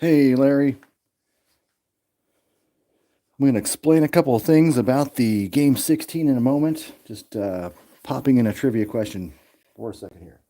Hey, Larry. I'm going to explain a couple of things about the game 16 in a moment. Just popping in a trivia question for a second here.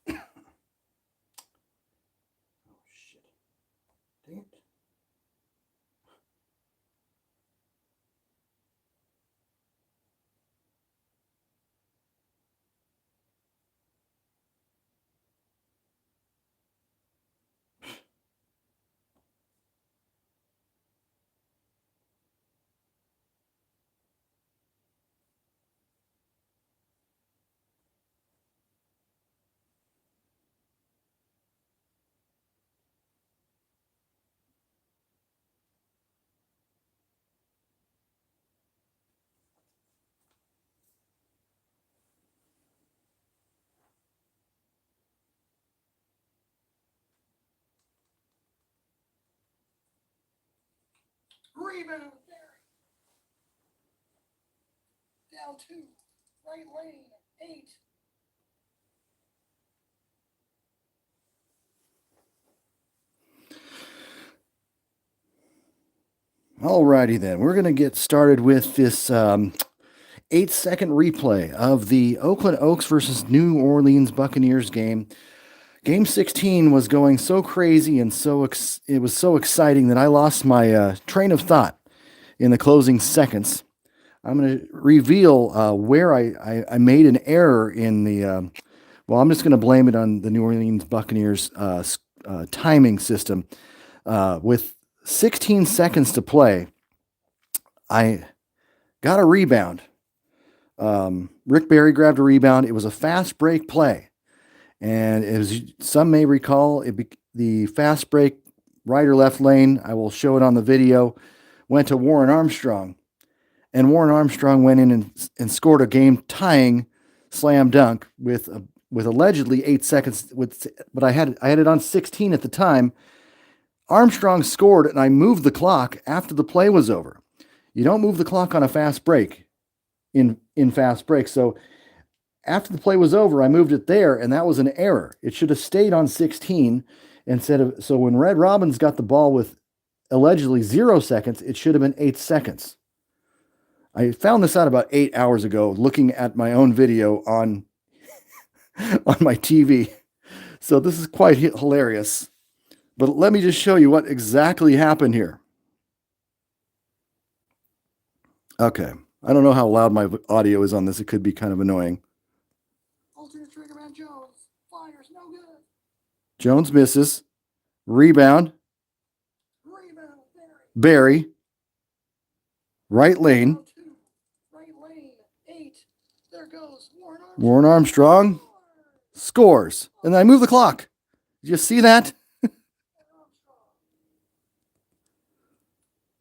Oh, shit. Dang it. Rebound there. Down two. Right lane. 8. Alrighty then. We're going to get started with this 8-second replay of the Oakland Oaks versus New Orleans Buccaneers game. Game 16 was going so crazy and it was so exciting that I lost my train of thought in the closing seconds. I'm going to reveal where I made an error in the. Well, I'm just going to blame it on the New Orleans Buccaneers timing system. With 16 seconds to play, I got a rebound. Rick Barry grabbed a rebound. It was a fast break play. And as some may recall, the fast break right or left lane, I will show it on the video, went to Warren Armstrong. And Warren Armstrong went in and scored a game-tying slam dunk with allegedly 8 seconds. But I had it on 16 at the time. Armstrong scored, and I moved the clock after the play was over. You don't move the clock on a fast break in fast break. So after the play was over, I moved it there, and that was an error. It should have stayed on 16 instead of. So when Red Robbins got the ball with allegedly 0 seconds, it should have been 8 seconds. I found this out about 8 hours ago, looking at my own video on on my TV. So this is quite hilarious. But let me just show you what exactly happened here. Okay. I don't know how loud my audio is on this. It could be kind of annoying. Alternate trigger man Jones. Flyers, no good. Jones misses. Rebound. Rebound, Barry. Right lane. Down 2. Right lane. 8. There goes Warren Armstrong scores. And then I move the clock. Did you see that?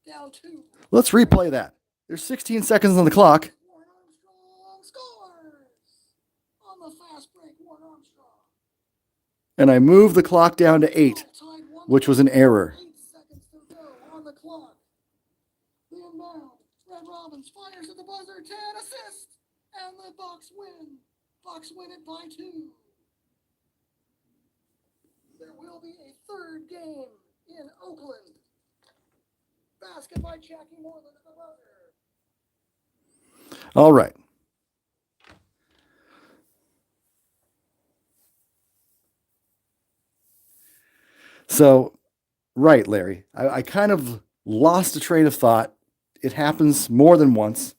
Down 2. Let's replay that. There's 16 seconds on the clock. Warren Armstrong scores! On the fast break, Warren Armstrong. And I move the clock down to 8, which was an error. 8 seconds to go on the clock. The inbound. Red Robins fires at the buzzer. 10 assists. And the Bucks win. Bucks win it by 2. There will be a third game in Oakland. Basket by Jackie Moreland at the buzzer. All right. So, right, Larry. I kind of lost a train of thought. It happens more than once.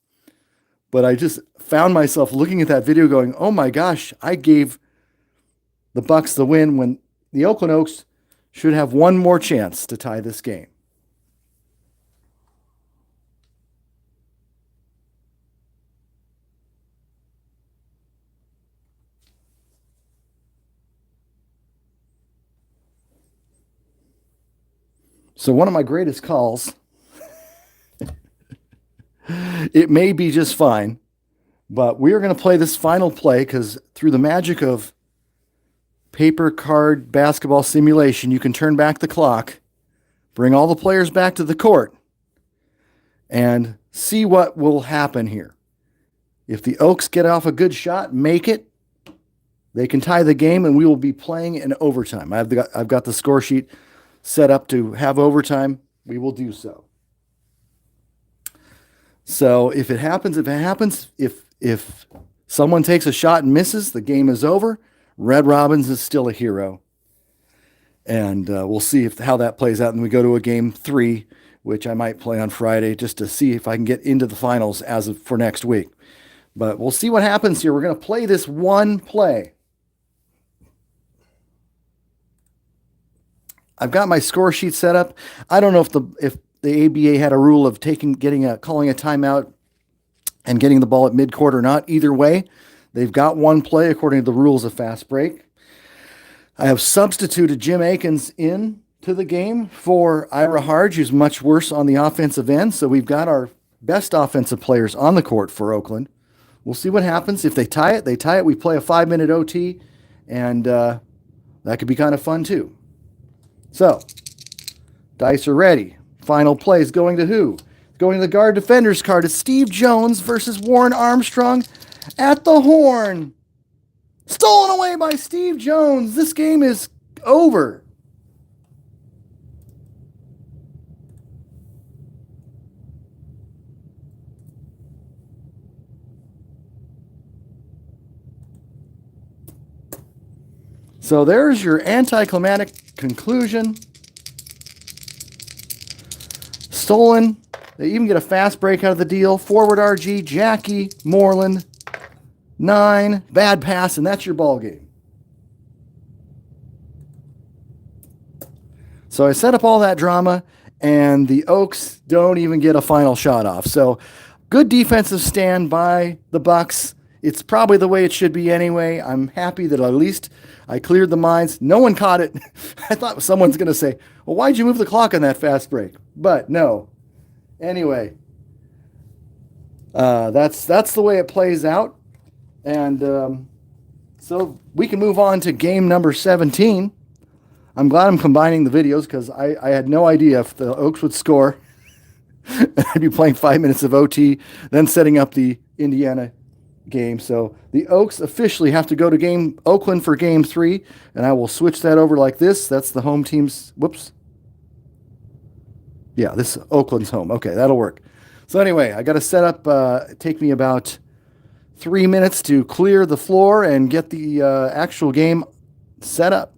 But I just found myself looking at that video going, oh my gosh, I gave the Bucks the win when the Oakland Oaks should have one more chance to tie this game. So one of my greatest calls, it may be just fine, but we are going to play this final play because through the magic of paper card basketball simulation, you can turn back the clock, bring all the players back to the court, and see what will happen here. If the Oaks get off a good shot, make it, they can tie the game, and we will be playing in overtime. I've got the score sheet set up to have overtime. We will do so. So if it happens, if someone takes a shot and misses, the game is over. Red Robins is still a hero. And we'll see how that plays out. And we go to a game 3, which I might play on Friday just to see if I can get into the finals for next week. But we'll see what happens here. We're going to play this one play. I've got my score sheet set up. I don't know if the ABA had a rule of calling a timeout and getting the ball at midcourt or not. Either way, they've got one play according to the rules of fast break. I have substituted Jim Akins in to the game for Ira Harge, who's much worse on the offensive end. So we've got our best offensive players on the court for Oakland. We'll see what happens. If they tie it, they tie it. We play a 5-minute OT, and that could be kind of fun too. So, dice are ready. Final play is going to who? Going to the guard defenders card. It's Steve Jones versus Warren Armstrong at the horn. Stolen away by Steve Jones. This game is over. So there's your anticlimactic conclusion. Stolen. They even get a fast break out of the deal. Forward RG, Jackie, Moreland, 9, bad pass, and that's your ball game. So I set up all that drama, and the Oaks don't even get a final shot off. So good defensive stand by the Bucks. It's probably the way it should be anyway. I'm happy that at least I cleared the minds. No one caught it. I thought someone's going to say, well, why'd you move the clock on that fast break? But no. Anyway, that's the way it plays out. And so we can move on to game number 17. I'm glad I'm combining the videos because I had no idea if the Oaks would score. I'd be playing 5 minutes of OT, then setting up the Indiana game. So the Oaks officially have to go to Oakland for game 3, and I will switch that over like this. That's the home team's, whoops. Yeah, this is Oakland's home. Okay, that'll work. So anyway, I got to set up, take me about 3 minutes to clear the floor and get the actual game set up.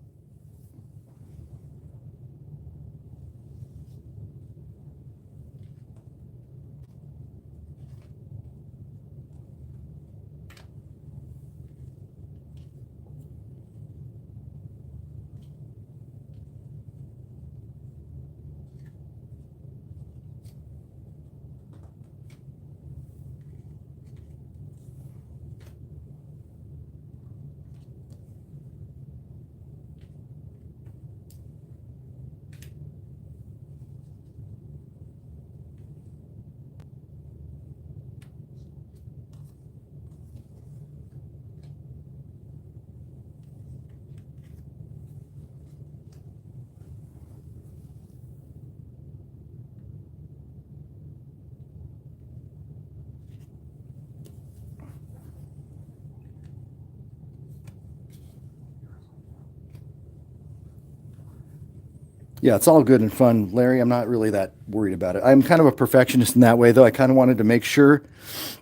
Yeah, it's all good and fun, Larry. I'm not really that worried about it. I'm kind of a perfectionist in that way, though. I kind of wanted to make sure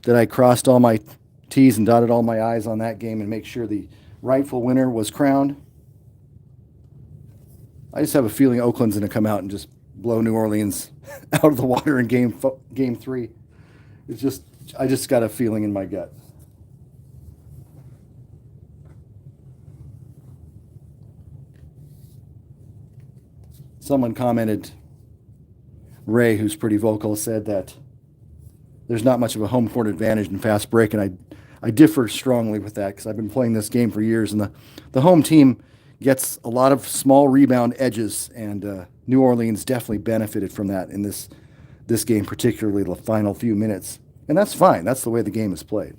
that I crossed all my T's and dotted all my I's on that game and make sure the rightful winner was crowned. I just have a feeling Oakland's going to come out and just blow New Orleans out of the water in game three. It's just I just got a feeling in my gut. Someone commented, Ray, who's pretty vocal, said that there's not much of a home court advantage in fast break, and I differ strongly with that because I've been playing this game for years, and the home team gets a lot of small rebound edges, and New Orleans definitely benefited from that in this game, particularly the final few minutes, and that's fine. That's the way the game is played.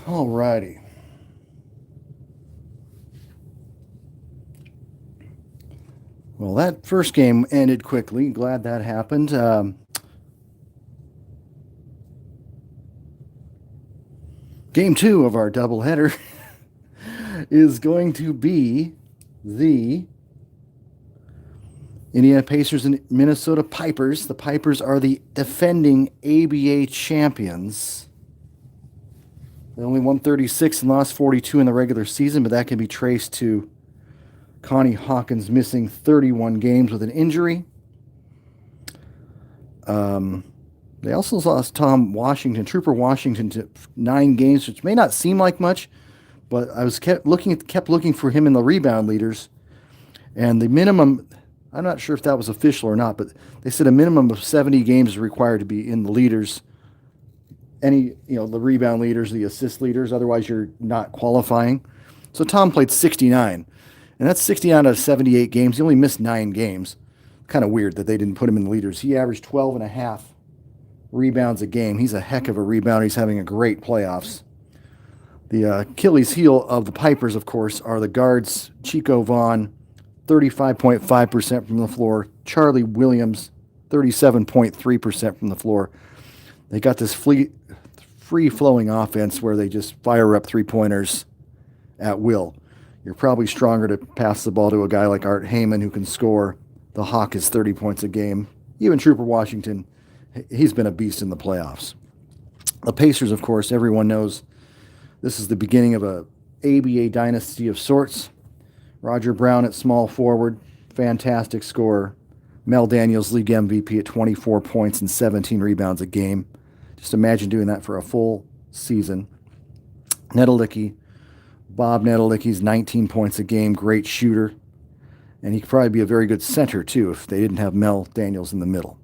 All righty. Well, that first game ended quickly. Glad that happened. Game two of our doubleheader is going to be the Indiana Pacers and Minnesota Pipers. The Pipers are the defending ABA champions. They only won 36 and lost 42 in the regular season, but that can be traced to Connie Hawkins missing 31 games with an injury. They also lost Tom Washington, Trooper Washington, to 9 games, which may not seem like much, but I was kept looking for him in the rebound leaders, and the minimum I'm not sure if that was official or not, but they said a minimum of 70 games is required to be in the leaders. The rebound leaders, the assist leaders. Otherwise, you're not qualifying. So Tom played 69, and that's 69 out of 78 games. He only missed 9 games. Kind of weird that they didn't put him in the leaders. He averaged 12 and a half rebounds a game. He's a heck of a rebounder. He's having a great playoffs. The Achilles heel of the Pipers, of course, are the guards. Chico Vaughn, 35.5% from the floor. Charlie Williams, 37.3% from the floor. They got this free-flowing offense where they just fire up three-pointers at will. You're probably stronger to pass the ball to a guy like Art Heyman who can score. The Hawk is 30 points a game. Even Trooper Washington, he's been a beast in the playoffs. The Pacers, of course, everyone knows this is the beginning of a ABA dynasty of sorts. Roger Brown at small forward, fantastic scorer. Mel Daniels, league MVP at 24 points and 17 rebounds a game. Just imagine doing that for a full season. Bob Nedelicki's 19 points a game, great shooter. And he could probably be a very good center, too, if they didn't have Mel Daniels in the middle.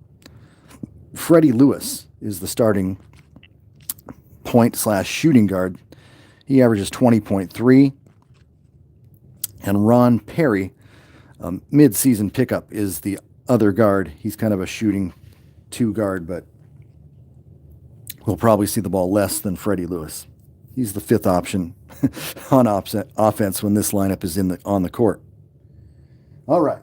Freddie Lewis is the starting point/shooting guard. He averages 20.3. And Ron Perry, mid-season pickup, is the other guard. He's kind of a shooting two guard, but we'll probably see the ball less than Freddie Lewis. He's the fifth option on offense when this lineup is on the court. All right.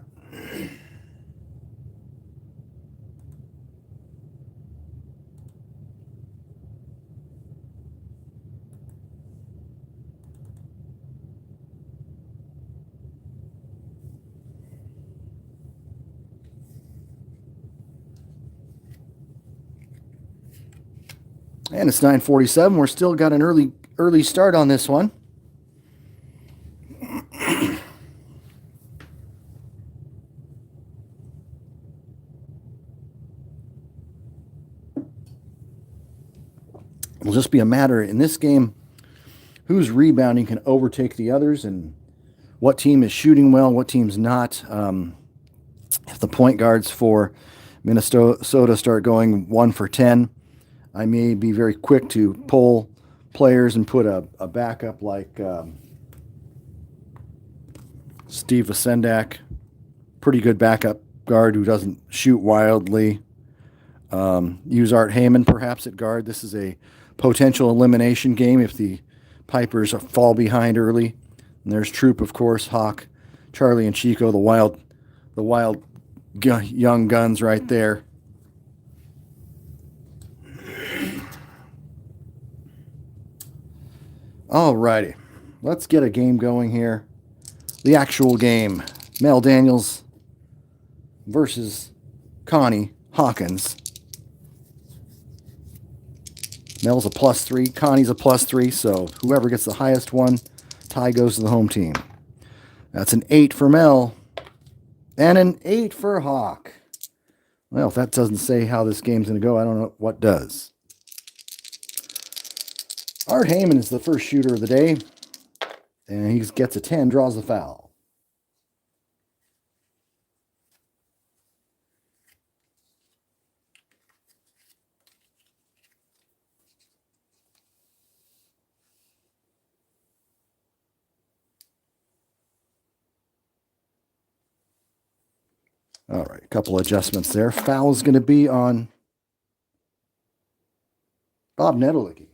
And it's 9:47. We're still got an early start on this one. It'll just be a matter in this game whose rebounding can overtake the others and what team is shooting well, what team's not. If the point guards for Minnesota start going 1 for 10, I may be very quick to pull players and put a backup like Steve Vasendak, pretty good backup guard who doesn't shoot wildly. Use Art Heyman perhaps at guard. This is a potential elimination game if the Pipers fall behind early. And there's Troop, of course, Hawk, Charlie, and Chico, the wild young guns right there. All righty, let's get a game going here. The actual game. Mel Daniels versus Connie Hawkins. Mel's a +3, Connie's a +3, so whoever gets the highest one, tie goes to the home team. That's an 8 for Mel, and an 8 for Hawk. Well, if that doesn't say how this game's going to go, I don't know what does. Art Heyman is the first shooter of the day, and he gets a 10, draws the foul. All right, a couple adjustments there. Foul's going to be on Bob Nedelicki.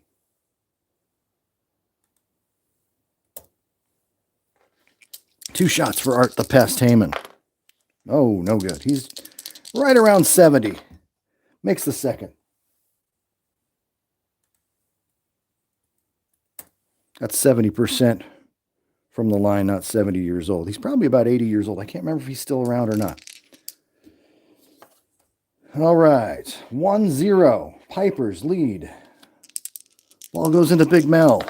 Two shots for Art the Pest Heyman. Oh, no good. He's right around 70. Makes the second. That's 70% from the line, not 70 years old. He's probably about 80 years old. I can't remember if he's still around or not. All right, 1-0. Pipers lead. Ball goes into Big Mel.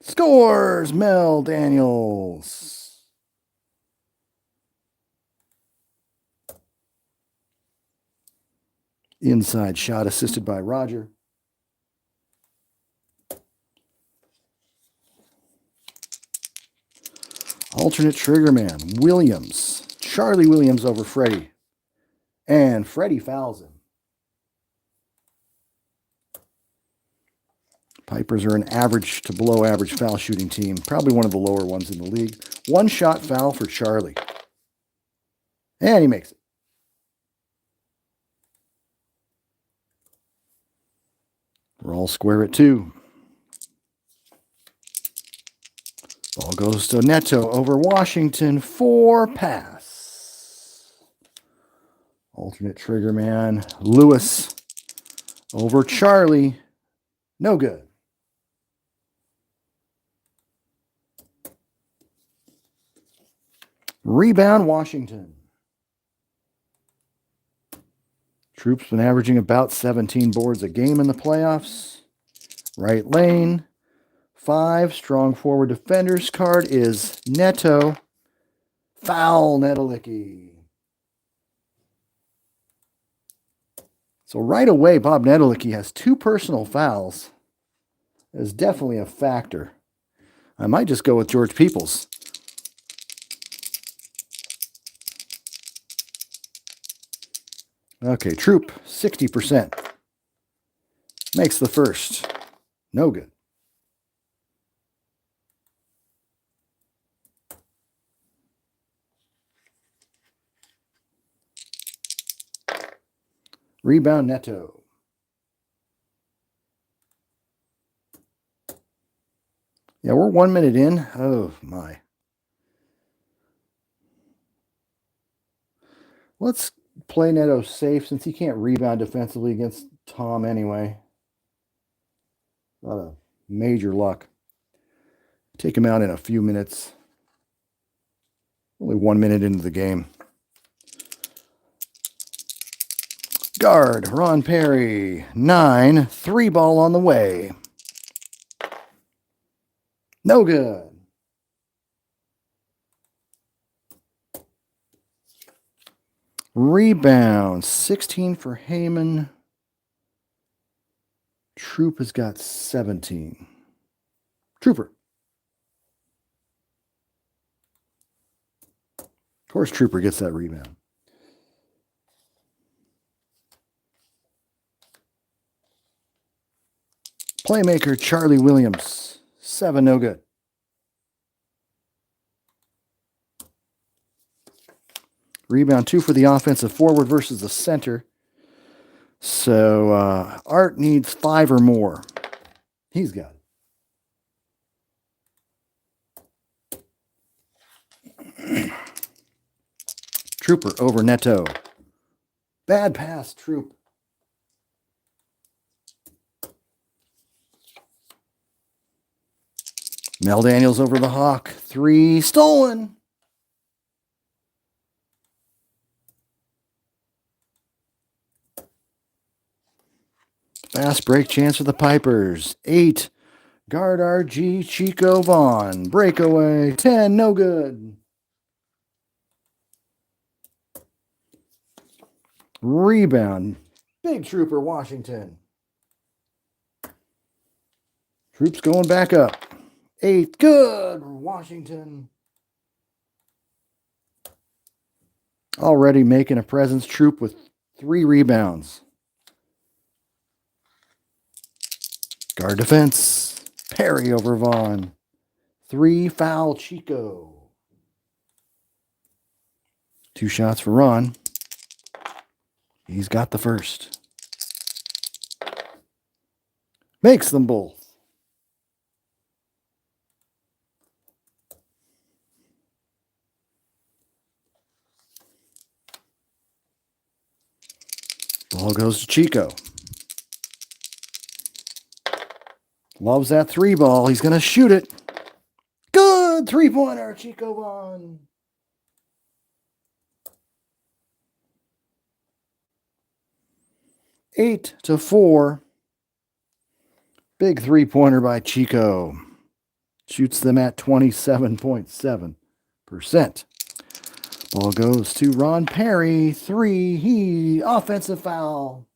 Scores Mel Daniels. Inside shot assisted by Roger. Alternate trigger man, Williams. Charlie Williams over Freddie. And Freddie fouls him. Pipers are an average to below average foul shooting team. Probably one of the lower ones in the league. One shot foul for Charlie. And he makes it. We're all square at 2. Ball goes to Neto over Washington for pass. Alternate trigger man. Lewis over Charlie. No good. Rebound Washington. Troop's been averaging about 17 boards a game in the playoffs. Right lane. 5, strong forward defenders card is Neto. Foul Nedelicki. So right away, Bob Nedelicki has 2 personal fouls. That is definitely a factor. I might just go with George Peoples. Okay, Troop, 60%. Makes the first. No good. Rebound Neto. Yeah, we're 1 minute in. Oh, my. Let's play Neto safe since he can't rebound defensively against Tom anyway. Not a major luck. Take him out in a few minutes. Only 1 minute into the game. Guard, Ron Perry. 9, 3 ball on the way. No good. Rebound, 16 for Heyman. Troop has got 17. Trooper. Of course, Trooper gets that rebound. Playmaker, Charlie Williams. 7, no good. Rebound 2 for the offensive forward versus the center. So Art needs 5 or more. He's got it. Trooper over Neto. Bad pass, Troop. Mel Daniels over the Hawk. 3 stolen. Fast break chance for the Pipers. 8. Guard RG Chico Vaughn. Breakaway. 10. No good. Rebound. Big Trooper Washington. Troops going back up. 8. Good. Washington. Already making a presence. Troop with 3 rebounds. Guard defense. Perry over Vaughn. 3 foul Chico. 2 shots for Ron. He's got the first. Makes them both. Ball goes to Chico. Loves that 3 ball. He's going to shoot it. Good 3-pointer, Chico Vaughn. Eight to 4. Big 3-pointer by Chico. Shoots them at 27.7%. Ball goes to Ron Perry. 3. Offensive foul.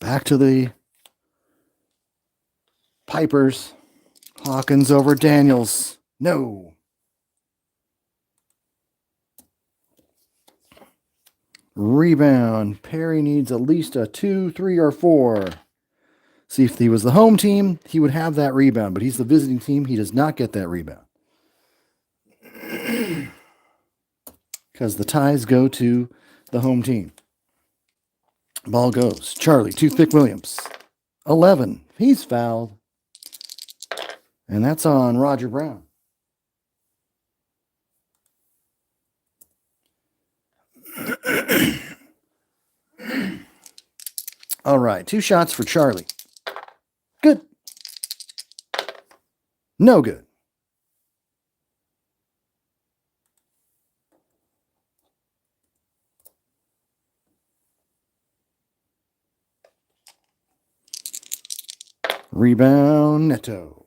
Back to the Pipers. Hawkins over Daniels. No. Rebound. Perry needs at least a 2, 3, or 4. See, if he was the home team, he would have that rebound, but he's the visiting team. He does not get that rebound. Because the ties go to the home team. Ball goes. Charlie, Toothpick Williams. 11. He's fouled. And that's on Roger Brown. All right, 2 shots for Charlie. Good. No good. Rebound, Neto.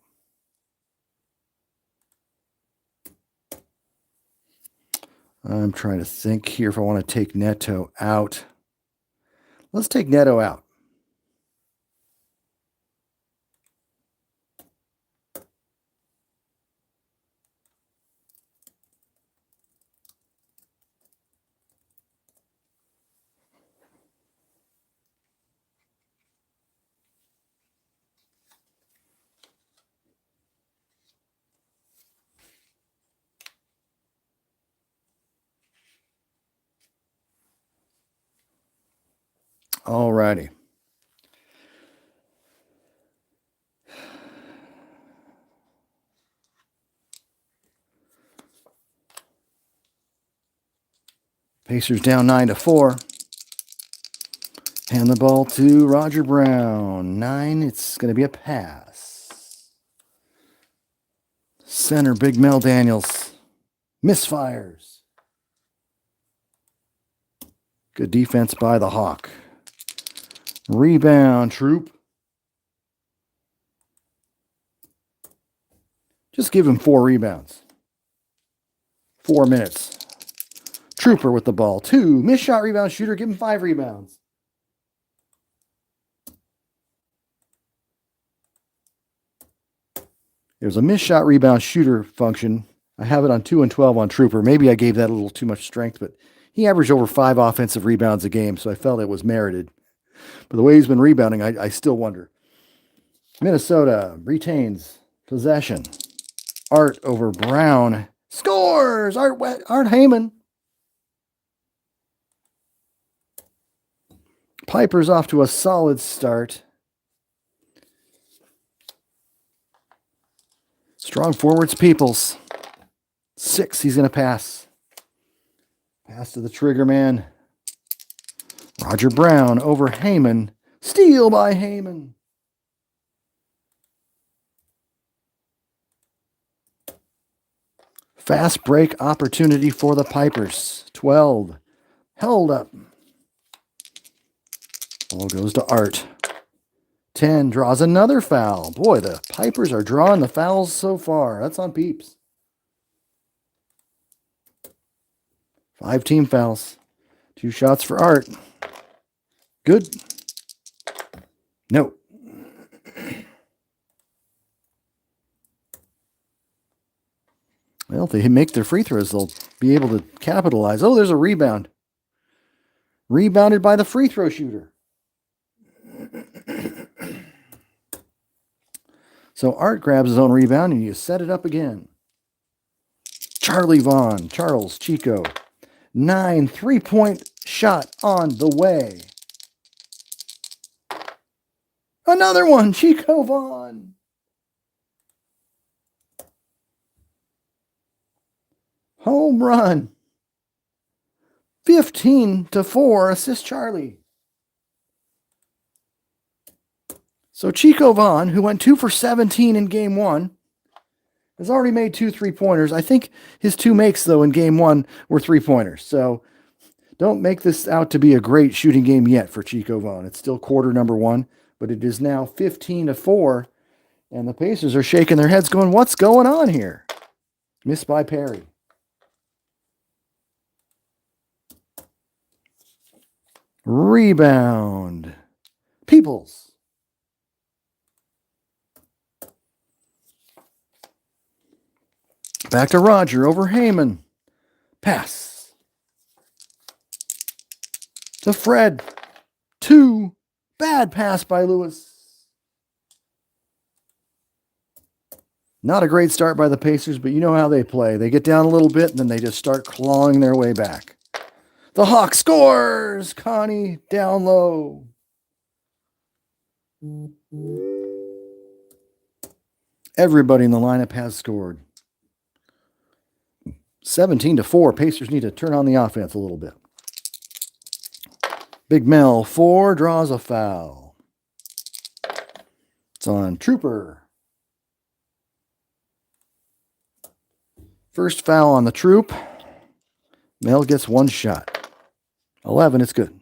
I'm trying to think here if I want to take Neto out. Let's take Neto out. All righty. Pacers down 9-4. Hand the ball to Roger Brown. 9, it's going to be a pass. Center, Big Mel Daniels. Misfires. Good defense by the Hawk. Rebound, Troop. Just give him 4 rebounds. 4 minutes. Trooper with the ball. 2. Missed shot rebound shooter. Give him 5 rebounds. There's a missed shot rebound shooter function. I have it on 2 and 12 on Trooper. Maybe I gave that a little too much strength, but he averaged over 5 offensive rebounds a game, so I felt it was merited. But the way he's been rebounding, I still wonder. Minnesota retains possession. Art over Brown. Scores! Art Heyman. Piper's off to a solid start. Strong forwards, Peoples. 6, he's going to pass. Pass to the trigger man. Roger Brown over Heyman. Steal by Heyman. Fast break opportunity for the Pipers. 12. Held up. Ball goes to Art. 10 draws another foul. Boy, the Pipers are drawing the fouls so far. That's on Peeps. 5 team fouls. 2 shots for Art. Good. No. Well, if they make their free throws, they'll be able to capitalize. Oh, there's a rebound. Rebounded by the free throw shooter. So Art grabs his own rebound and you set it up again. Charles Chico. 9 3-point shot on the way. Another one, Chico Vaughn. Home run. 15-4, assist Charlie. So Chico Vaughn, who went 2 for 17 in game 1, has already made 2 3-pointers. I think his 2 makes, though, in game 1 were 3-pointers. So don't make this out to be a great shooting game yet for Chico Vaughn. It's still quarter number 1, but it is now 15-4, and the Pacers are shaking their heads going, what's going on here? Missed by Perry. Rebound. Peoples. Back to Roger over Heyman. Pass. To Fred. 2. Bad pass by Lewis. Not a great start by the Pacers, but you know how they play. They get down a little bit, and then they just start clawing their way back. The Hawk scores! Connie down low. Everybody in the lineup has scored. 17-4. Pacers need to turn on the offense a little bit. Big Mel, 4, draws a foul. It's on Trooper. First foul on the Troop. Mel gets 1 shot. 11, it's good.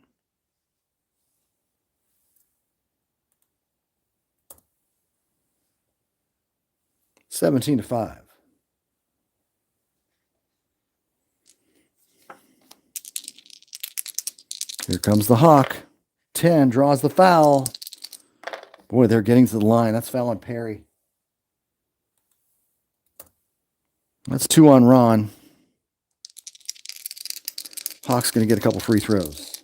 (17-5). Here comes the Hawk. 10 draws the foul. Boy, they're getting to the line. That's foul on Perry. That's 2 on Ron. Hawk's going to get a couple free throws.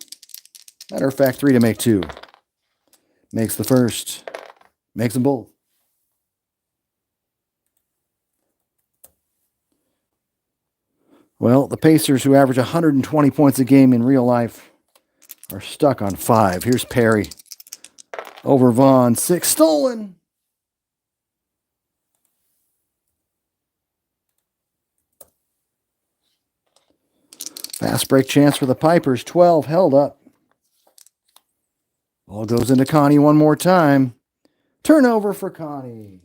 Matter of fact, 3 to make 2. Makes the first. Makes them both. Well, the Pacers, who average 120 points a game in real life, are stuck on 5. Here's Perry. Over Vaughn. 6 stolen. Fast break chance for the Pipers. 12 held up. Ball goes into Connie one more time. Turnover for Connie.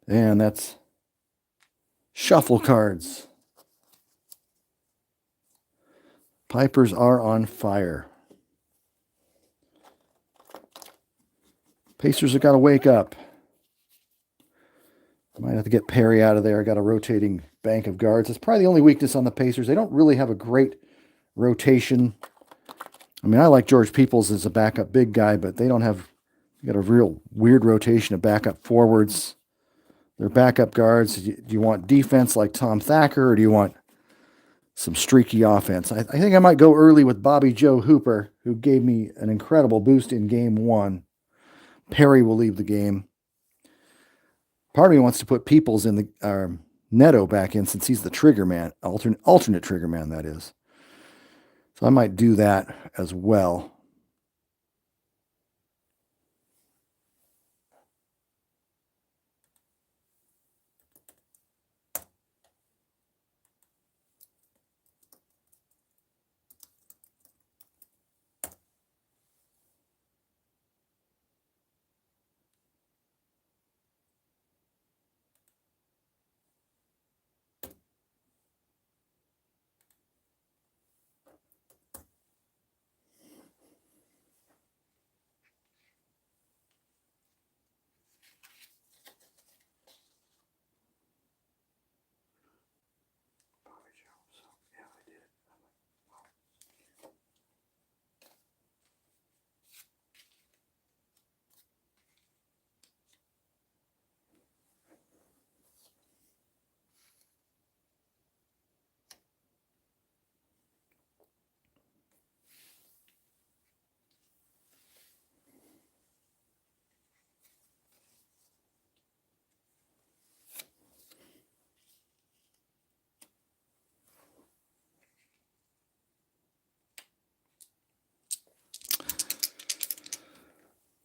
And that's shuffle cards. Pipers are on fire. Pacers have got to wake up. Might have to get Perry out of there. I got a rotating bank of guards. It's probably the only weakness on the Pacers. They don't really have a great rotation. I mean, I like George Peoples as a backup big guy, but they don't have, you got a real weird rotation of backup forwards. They're backup guards. Do you want defense like Tom Thacker, or do you want some streaky offense? I think I might go early with Bobby Joe Hooper, who gave me an incredible boost in game 1. Perry will leave the game. Part of me wants to put Peoples in the Neto back in, since he's the trigger man, alternate trigger man, that is. So I might do that as well.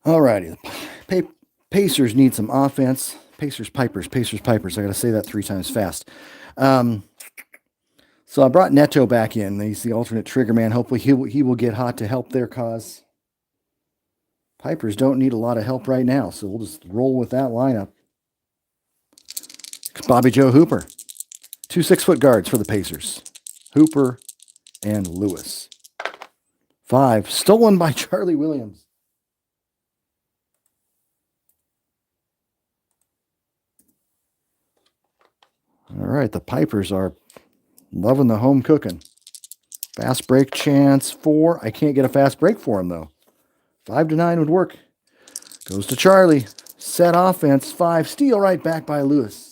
All righty. Pacers need some offense. Pacers, Pipers. I got to say that 3 times fast. So I brought Neto back in. He's the alternate trigger man. Hopefully he will get hot to help their cause. Pipers don't need a lot of help right now, so we'll just roll with that lineup. Bobby Joe Hooper. 2 6-foot guards for the Pacers. Hooper and Lewis. 5, stolen by Charlie Williams. All right, the Pipers are loving the home cooking. Fast break chance 4. I can't get a fast break for him, though. 5 to 9 would work. Goes to Charlie. Set offense. 5. Steal right back by Lewis.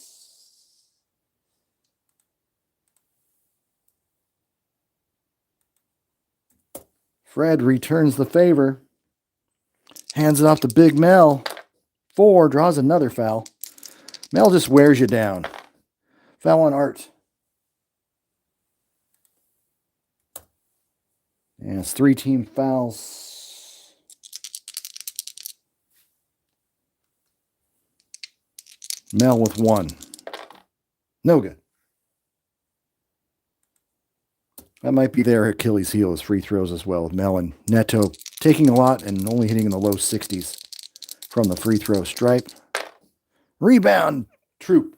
Fred returns the favor. Hands it off to Big Mel. 4. Draws another foul. Mel just wears you down. Foul on Art. And it's 3 team fouls. Mel with 1. No good. That might be their Achilles heel as free throws as well. Mel and Neto taking a lot and only hitting in the low 60s from the free throw stripe. Rebound, Troop.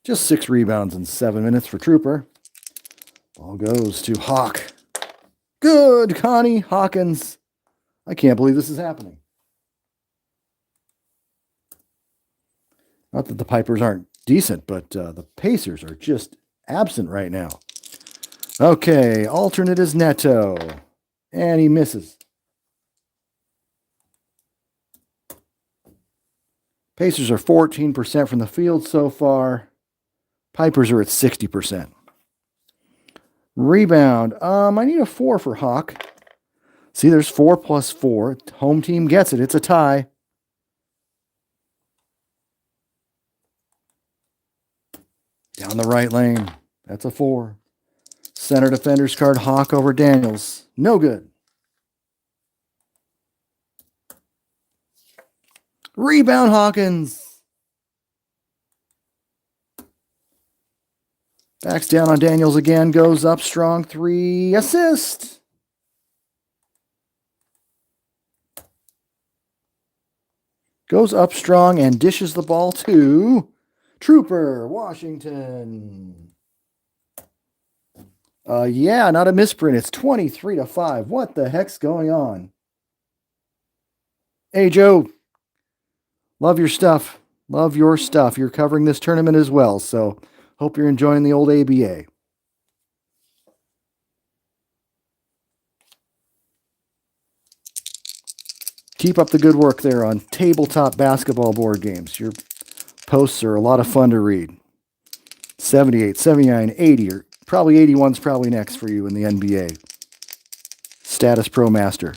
Just 6 rebounds in 7 minutes for Trooper. Ball goes to Hawk. Good, Connie Hawkins. I can't believe this is happening. Not that the Pipers aren't decent, but the Pacers are just absent right now. Okay, alternate is Neto. And he misses. Pacers are 14% from the field so far. Pipers are at 60%. Rebound. I need a 4 for Hawk. See, there's 4 plus 4. Home team gets it. It's a tie. Down the right lane. That's a 4. Center defender's card, Hawk over Daniels. No good. Rebound, Hawkins. Backs down on Daniels again. Goes up strong. 3. Assist. Goes up strong and dishes the ball to Trooper, Washington. Yeah, not a misprint. It's 23-5. What the heck's going on? Hey, Joe. Love your stuff. Love your stuff. You're covering this tournament as well, so hope you're enjoying the old ABA. Keep up the good work there on tabletop basketball board games. Your posts are a lot of fun to read. 78, 79, 80, or probably 81's probably next for you in the NBA. Status Pro Master.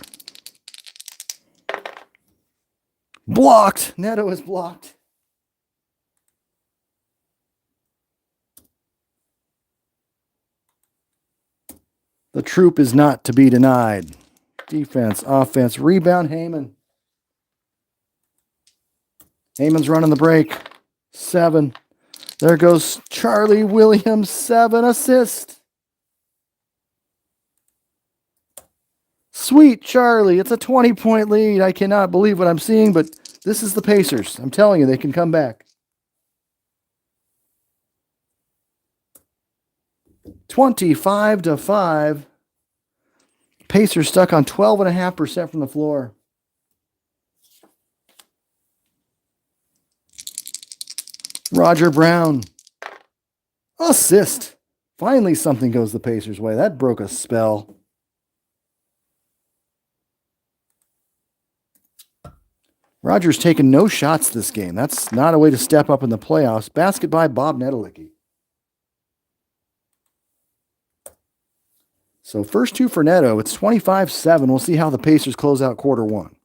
Blocked. Neto is blocked. The troop is not to be denied. Defense, offense, rebound, Heyman. Heyman's running the break. 7. There goes Charlie Williams. 7 assist. Sweet Charlie. It's a 20-point lead. I cannot believe what I'm seeing, but this is the Pacers. I'm telling you, they can come back. 25-5. Pacers stuck on 12.5% from the floor. Roger Brown. Assist. Finally, something goes the Pacers' way. That broke a spell. Roger's taken no shots this game. That's not a way to step up in the playoffs. Basket by Bob Nedelicki. So first 2 for Neto. It's 25-7. We'll see how the Pacers close out quarter 1.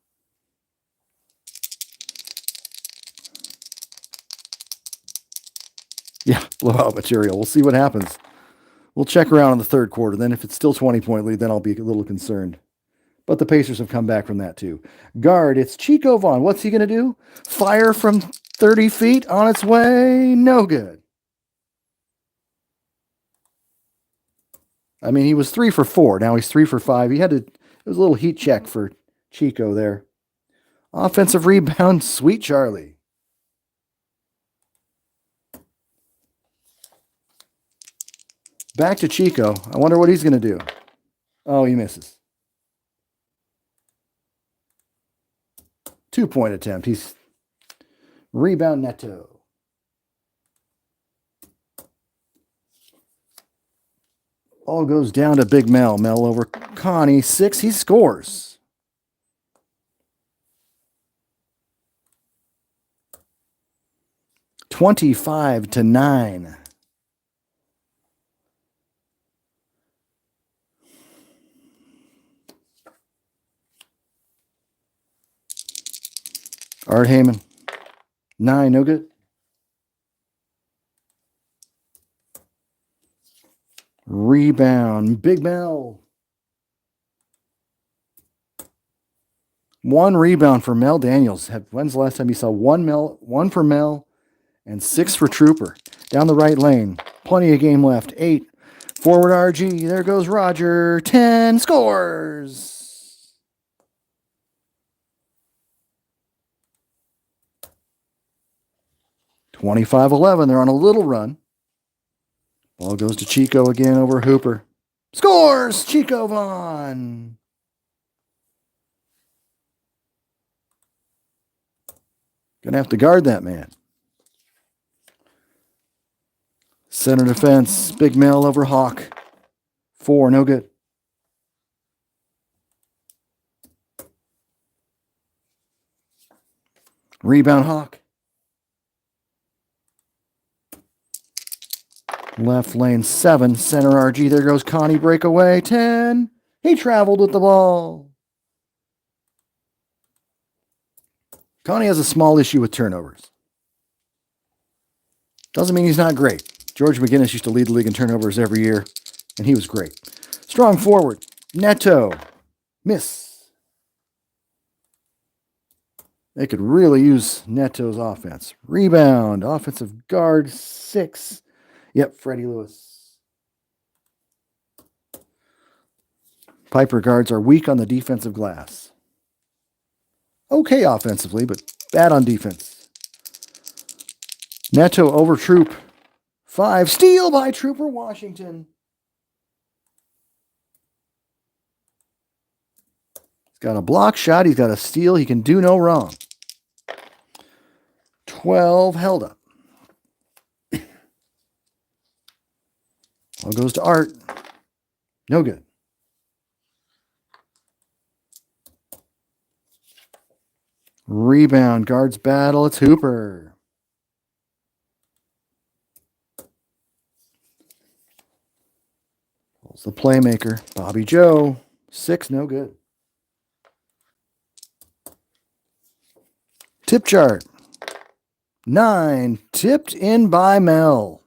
Yeah, blowout material. We'll see what happens. We'll check around in the third quarter. Then if it's still 20-point lead, then I'll be a little concerned. But the Pacers have come back from that too. Guard, it's Chico Vaughn. What's he going to do? Fire from 30 feet on its way. No good. I mean, he was 3 for 4. Now he's 3 for 5. It was a little heat check for Chico there. Offensive rebound, Sweet Charlie. Back to Chico. I wonder what he's going to do. Oh, he misses. 2-point attempt. He's rebound Neto. Ball goes down to Big Mel. Mel over Connie. 6. He scores. $25-9. Art Heyman. 9. No good. Rebound. Big Mel. 1 rebound for Mel Daniels. When's the last time you saw 1 for Mel and 6 for Trooper? Down the right lane. Plenty of game left. 8. Forward RG. There goes Roger. 10. Scores. $25-11. They're on a little run. Ball goes to Chico again over Hooper. Scores! Chico Vaughn. Gonna have to guard that man. Center defense. Big Mel over Hawk. 4. No good. Rebound Hawk. Left lane 7. Center RG. There goes Connie. Breakaway 10. He traveled with the ball. Connie has a small issue with turnovers. Doesn't mean he's not great. George McGinnis used to lead the league in turnovers every year, and he was great. Strong forward. Neto. Miss. They could really use Neto's offense. Rebound. Offensive guard 6. Yep, Freddie Lewis. Piper guards are weak on the defensive glass. Okay offensively, but bad on defense. Neto over Troop. 5. Steal by Trooper Washington. He's got a block shot. He's got a steal. He can do no wrong. 12 held up. Ball goes to Art. No good. Rebound. Guards battle. It's Hooper. Pulls the playmaker. Bobby Joe. 6. No good. Tip chart. 9. Tipped in by Mel.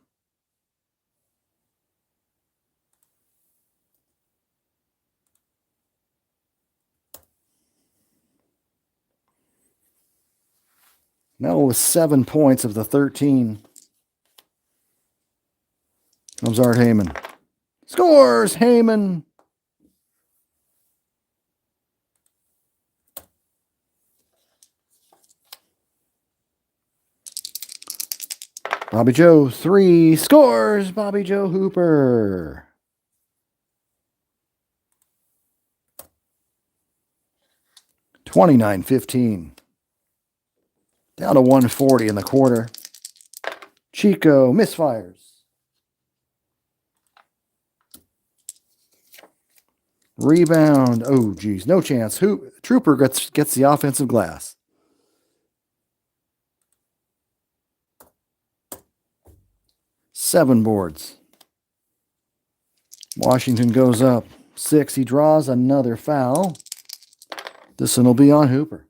Mel with 7 points of the 13. Comes Art Heyman. Scores! Heyman! Bobby Joe, 3. Scores! Bobby Joe Hooper. $29-15. Down to 140 in the quarter. Chico misfires. Rebound. Oh, geez. No chance. Trooper gets the offensive glass. Seven boards. Washington goes up. 6. He draws another foul. This one will be on Hooper.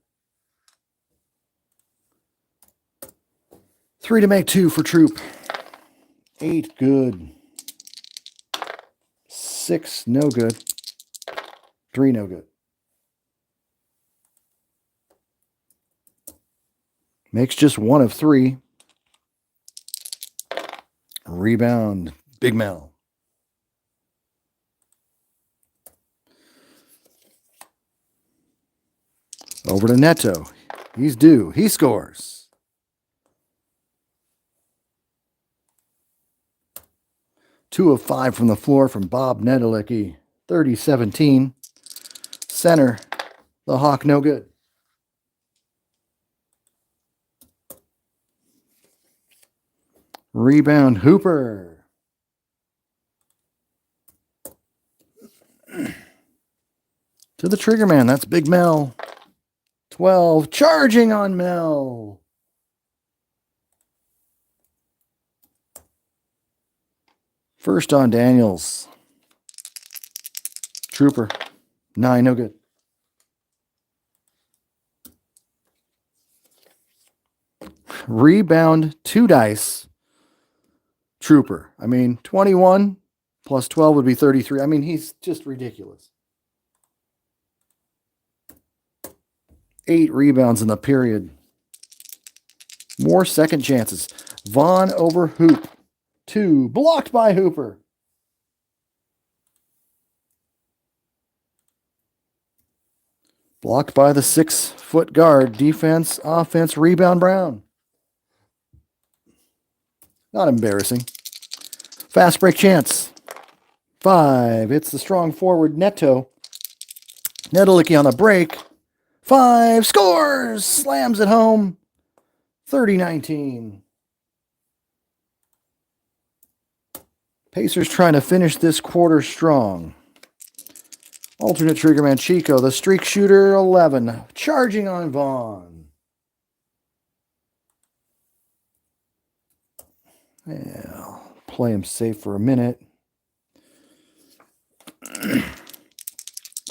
3 to make 2 for Troop. 8 good. 6 no good. 3 no good. Makes just 1 of 3. Rebound. Big Mel. Over to Neto. He's due. He scores. 2 of 5 from the floor from Bob Nedelicki. 30-17. Center. The Hawk no good. Rebound Hooper. To the trigger man. That's Big Mel. 12. Charging on Mel. First on Daniels. Trooper. 9. No good. Rebound. 2 dice. Trooper. I mean, 21 plus 12 would be 33. I mean, he's just ridiculous. 8 rebounds in the period. More second chances. Vaughn over Hoop. 2. Blocked by Hooper. Blocked by the 6-foot guard. Defense, offense, rebound Brown. Not embarrassing. Fast break chance. 5. It's the strong forward Neto. Nedelicki on a break. 5. Scores! Slams it home. 30-19. Pacers trying to finish this quarter strong. Alternate triggerman Chico, the streak shooter, 11. Charging on Vaughn. Yeah, play him safe for a minute.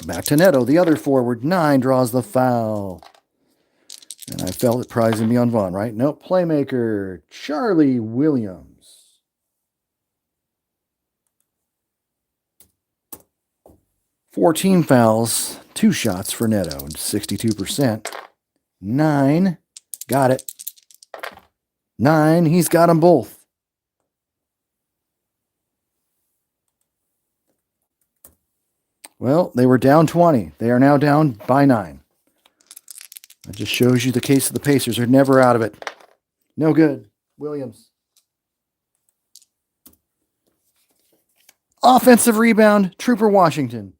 Back to Neto, the other forward. 9 draws the foul. And I felt it prizing me on Vaughn, right? Nope, playmaker, Charlie Williams. 14 fouls, 2 shots for Neto, 62%. 9, got it. 9, he's got them both. Well, they were down 20. They are now down by 9. That just shows you the case of the Pacers. They're never out of it. No good. Williams. Offensive rebound, Trooper Washington.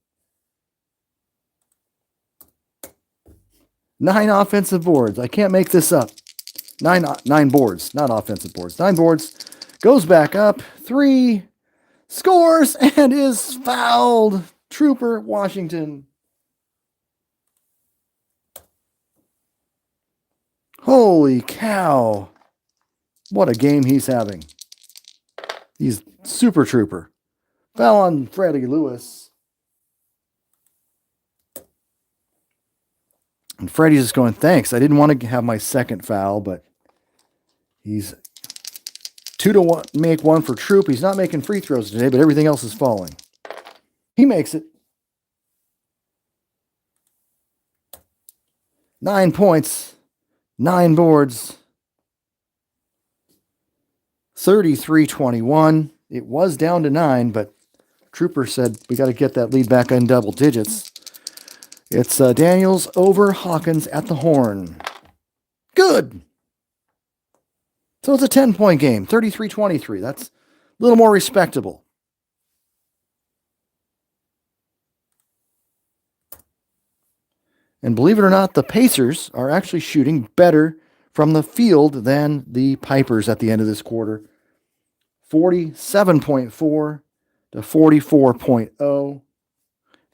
9 offensive boards. I can't make this up. 9 boards, not offensive boards. 9 boards. Goes back up. 3. Scores and is fouled. Trooper Washington. Holy cow. What a game he's having. He's super trooper. Foul on Freddie Lewis. And Freddie's just going, thanks. I didn't want to have my second foul, but he's 2 to 1, make 1 for Troop. He's not making free throws today, but everything else is falling. He makes it. 9 points, 9 boards, 33-21. It was down to 9, but Trooper said we got to get that lead back in double digits. It's Daniels over Hawkins at the horn. Good. So it's a 10-point game, 33-23. That's a little more respectable. And believe it or not, the Pacers are actually shooting better from the field than the Pipers at the end of this quarter. 47.4 to 44.0.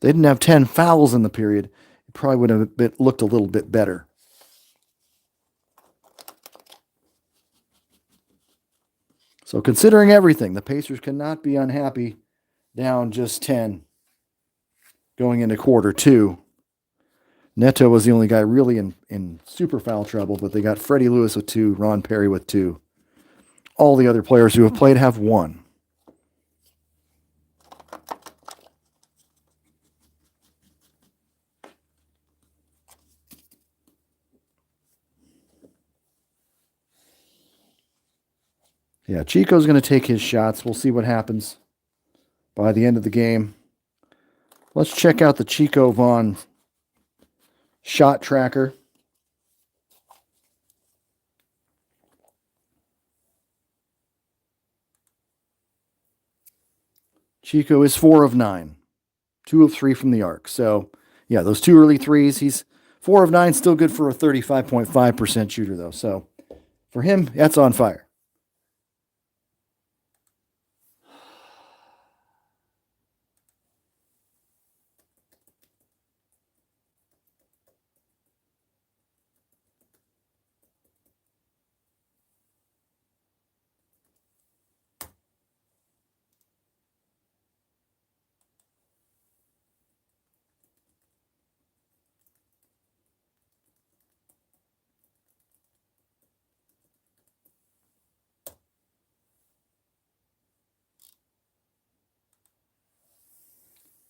They didn't have 10 fouls in the period. It probably would have looked a little bit better. So considering everything, the Pacers cannot be unhappy down just 10 going into quarter 2. Neto was the only guy really in super foul trouble, but they got Freddie Lewis with 2, Ron Perry with 2. All the other players who have played have 1. Yeah, Chico's going to take his shots. We'll see what happens by the end of the game. Let's check out the Chico Vaughn shot tracker. Chico is 4 of 9. 2 of 3 from the arc. So, yeah, those 2 early threes. He's 4 of 9, still good for a 35.5% shooter, though. So, for him, that's on fire.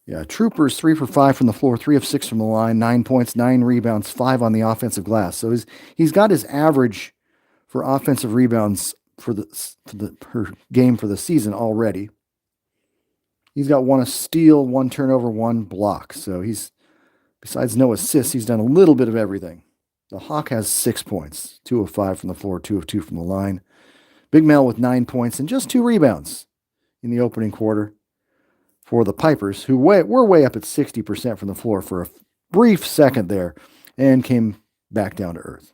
Yeah, Troopers 3 for 5 from the floor, 3 of 6 from the line, 9 points, 9 rebounds, 5 on the offensive glass. So he's got his average for offensive rebounds for the per game for the season already. He's got 1 steal, 1 turnover, 1 block. So he's besides no assists, he's done a little bit of everything. The Hawk has 6 points, 2 of 5 from the floor, 2 of 2 from the line. Big Mel with 9 points and just 2 rebounds in the opening quarter for the Pipers, who were way up at 60% from the floor for a brief second there and came back down to earth.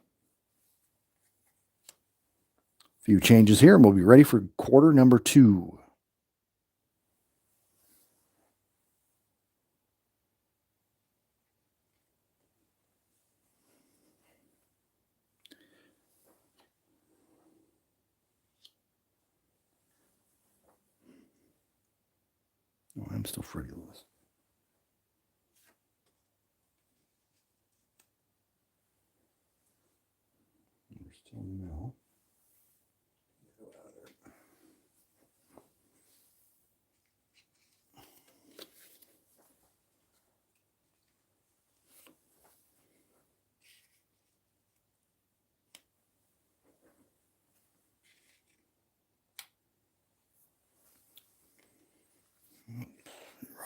A few changes here, and we'll be ready for quarter number 2. Oh, I'm still Freddie Lewis. We're still Mel.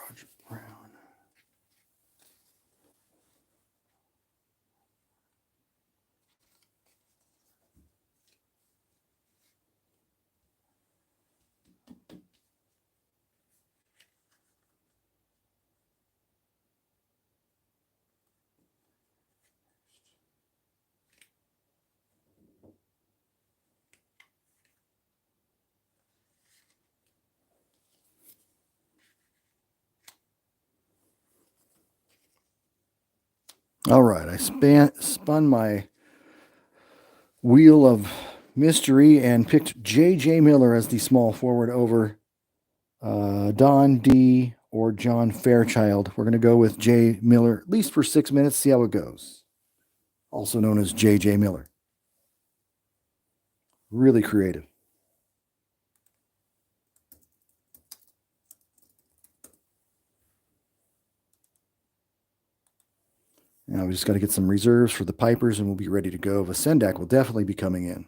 Roger Brown. All right, I spun my wheel of mystery and picked J.J. Miller as the small forward over Don D or John Fairchild. We're going to go with J. Miller, at least for 6 minutes, see how it goes. Also known as J.J. Miller. Really creative. Now we just got to get some reserves for the Pipers and we'll be ready to go. Vasendak will definitely be coming in.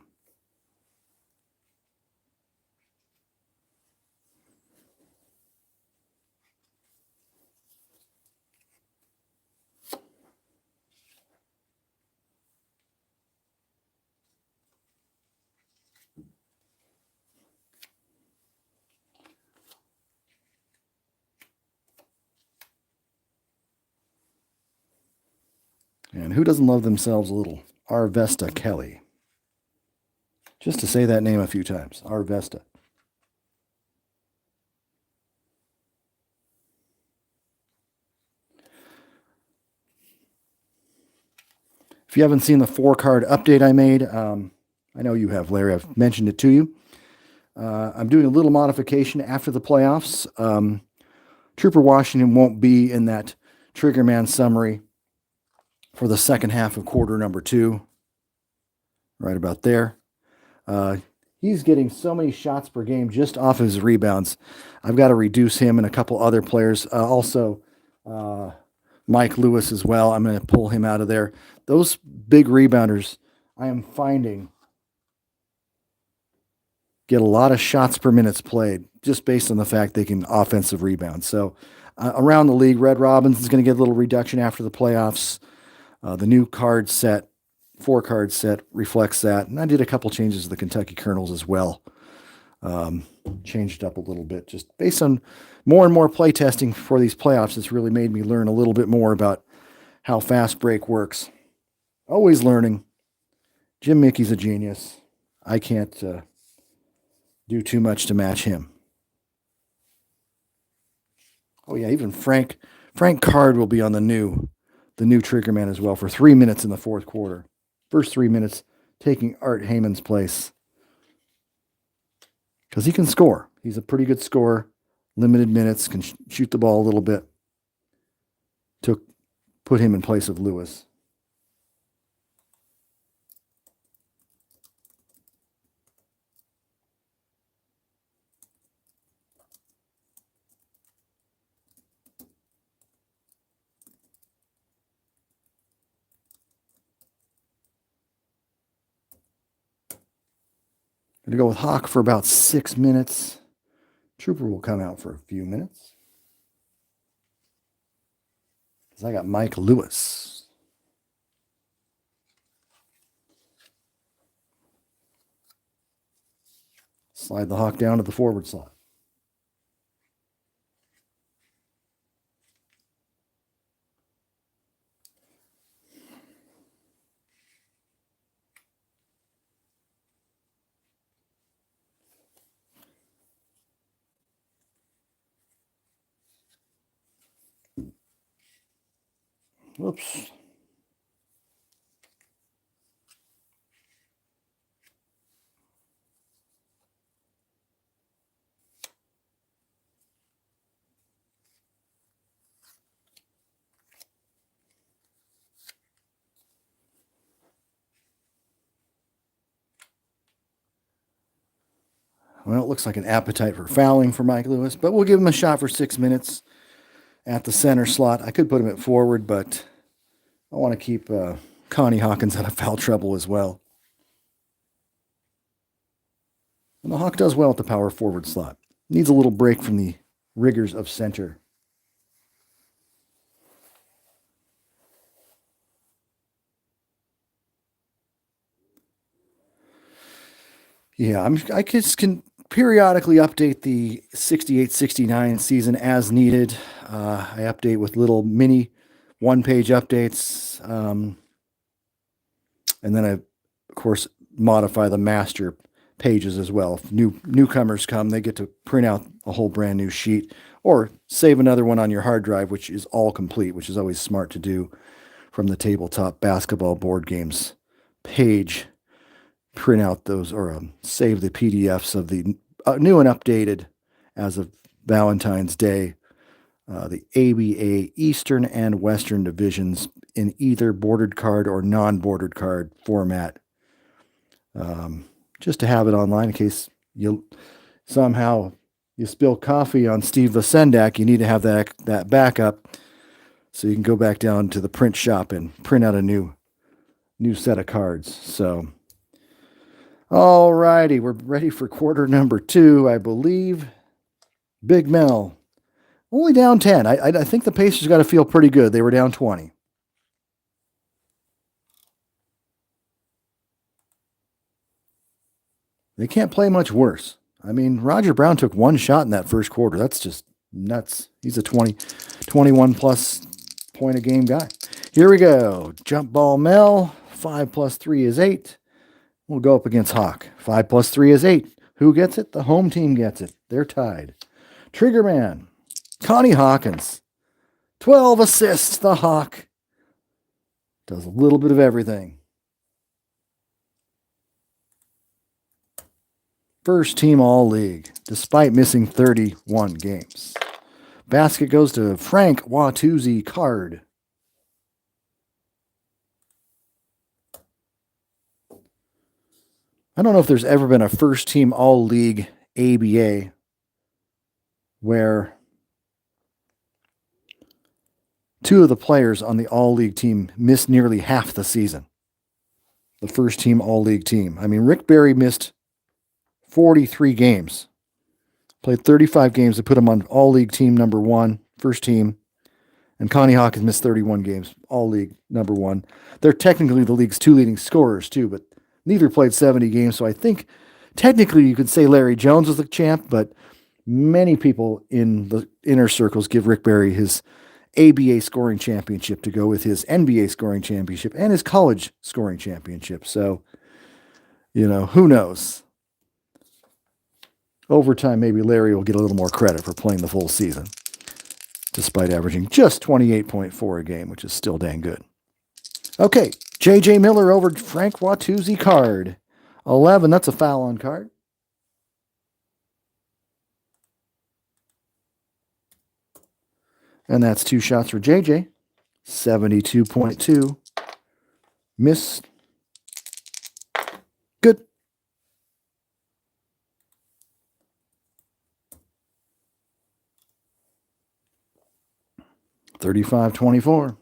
And who doesn't love themselves a little Arvesta Kelly? Just to say that name a few times, Arvesta. If you haven't seen the 4-card update I made, I know you have, Larry. I've mentioned it to you. I'm doing a little modification after the playoffs. Trooper Washington won't be in that Trigger Man summary for the second half of quarter number 2. Right about there. He's getting so many shots per game just off his rebounds. I've got to reduce him and a couple other players. Also, Mike Lewis as well. I'm going to pull him out of there. Those big rebounders, I am finding, get a lot of shots per minutes played just based on the fact they can offensive rebound. So around the league, Red Robbins is going to get a little reduction after the playoffs. The new card set, 4-card set, reflects that. And I did a couple changes to the Kentucky Colonels as well. Changed up a little bit just based on more and more play testing for these playoffs. It's really made me learn a little bit more about how fast break works. Always learning. Jim Mickey's a genius. I can't do too much to match him. Oh yeah, even Frank Card will be on the new Trigger Man as well for 3 minutes in the fourth quarter. First 3 minutes taking Art Heyman's place. Because he can score. He's a pretty good scorer. Limited minutes, can shoot the ball a little bit. Put him in place of Lewis. Going to go with Hawk for about 6 minutes. Trooper will come out for a few minutes. Because I got Mike Lewis. Slide the Hawk down to the forward slot. Whoops. Well, it looks like an appetite for fouling for Mike Lewis, but we'll give him a shot for 6 minutes at the center slot. I could put him at forward, but I want to keep Connie Hawkins out of foul trouble as well. And the Hawk does well at the power forward slot. Needs a little break from the rigors of center. Yeah, I just can periodically update the 68-69 season as needed. I update with little mini one-page updates. And then I, of course, modify the master pages as well. If newcomers come, they get to print out a whole brand new sheet or save another one on your hard drive, which is all complete, which is always smart to do from the tabletop basketball board games page. Print out those or save the PDFs of the new and updated as of Valentine's Day, the ABA Eastern and Western divisions in either bordered card or non-bordered card format. Just to have it online in case you somehow you spill coffee on Steve Vasendak, you need to have that backup so you can go back down to the print shop and print out a new set of cards. So, all righty, we're ready for quarter number 2, I believe. Big Mel, only down 10. I think the Pacers got to feel pretty good. They were down 20. They can't play much worse. I mean, Roger Brown took one shot in that first quarter. That's just nuts. He's a 21 plus point a game guy. Here we go. Jump ball Mel. 5 plus 3 is 8. We'll go up against Hawk. 5 plus 3 is 8. Who gets it? The home team gets it. They're tied. Trigger Man. Connie Hawkins. 12 assists. The Hawk does a little bit of everything. First team All-League, despite missing 31 games. Basket goes to Frank Watusi Card. I don't know if there's ever been a first team All-League ABA where 2 of the players on the All-League team missed nearly half the season. The first team All-League team. I mean, Rick Barry missed 43 games. Played 35 games to put him on All-League team number 1, first team. And Connie Hawkins missed 31 games, All-League number 1. They're technically the league's 2 leading scorers, too, but neither played 70 games. So I think technically you could say Larry Jones was the champ, but many people in the inner circles give Rick Barry his ABA scoring championship to go with his NBA scoring championship and his college scoring championship. So, who knows? Over time, maybe Larry will get a little more credit for playing the full season, despite averaging just 28.4 a game, which is still dang good. Okay, J.J. Miller over Frank Watusi Card. 11, that's a foul on Card. And that's 2 shots for J.J. 72.2. Miss. Good. $35.24.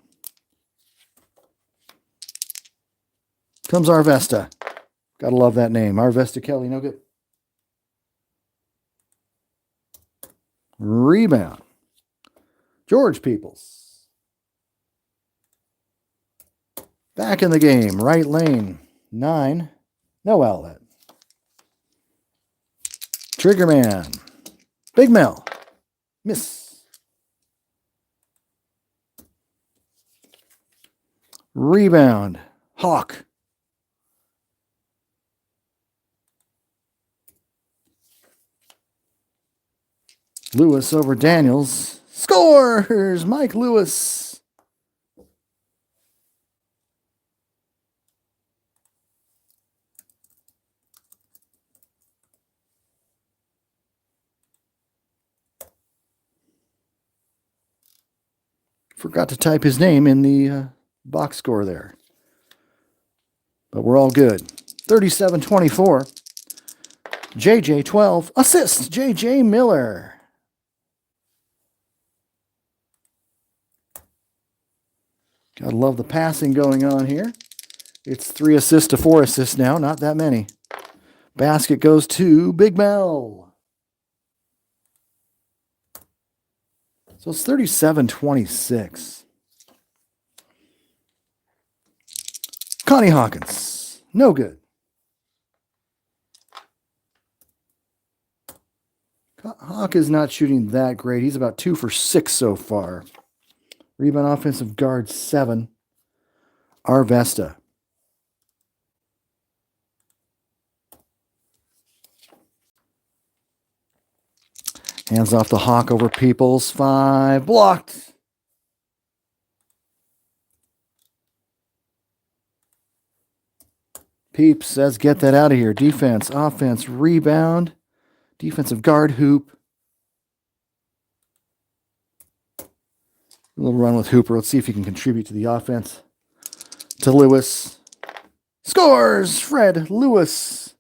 Comes Arvesta. Gotta love that name. Arvesta Kelly, no good. Rebound. George Peoples. Back in the game. Right lane. 9. No outlet. Triggerman. Big Mel. Miss. Rebound. Hawk. Lewis over Daniels. Scores! Mike Lewis. Forgot to type his name in the box score there. But we're all good. 37-24. JJ 12. Assist. JJ Miller. Gotta love the passing going on here. It's 3 assists to 4 assists now. Not that many. Basket goes to Big Mel. So it's 37-26. Connie Hawkins. No good. Hawk is not shooting that great. He's about 2 for 6 so far. Rebound offensive guard 7. Arvesta. Hands off the Hawk over Peoples. 5. Blocked. Peeps says, get that out of here. Defense, offense, rebound. Defensive guard hoop. A little run with Hooper. Let's see if he can contribute to the offense. To Lewis. Scores! Fred Lewis.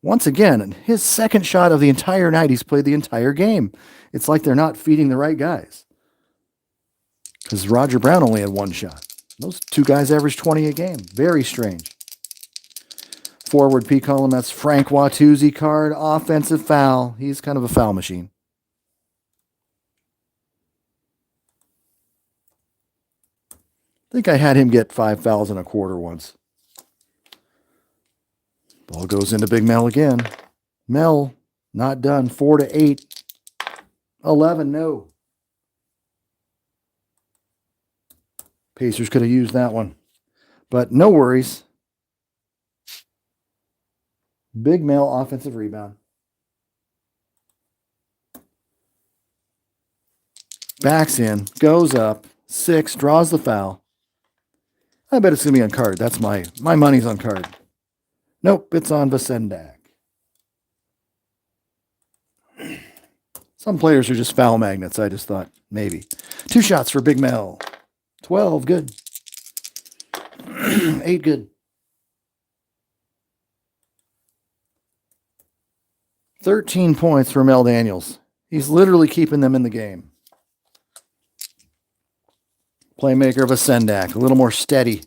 Once again, his second shot of the entire night. He's played the entire game. It's like they're not feeding the right guys. Because Roger Brown only had 1 shot. Those 2 guys averaged 20 a game. Very strange. Forward P column, that's Frank Watusi card. Offensive foul. He's kind of a foul machine. I think I had him get 5 fouls in a quarter once. Ball goes into Big Mel again. Mel, not done. 4-8. 11, no. Pacers could have used that one. But no worries. Big Mel offensive rebound. Backs in. Goes up. 6. Draws the foul. I bet it's going to be on card. That's my money's on card. Nope, it's on Vasendak. Some players are just foul magnets. I just thought maybe. 2 shots for Big Mel. 12, good. 8, good. 13 points for Mel Daniels. He's literally keeping them in the game. Playmaker of Vasendak. A little more steady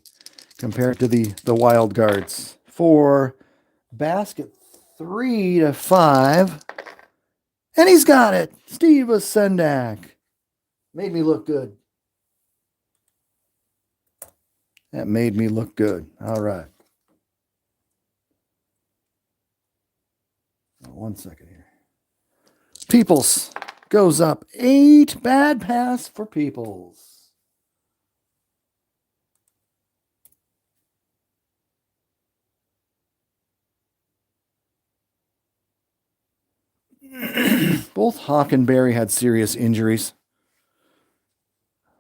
compared to the wild guards. 4, basket 3-5. And he's got it. Steve Vasendak. Made me look good. That made me look good. All right. 1 second here. Peoples goes up. 8. Bad pass for Peoples. Both Hawk and Barry had serious injuries.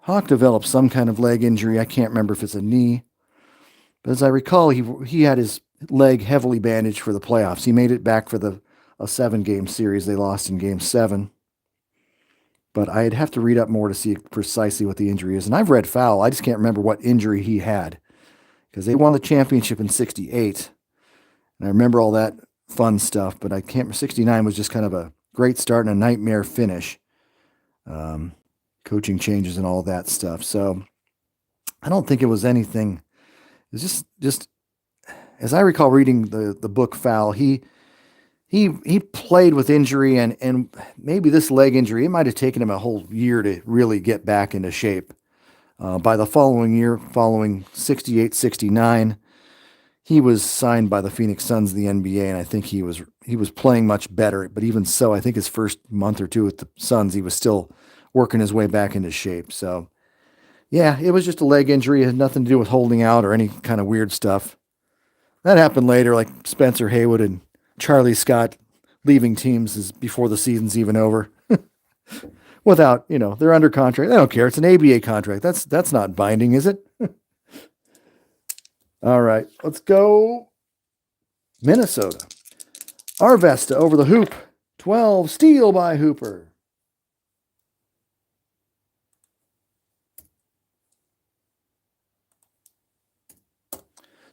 Hawk developed some kind of leg injury. I can't remember if it's a knee. But as I recall, he had his leg heavily bandaged for the playoffs. He made it back for a 7-game series. They lost in game 7. But I'd have to read up more to see precisely what the injury is. And I've read foul. I just can't remember what injury he had. Because they won the championship in 68. And I remember all that fun stuff. But I can't. 69 was just kind of a great start and a nightmare finish. Coaching changes and all that stuff. So I don't think it was anything. It was just as I recall reading the book Foul, he played with injury, and maybe this leg injury, it might have taken him a whole year to really get back into shape. By the following year, following 68-69, he was signed by the Phoenix Suns of the NBA, and I think he was playing much better. But even so, I think his first month or two with the Suns, he was still working his way back into shape. So yeah, it was just a leg injury. It had nothing to do with holding out or any kind of weird stuff. That happened later, like Spencer Haywood and Charlie Scott leaving teams is before the season's even over. Without, they're under contract. They don't care. It's an ABA contract. That's not binding, is it? All right, let's go Minnesota. Arvesta over the hoop. 12, steal by Hooper.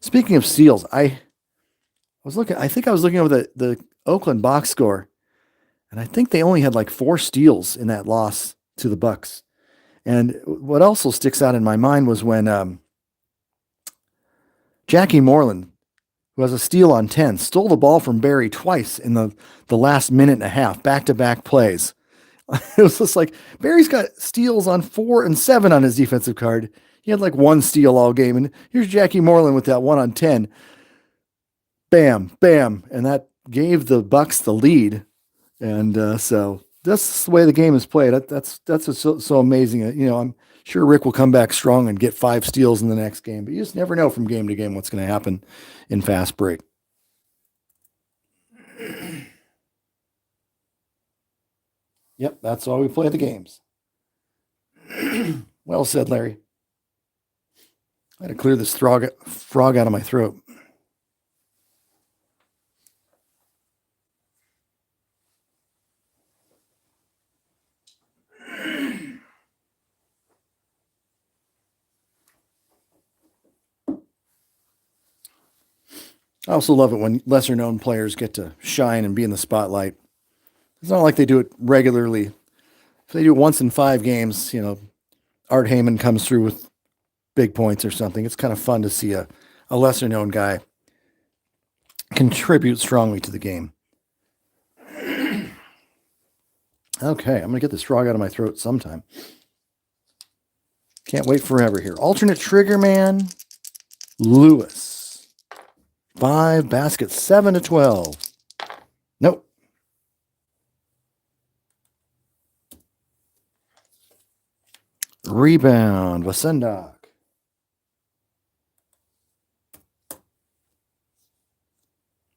Speaking of steals, I think I was looking over the Oakland box score, and I think they only had like 4 steals in that loss to the Bucks. And what also sticks out in my mind was when Jackie Moreland, who has a steal on 10, stole the ball from Barry twice in the last minute and a half, back-to-back plays. It was just like, Barry's got steals on 4 and 7 on his defensive card. He had like 1 steal all game. And here's Jackie Moreland with that 1 on 10. Bam, bam. And that gave the Bucks the lead. And so that's the way the game is played. That's what's so amazing. I'm sure Rick will come back strong and get 5 steals in the next game. But you just never know from game to game what's going to happen in fast break. Yep, that's why we play the games. Well said, Larry. I had to clear this frog out of my throat. I also love it when lesser known players get to shine and be in the spotlight. It's not like they do it regularly. If they do it once in 5 games, Art Heyman comes through with big points or something. It's kind of fun to see a lesser known guy contribute strongly to the game. Okay, I'm going to get this frog out of my throat sometime. Can't wait forever here. Alternate trigger man, Lewis. 5 baskets, 7-12. Nope. Rebound, Vasendak.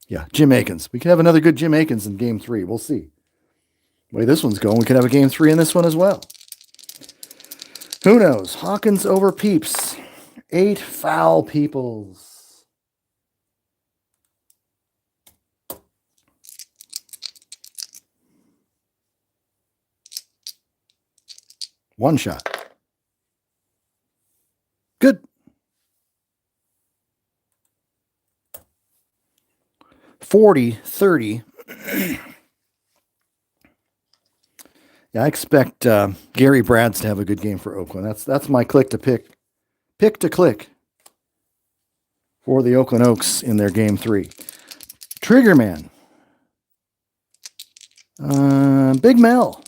Yeah, Jim Akins. We could have another good Jim Akins in game 3. We'll see. The way this one's going, we could have a game 3 in this one as well. Who knows? Hawkins over Peeps. 8 foul peoples. One shot. Good. 40-30. Yeah, I expect Gary Brads to have a good game for Oakland. That's my pick to click for the Oakland Oaks in their game 3. Trigger man. Big Mel.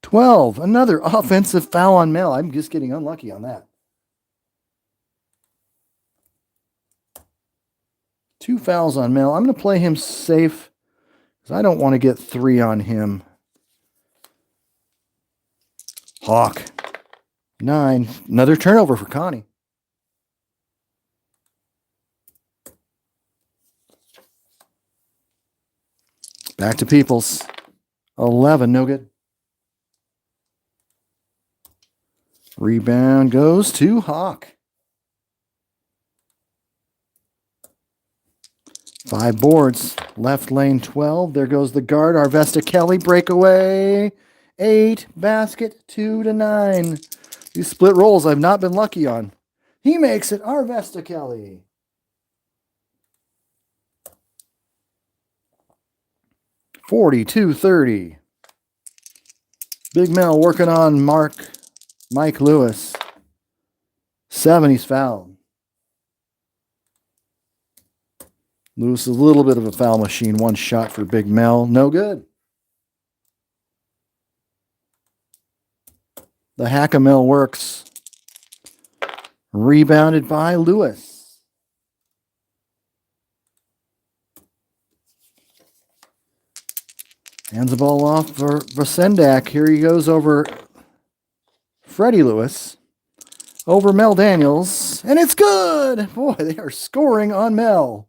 12. Another offensive foul on Mel. I'm just getting unlucky on that. 2 fouls on Mel. I'm going to play him safe because I don't want to get 3 on him. Hawk. 9. Another turnover for Connie. Back to Peoples. 11. No good. Rebound goes to Hawk. 5 boards. Left lane 12. There goes the guard. Arvesta Kelly. Breakaway. 8. Basket. 2-9. These split rolls I've not been lucky on. He makes it. Arvesta Kelly. $42-30. Big Mel working on Mike Lewis. 7. He's fouled. Lewis is a little bit of a foul machine. One shot for Big Mel. No good. The Hack-a-Mel works. Rebounded by Lewis. Hands the ball off for Vasendak. Here he goes over Freddie Lewis. Over Mel Daniels. And it's good! Boy, they are scoring on Mel.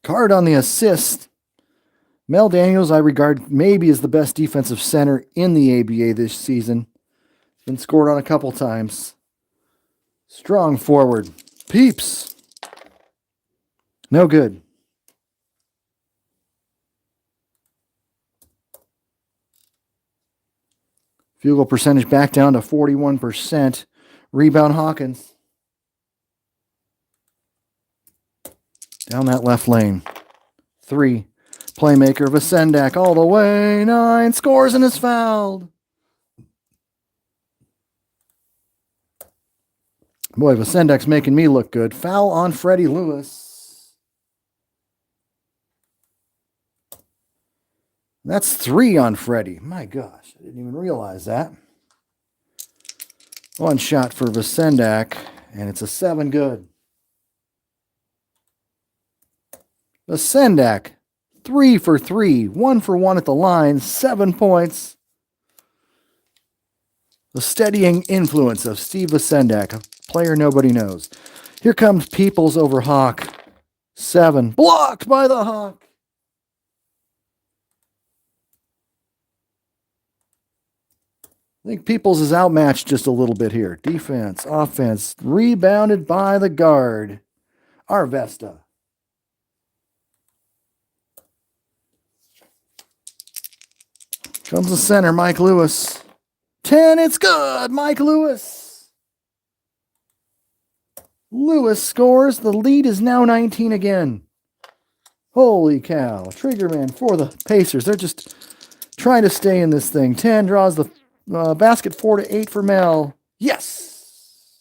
Card on the assist. Mel Daniels, I regard maybe as the best defensive center in the ABA this season. Been scored on a couple times. Strong forward. Peeps. No good. Field goal percentage back down to 41%. Rebound Hawkins. Down that left lane. 3. Playmaker Vasendak all the way. 9. Scores and is fouled. Boy, Vasendak's making me look good. Foul on Freddie Lewis. That's 3 on Freddie. My gosh, I didn't even realize that. One shot for Vasendak, and it's a 7 good. Vasendak, 3 for 3, 1 for 1 at the line, 7 points. The steadying influence of Steve Vasendak, a player nobody knows. Here comes Peoples over Hawk. 7, blocked by the Hawk. I think Peoples is outmatched just a little bit here. Defense, offense, rebounded by the guard, Arvesta. Comes the center, Mike Lewis. 10, it's good, Mike Lewis. Lewis scores. The lead is now 19 again. Holy cow. Triggerman for the Pacers. They're just trying to stay in this thing. 10 draws the basket 4-8 for Mel. Yes!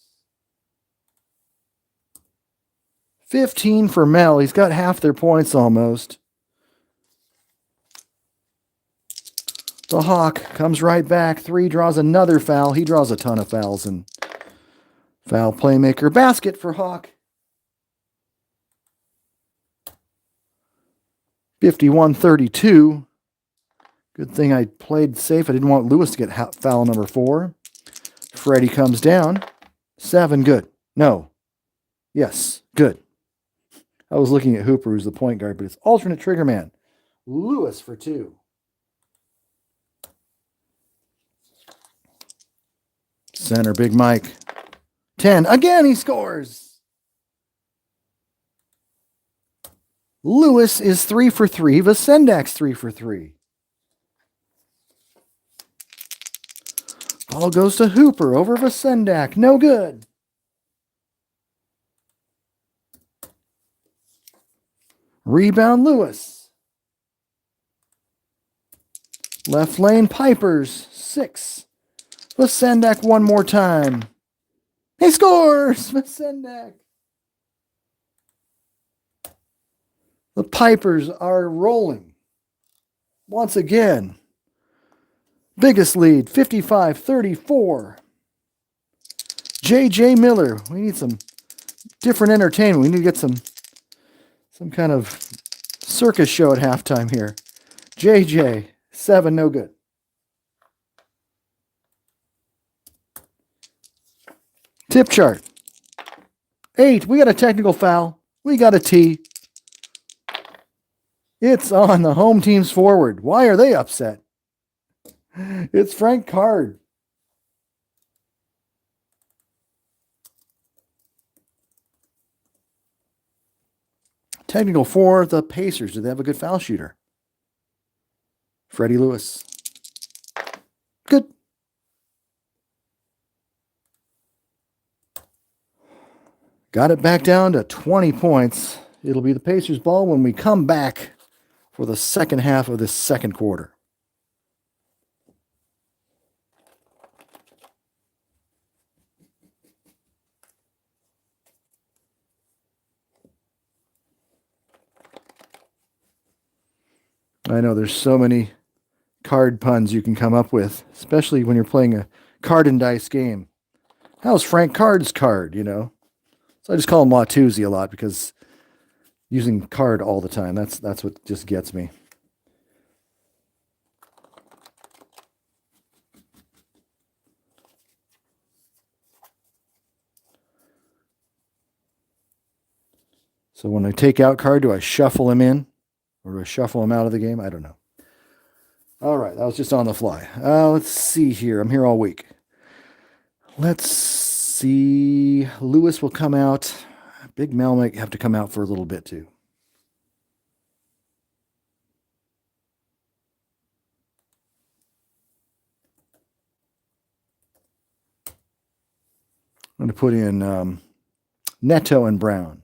15 for Mel. He's got half their points almost. The Hawk comes right back. 3 draws another foul. He draws a ton of fouls. And foul playmaker. Basket for Hawk. 51-32. Good thing I played safe. I didn't want Lewis to get foul number 4. Freddie comes down. 7, good. No. Yes, good. I was looking at Hooper, who's the point guard, but it's alternate trigger man. Lewis for 2. Center, Big Mike. 10. Again, he scores. Lewis is 3 for 3. Vasendak's 3 for 3. Ball goes to Hooper over Vasendak. No good. Rebound Lewis. Left lane Pipers. 6. Vasendak one more time. He scores! Vasendak. The Pipers are rolling. Once again. Biggest lead, 55-34. J.J. Miller. We need some different entertainment. We need to get some kind of circus show at halftime here. J.J. 7, no good. Tip chart. 8. We got a technical foul. We got a T. It's on the home team's forward. Why are they upset? It's Frank Card. Technical for the Pacers. Do they have a good foul shooter? Freddie Lewis. Good. Got it back down to 20 points. It'll be the Pacers' ball when we come back for the second half of this second quarter. I know there's so many card puns you can come up with, especially when you're playing a card and dice game. How's Frank Card's card, you know? So I just call him Watusi a lot because using card all the time, that's what just gets me. So when I take out card, do I shuffle him in? Or do I shuffle him out of the game? I don't know. All right, that was just on the fly. Let's see here. I'm here all week. Let's see. Lewis will come out. Big Mel might have to come out for a little bit too. I'm going to put in Neto and Brown.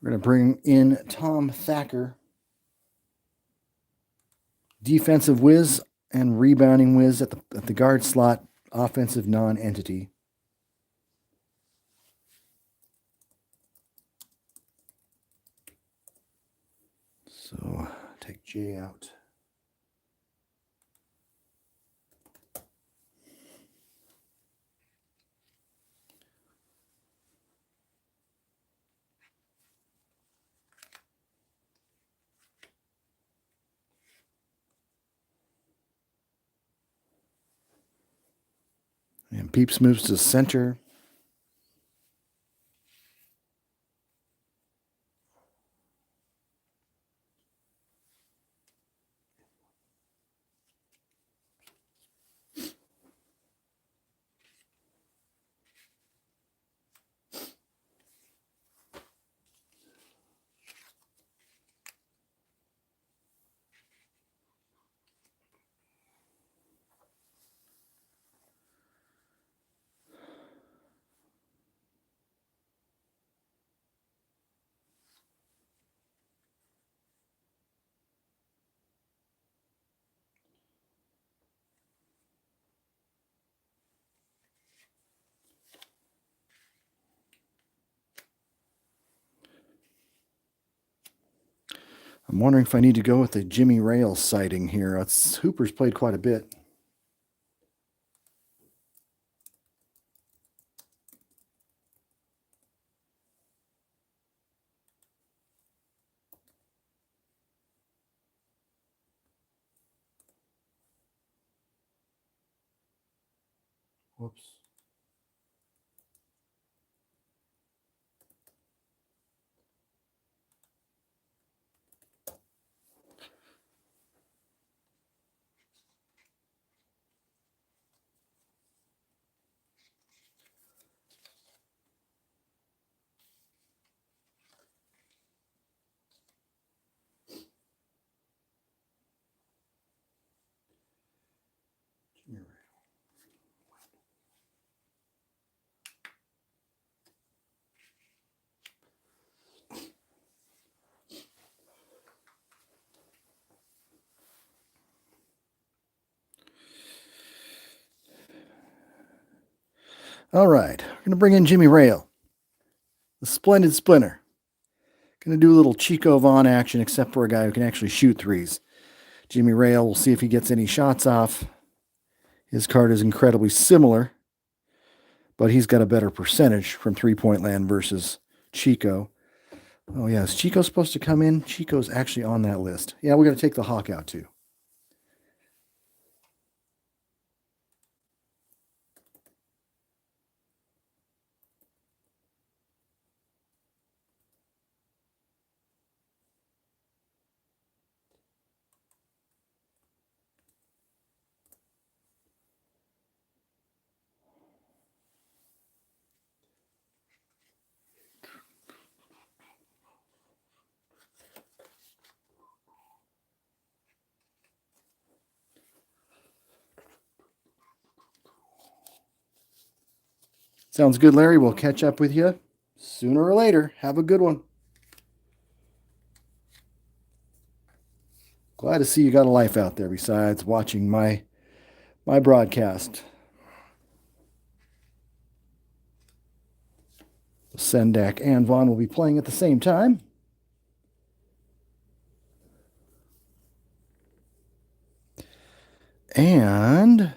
We're going to bring in Tom Thacker. Defensive whiz and rebounding whiz at the guard slot, offensive non-entity. So take J out. And Peeps moves to center. I'm wondering if I need to go with the Jimmy Rail sighting here. Hooper's played quite a bit. Whoops. All right, we're going to bring in Jimmy Rail, the splendid splinter. Going to do a little Chico Vaughn action, except for a guy who can actually shoot threes. Jimmy Rail, we'll see if he gets any shots off. His card is incredibly similar, but he's got a better percentage from three-point land versus Chico. Oh, yeah, is Chico supposed to come in? Chico's actually on that list. Yeah, we're going to take the Hawk out, too. Sounds good, Larry. We'll catch up with you sooner or later. Have a good one. Glad to see you got a life out there besides watching my broadcast. Sendak and Vaughn will be playing at the same time. And,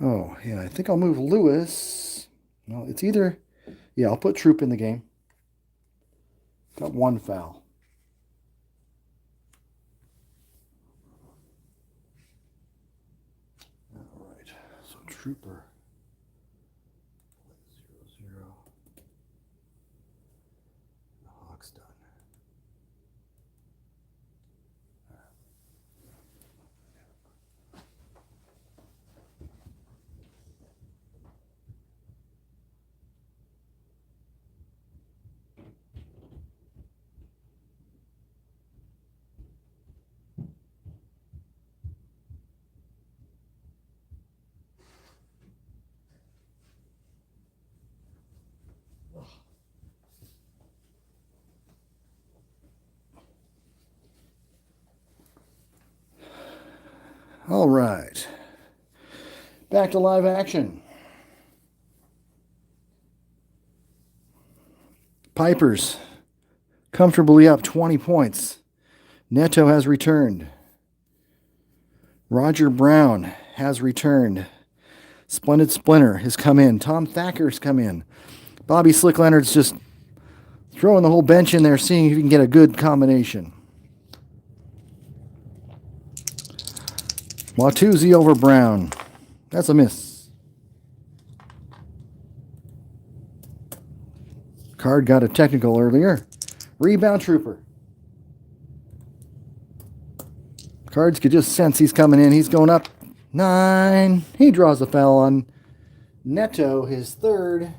oh, yeah, I think I'll move Lewis. No, it's either, yeah, I'll put Troop in the game. Got one foul. All right, so Trooper. 0-0. The Hawks done. All right. Back to live action. Pipers comfortably up 20 points. Neto has returned. Roger Brown has returned. Splendid Splinter has come in. Tom Thacker's come in. Bobby Slick Leonard's just throwing the whole bench in there, seeing if he can get a good combination. Watusi over Brown. That's a miss. Card got a technical earlier. Rebound Trooper. Cards could just sense he's coming in. He's going up 9. He draws a foul on Neto, his third.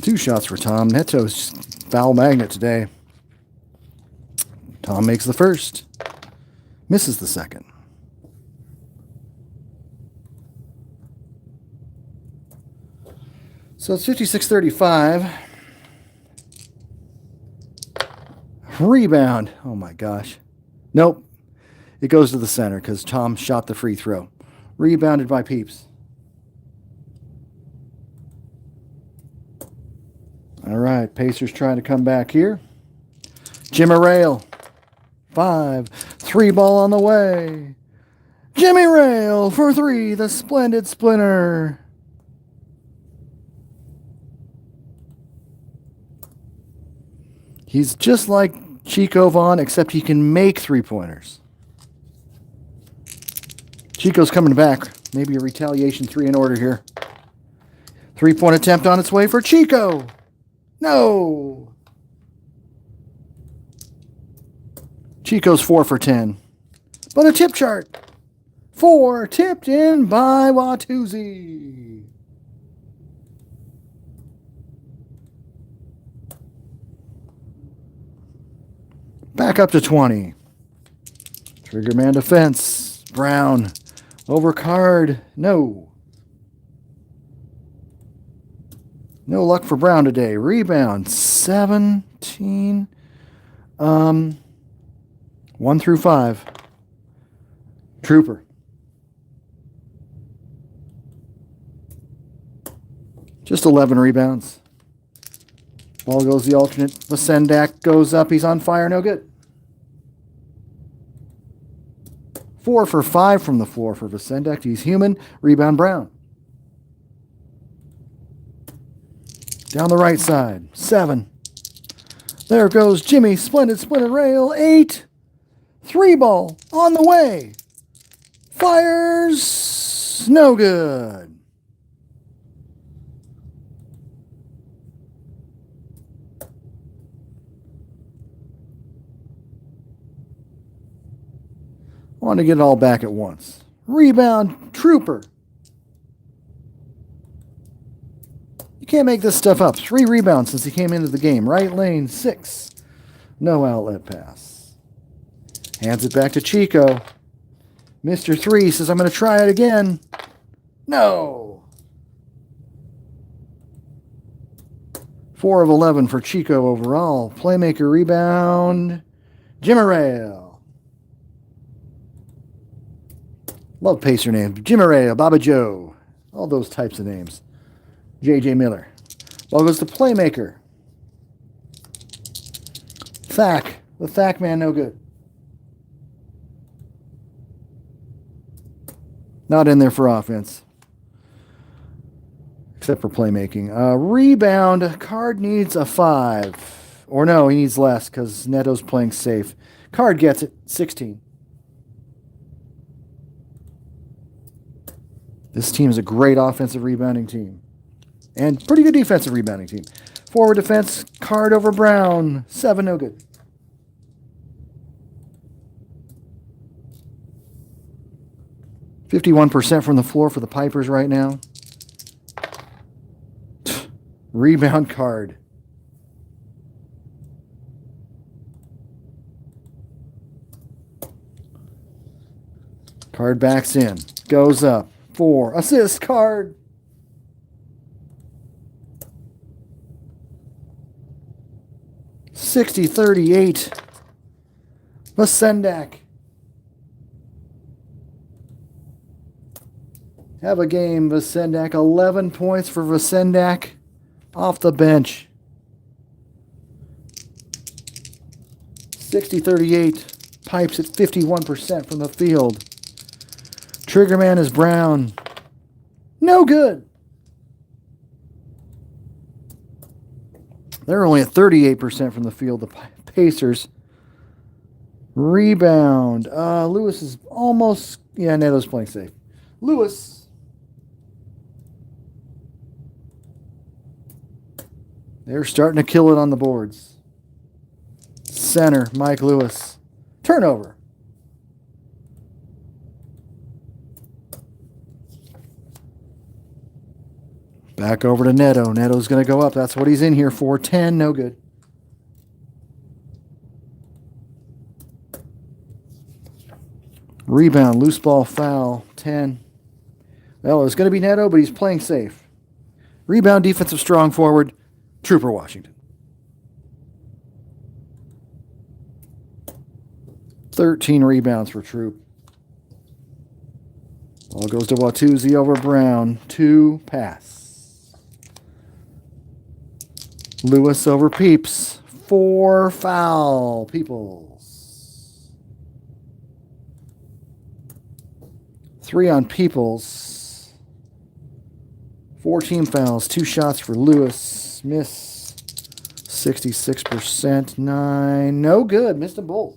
Two shots for Tom. Neto's foul magnet today. Tom makes the first. Misses the second. So it's 56-35. Rebound. Oh my gosh. Nope. It goes to the center because Tom shot the free throw. Rebounded by Peeps. All right. Pacers trying to come back here. Jimmy Rail. 5. 3 ball on the way. Jimmy Rail for 3. The Splendid Splinter. He's just like Chico Vaughn, except he can make three-pointers. Chico's coming back. Maybe a retaliation 3 in order here. 3-point attempt on its way for Chico. No. Chico's 4 for 10. But a tip chart. 4 tipped in by Watusi. Back up to 20. Trigger man defense. Brown. Over card. No. No luck for Brown today. Rebound. 17. 1 through 5. Trooper. Just 11 rebounds. Ball goes the alternate. Vasendak goes up. He's on fire. No good. 4 for 5 from the floor for Vasendak. He's human. Rebound Brown. Down the right side. 7. There goes Jimmy. Splendid Splinter Rail. 8. 3 ball on the way. Fires. No good. Want to get it all back at once. Rebound Trooper. You can't make this stuff up. 3 rebounds since he came into the game. Right lane, 6. No outlet pass. Hands it back to Chico. Mr. 3 says, I'm going to try it again. No. 4 of 11 for Chico overall. Playmaker rebound. Jimmerale. Love Pacer names. Jimmerale, Baba Joe. All those types of names. J.J. Miller. Ball goes to Playmaker. Thack. The Thack man, no good. Not in there for offense. Except for playmaking. Rebound. Card needs a 5. Or no, he needs less because Neto's playing safe. Card gets it. 16. This team is a great offensive rebounding team. And pretty good defensive rebounding team. Forward defense. Card over Brown. 7, no good. %51% from the floor for the Pipers right now. Rebound Card. Card backs in. Goes up. 4. Assist Card. $60-38. Vasendak. Have a game, Vasendak. 11 points for Vasendak off the bench. 60-38. Pipes at 51% from the field. Triggerman is Brown. No good. They're only at 38% from the field, the Pacers. Rebound. Lewis is almost... Yeah, Neto's playing safe. Lewis. They're starting to kill it on the boards. Center, Mike Lewis. Turnover. Back over to Neto. Neto's going to go up. That's what he's in here for. 10, no good. Rebound, loose ball, foul. 10. Well, it's going to be Neto, but he's playing safe. Rebound, defensive strong forward. Trooper Washington. 13 rebounds for Troop. Ball goes to Watusi over Brown. 2 pass. Lewis over Peeps. 4 foul. Peoples. 3 on Peoples. 4 team fouls. 2 shots for Lewis. Miss. 66%. 9. No good. Missed them both.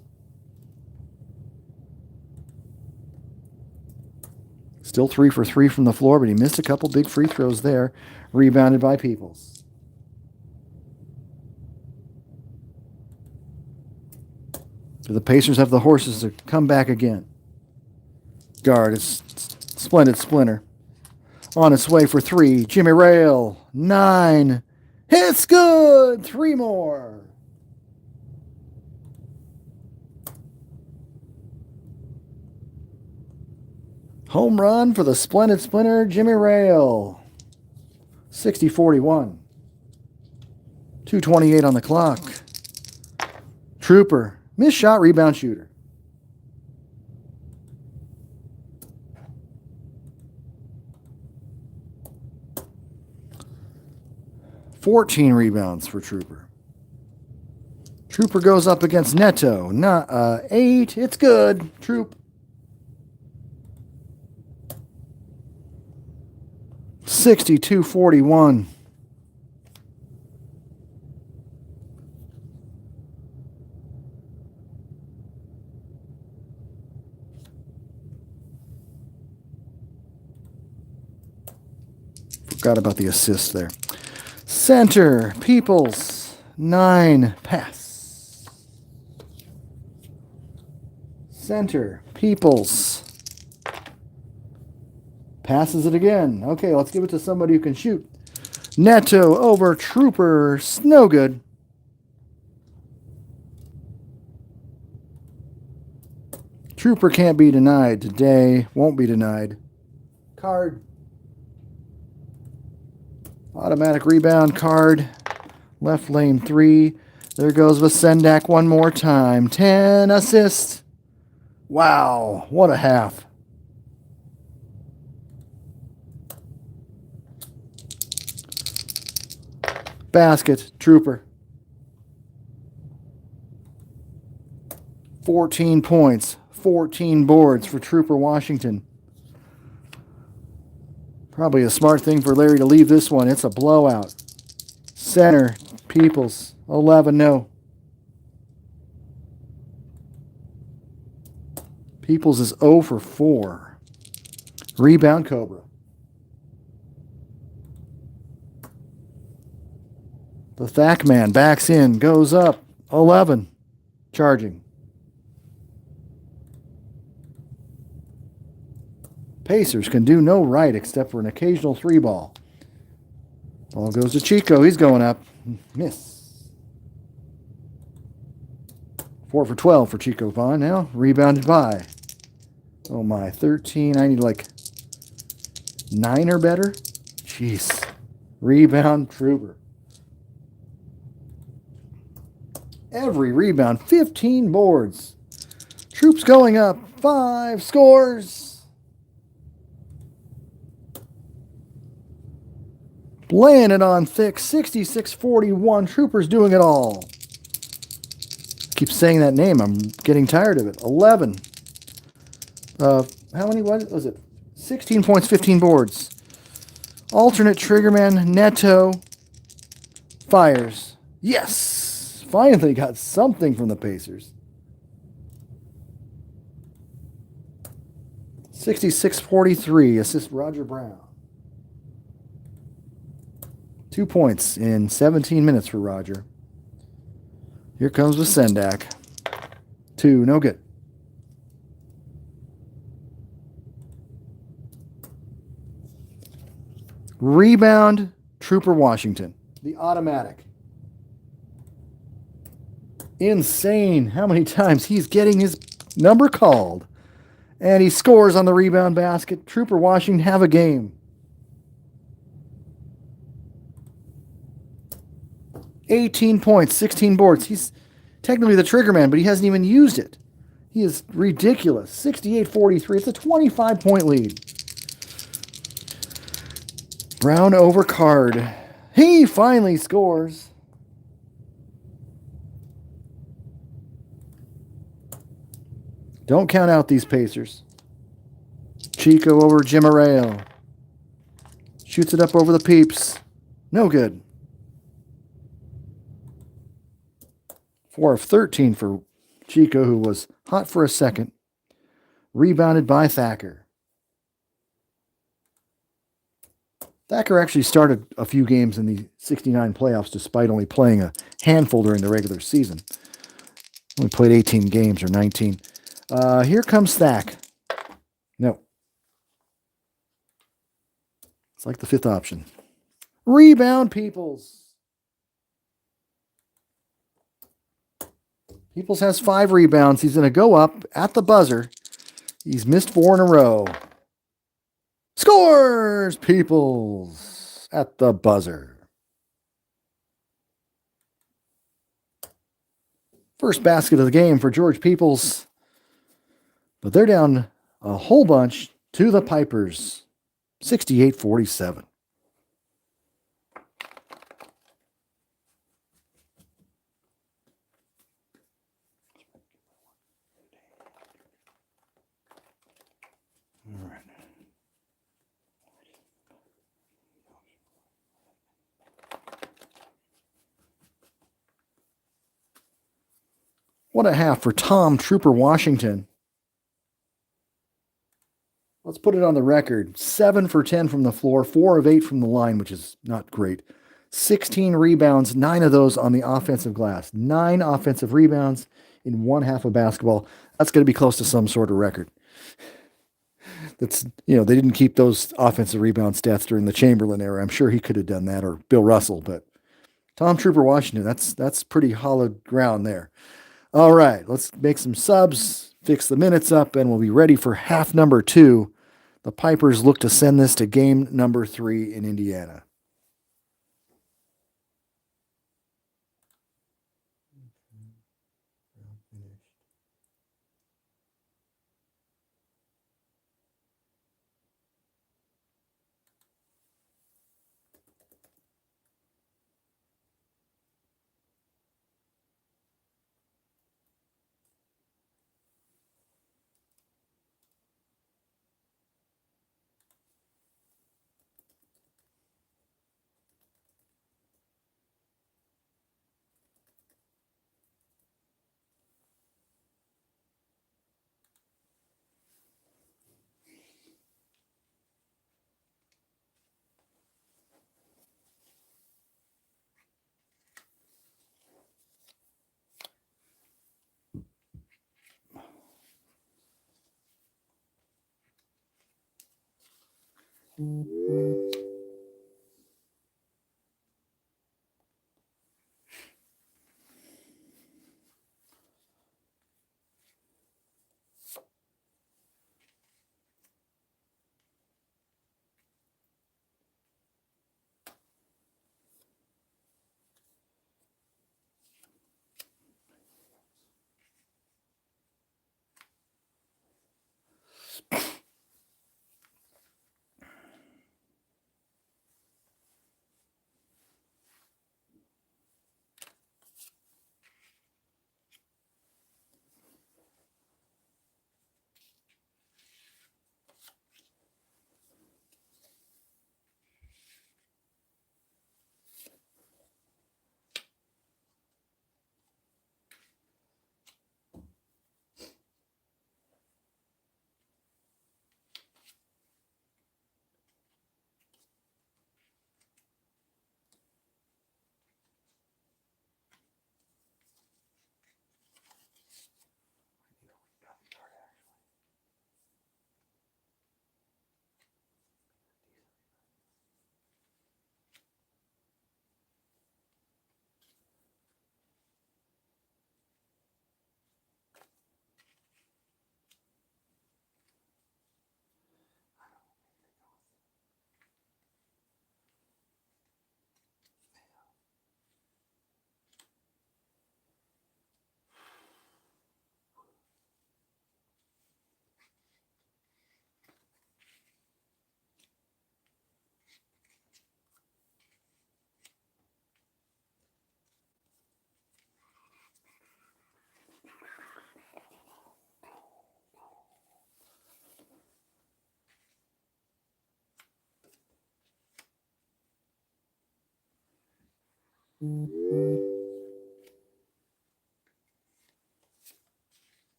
Still 3 for 3 from the floor, but he missed a couple big free throws there. Rebounded by Peoples. Do the Pacers have the horses to come back again? Guard. It's Splendid Splinter. On its way for 3. Jimmy Rail. 9. It's good. 3 more. Home run for the Splendid Splinter, Jimmy Rail. 60-41. 2:28 on the clock. Trooper. Missed shot, rebound, shooter. Fourteen rebounds for Trooper. Trooper goes up against Neto. 8. It's good. Troop. 62-41. Forgot about the assist there. Center, Peoples, 9, pass. Center, Peoples. Passes it again. Okay, let's give it to somebody who can shoot. Neto over Trooper. No good. Trooper can't be denied today. Won't be denied. Card. Automatic rebound card. Left lane 3. There goes Vasendak one more time. 10 assists. Wow, what a half. Basket, Trooper. 14 points, 14 boards for Trooper Washington. Probably a smart thing for Larry to leave this one. It's a blowout. Center, Peoples, 11 no. Peoples is 0 for 4. Rebound, Cobra. The Thack man backs in, goes up, 11. Charging. Pacers can do no right except for an occasional 3-ball. Ball goes to Chico. He's going up. Miss. 4 for 12 for Chico Vaughn now. Rebounded by. Oh my, 13. I need like 9 or better. Jeez. Rebound, Trooper. Every rebound, 15 boards. Troops going up. 5 scores. Laying it on thick, 66-41. Troopers doing it all. Keep saying that name. I'm getting tired of it. 11. How many was it? 16 points, 15 boards. Alternate triggerman Neto fires. Yes! Finally got something from the Pacers. 66-43. Assist Roger Brown. 2 points in 17 minutes for Roger. Here comes Vasendak. 2, no good. Rebound, Trooper Washington. The automatic. Insane how many times he's getting his number called. And he scores on the rebound basket. Trooper Washington have a game. 18 points, 16 boards. He's technically the trigger man, but he hasn't even used it. He is ridiculous. 68-43. It's a 25-point lead. Brown over Card. He finally scores. Don't count out these Pacers. Chico over Jim Arreo. Shoots it up over the peeps. No good. 4 of 13 for Chico, who was hot for a second. Rebounded by Thacker. Thacker actually started a few games in the 69 playoffs despite only playing a handful during the regular season. Only played 18 games or 19. Here comes Thack. No. It's like the 5th option. Rebound, Peoples. Peoples has 5 rebounds. He's going to go up at the buzzer. He's missed 4 in a row. Scores! Peoples at the buzzer. First basket of the game for George Peoples. But they're down a whole bunch to the Pipers. 68-47. What a half for Tom Trooper Washington. Let's put it on the record. 7 for 10 from the floor, 4 of 8 from the line, which is not great. 16 rebounds, 9 of those on the offensive glass. 9 offensive rebounds in one half of basketball. That's going to be close to some sort of record. That's, they didn't keep those offensive rebound stats during the Chamberlain era. I'm sure he could have done that, or Bill Russell, but Tom Trooper Washington, that's pretty hollow ground there. All right, let's make some subs. fix the minutes up, and we'll be ready for half number 2. The Pipers look to send this to game number 3 in Indiana.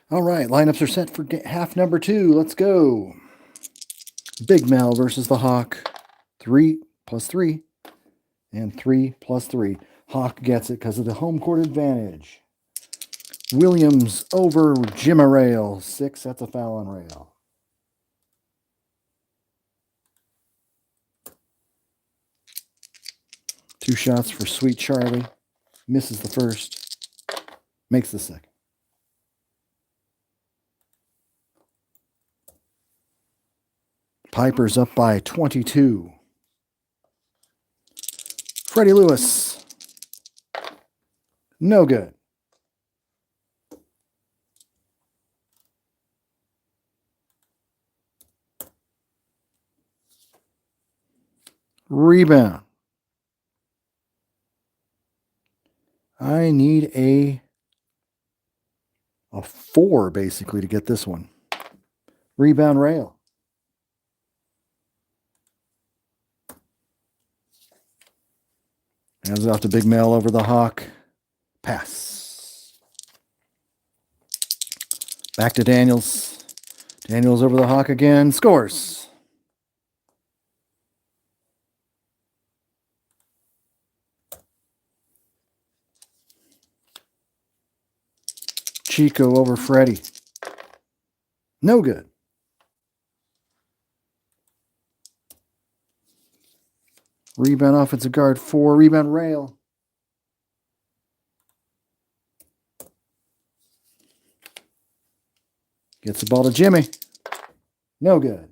All right, lineups are set for half number 2. Let's go. Big Mel versus the Hawk. 3 plus 3 and 3 plus 3. Hawk gets it because of the home court advantage. Williams over Jimma Rail. 6, that's a foul on Rail. Two shots for Sweet Charlie. Misses the first. Makes the second. Piper's up by 22. Freddie Lewis. No good. Rebound. I need a 4 basically to get this one. Rebound Rail. Hands it off to Big Mel over the Hawk. Pass. Back to Daniels. Daniels over the Hawk again. Scores. Chico over Freddie. No good. Rebound offensive guard 4. Rebound Rail. Gets the ball to Jimmy. No good.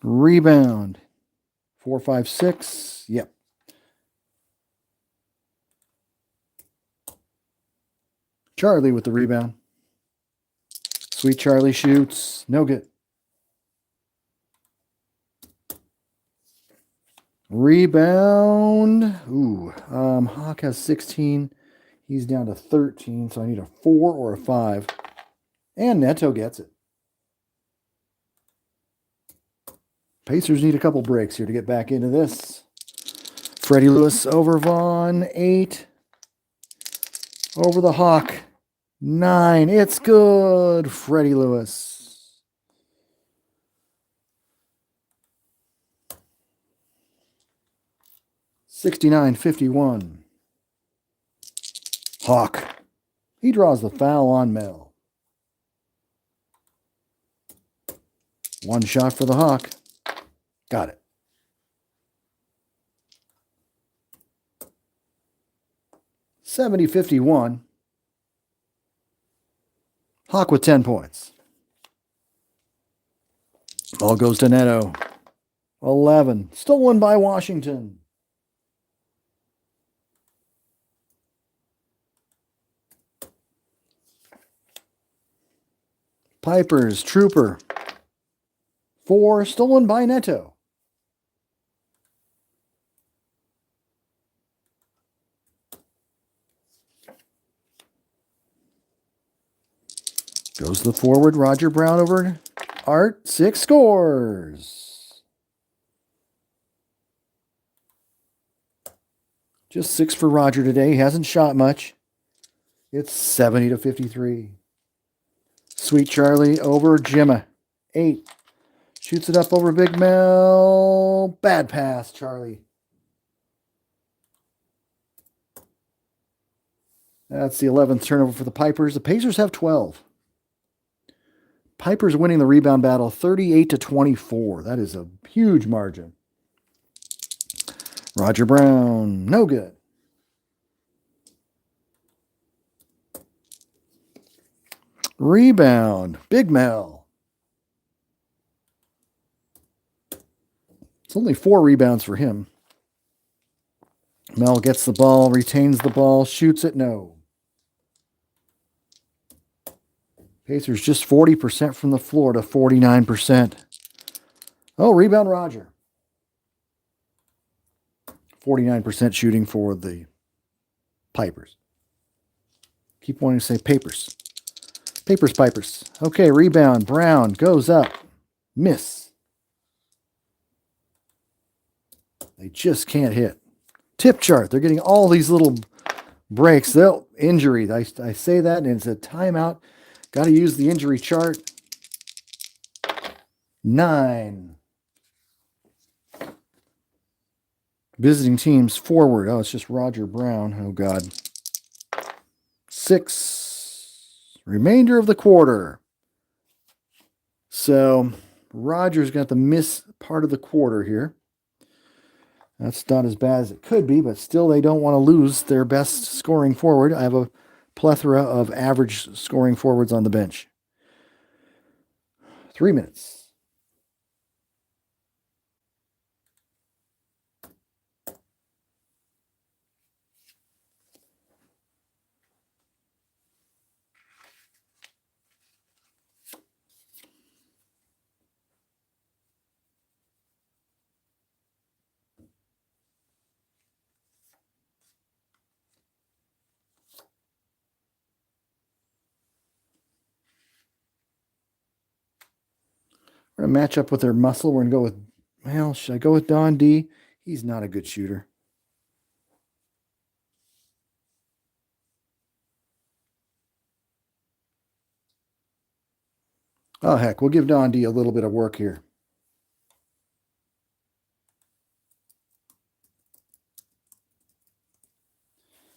Rebound. 4, 5, 6. Yep. Charlie with the rebound. Sweet Charlie shoots. No good. Rebound. Ooh. Hawk has 16. He's down to 13, so I need a 4 or a 5. And Neto gets it. Pacers need a couple breaks here to get back into this. Freddie Lewis over Vaughn. 8. Over the Hawk. 9. It's good. Freddie Lewis. 69-51. Hawk. He draws the foul on Mel. One shot for the Hawk. Got it. (70-51). Hawk with 10 points. Ball goes to Neto. 11. Stolen by Washington. Pipers, Trooper. 4. Stolen by Neto. Goes to the forward. Roger Brown over Art. 6 scores. Just 6 for Roger today. He hasn't shot much. It's 70-53. Sweet Charlie over Jimma. 8. Shoots it up over Big Mel. Bad pass, Charlie. That's the 11th turnover for the Pipers. The Pacers have 12. Pipers winning the rebound battle 38-24. That is a huge margin. Roger Brown, no good. Rebound, Big Mel. It's only 4 rebounds for him. Mel gets the ball, retains the ball, shoots it, no. Pacers just 40% from the floor to 49%. Oh, rebound Roger. 49% shooting for the Pipers. Keep wanting to say Papers. Papers, Pipers. Okay, rebound. Brown goes up. Miss. They just can't hit. Tip chart. They're getting all these little breaks. They'll injury. I say that, and it's a timeout. Got to use the injury chart. 9. Visiting teams forward. Oh, it's just Roger Brown. Oh, God. 6. Remainder of the quarter. So Rogers got the miss part of the quarter here. That's not as bad as it could be, but still they don't want to lose their best scoring forward. I have a plethora of average scoring forwards on the bench. 3 minutes. We're going to match up with their muscle. We're going to go with, well, should I go with Don D? He's not a good shooter. Oh, heck, we'll give Don D a little bit of work here.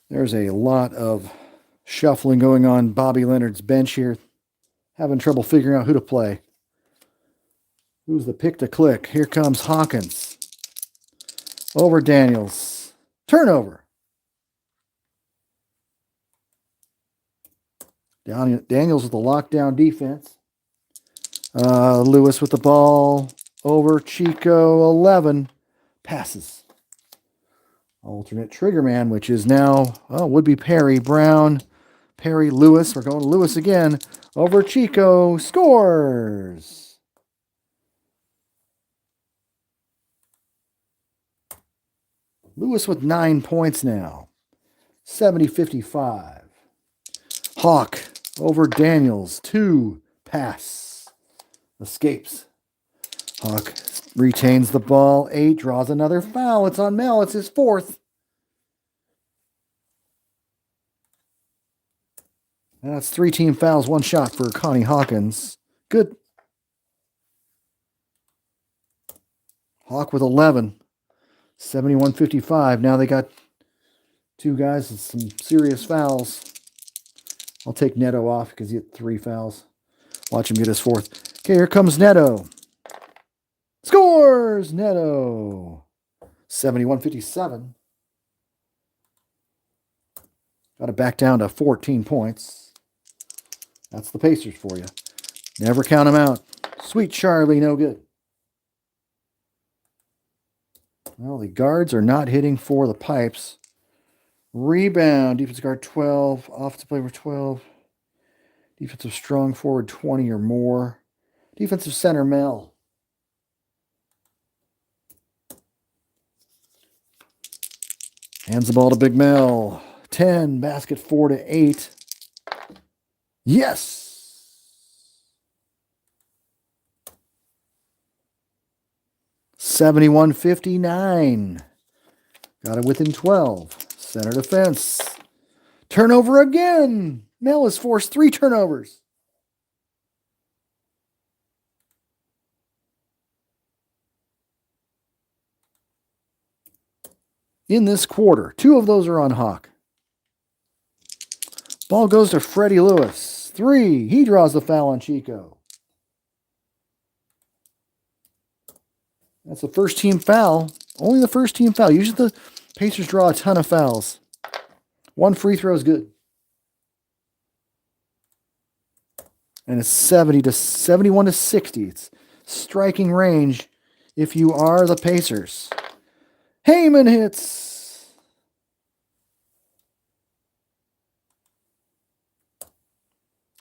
There's a lot of shuffling going on Bobby Leonard's bench here. Having trouble figuring out who to play. Who's the pick to click? Here comes Hawkins. Over Daniels. Turnover. Daniels with the lockdown defense. Lewis with the ball. Over Chico. 11. Passes. Alternate trigger man, which is now, would be Perry. Brown. Perry. Lewis. We're going to Lewis again. Over Chico. Scores. Lewis with 9 points now. 70-55. Hawk over Daniels. 2. Pass. Escapes. Hawk retains the ball. 8. Draws another foul. It's on Mel. It's his 4th. That's 3 team fouls. 1 shot for Connie Hawkins. Good. Hawk with 11. 71-55. Now they got 2 guys with some serious fouls. I'll take Neto off because he had 3 fouls. Watch him get his 4th. Okay, here comes Neto. Scores! Neto. 71-57. Got it back down to 14 points. That's the Pacers for you. Never count them out. Sweet Charlie, no good. Well, the guards are not hitting for the pipes. Rebound, defensive guard 12, offensive player 12. Defensive strong forward 20 or more. Defensive center Mel. Hands the ball to Big Mel. 10, basket 4-8. Yes! $71-59. Got it within 12. Center defense. Turnover again. Mel has forced 3 turnovers. In this quarter, 2 of those are on Hawk. Ball goes to Freddie Lewis. 3. He draws the foul on Chico. That's the first team foul. Only the first team foul. Usually the Pacers draw a ton of fouls. 1 free throw is good. And it's 71-60. It's striking range if you are the Pacers. Heyman hits.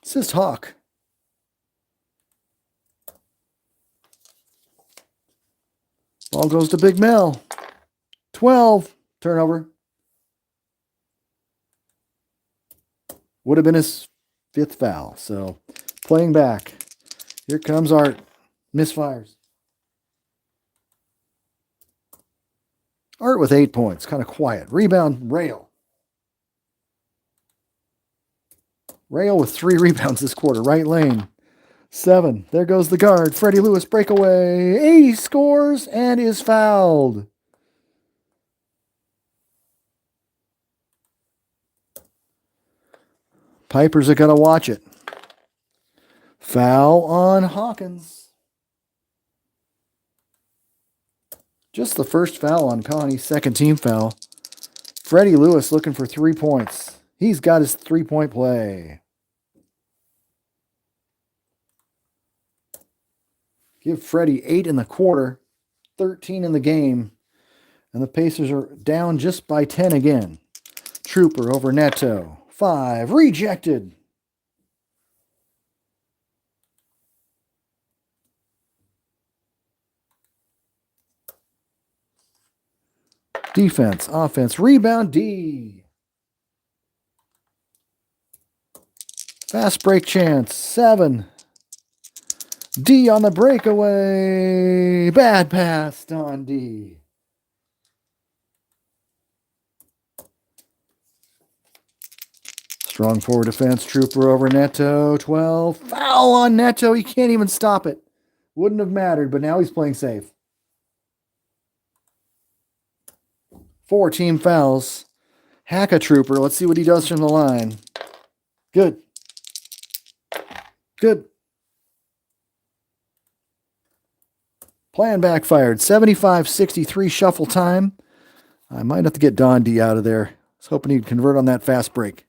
Assist Hawk. Ball goes to Big Mel. 12. Turnover. Would have been his 5th foul. So playing back. Here comes Art. Misfires. Art with 8 points. Kind of quiet. Rebound, rail. Rail with 3 rebounds this quarter. Right lane. 7. There goes the guard. Freddie Lewis breakaway. He scores and is fouled. Pipers are going to watch it. Foul on Hawkins. Just the first foul on Connie's second team foul. Freddie Lewis looking for 3 points. He's got his 3-point play. Give Freddie 8 in the quarter, 13 in the game, and the Pacers are down just by 10 again. Trooper over Neto. 5. Rejected. Defense, offense, rebound, D. Fast break chance, 7. D on the breakaway. Bad pass on D. Strong forward defense, Trooper over Neto. 12. Foul on Neto. He can't even stop it. Wouldn't have mattered, but now he's playing safe. 4 team fouls. Hack a Trooper. Let's see what he does from the line. Good. Good. Plan backfired. 75-63 shuffle time. I might have to get Don D out of there. I was hoping he'd convert on that fast break.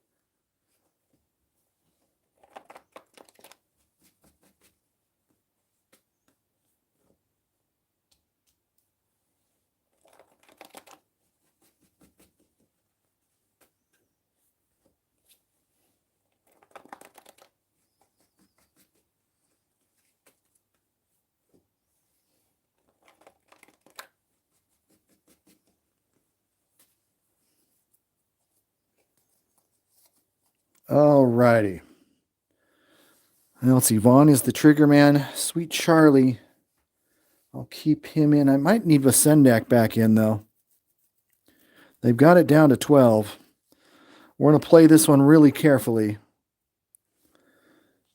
All righty. Let's see. Vaughn is the trigger man. Sweet Charlie. I'll keep him in. I might need Vasendak back in, though. They've got it down to 12. We're going to play this one really carefully.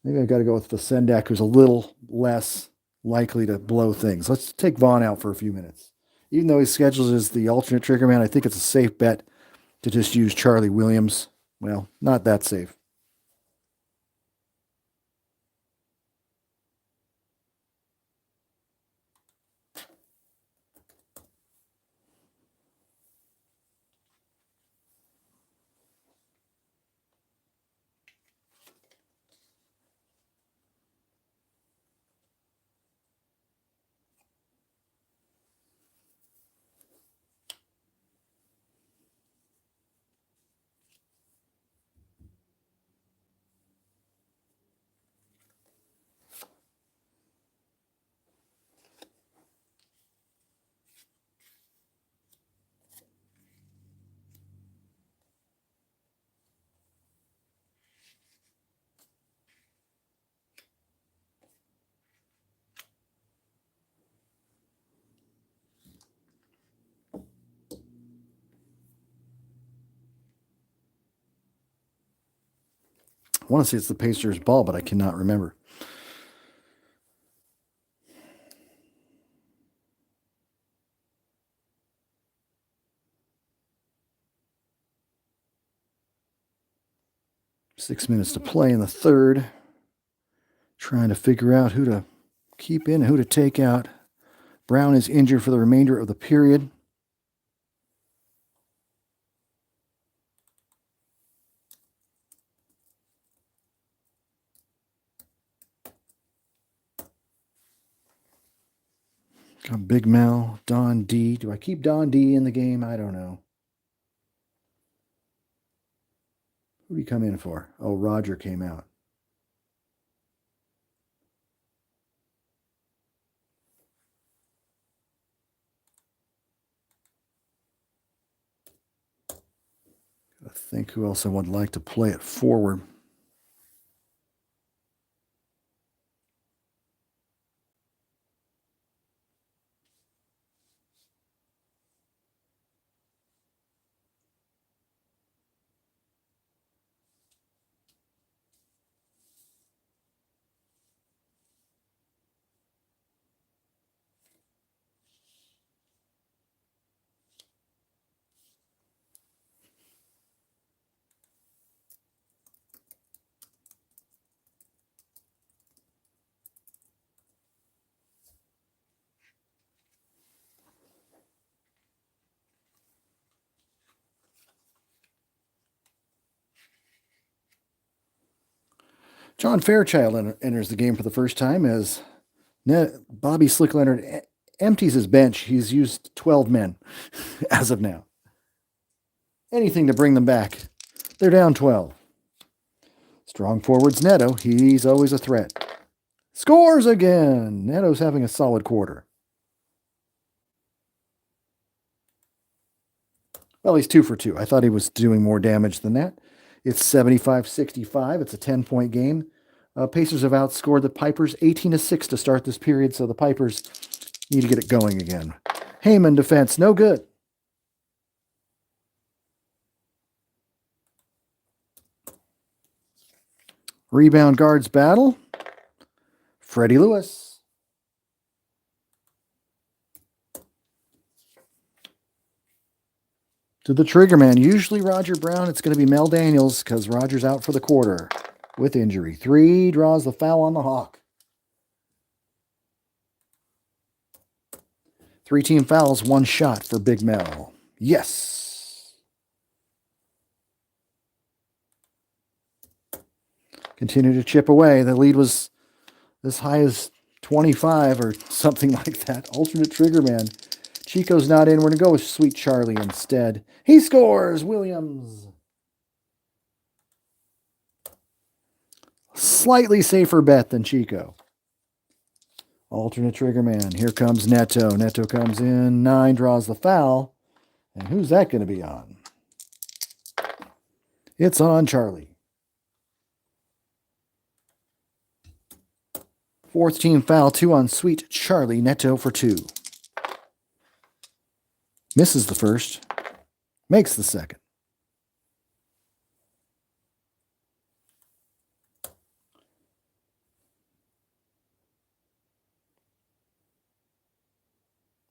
Maybe I've got to go with Vasendak, who's a little less likely to blow things. Let's take Vaughn out for a few minutes. Even though he's scheduled as the alternate trigger man, I think it's a safe bet to just use Charlie Williams. Well, not that safe. I want to say it's the Pacers' ball, but I cannot remember. Six minutes to play in the third. Trying to figure out who to keep in and who to take out. Brown is injured for the remainder of the period. Got Big Mel, Don D. Do I keep Don D in the game? I don't know. Who did he come in for? Oh, Roger came out. I think who else I would like to play it forward. John Fairchild enters the game for the first time as Bobby Slick Leonard empties his bench. He's used 12 men as of now. Anything to bring them back. They're down 12. Strong forwards Neto. He's always a threat. Scores again. Neto's having a solid quarter. Well, he's 2 for 2. I thought he was doing more damage than that. It's 75-65. It's a 10-point game. Pacers have outscored the Pipers 18-6 to start this period, so the Pipers need to get it going again. Heyman defense, no good. Rebound guards battle. Freddie Lewis. To the trigger man. Usually Roger Brown. It's going to be Mel Daniels because Roger's out for the quarter with injury. 3 draws the foul on the Hawk. 3 team fouls, 1 shot for Big Mel. Yes. Continue to chip away. The lead was as high as 25 or something like that. Alternate trigger man. Chico's not in. We're going to go with Sweet Charlie instead. He scores! Williams. Slightly safer bet than Chico. Alternate trigger man. Here comes Neto. Neto comes in. 9 draws the foul. And who's that going to be on? It's on Charlie. 4th team foul. 2 on Sweet Charlie. Neto for 2. Misses the first. Makes the second.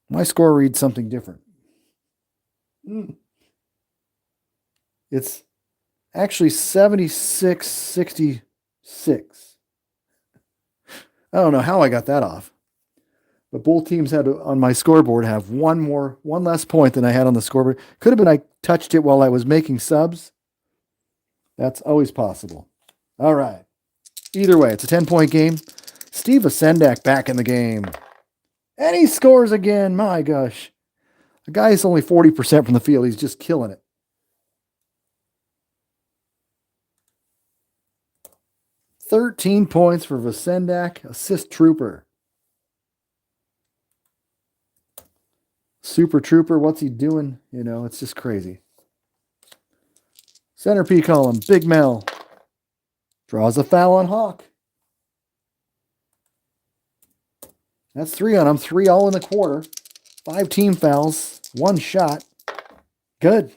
My score reads something different. It's actually 76-66. I don't know how I got that off. But both teams had on my scoreboard have one less point than I had on the scoreboard. Could have been I touched it while I was making subs. That's always possible. All right. Either way, it's a 10-point game. Steve Asendak back in the game. And he scores again. My gosh. The guy's only 40% from the field. He's just killing it. $13 points for Vasendak, assist trooper. Super trooper, what's he doing? You know, it's just crazy. Center P column, Big Mel. Draws a foul on Hawk. That's 3 on him. 3 all in the quarter. 5 team fouls. 1 shot. Good.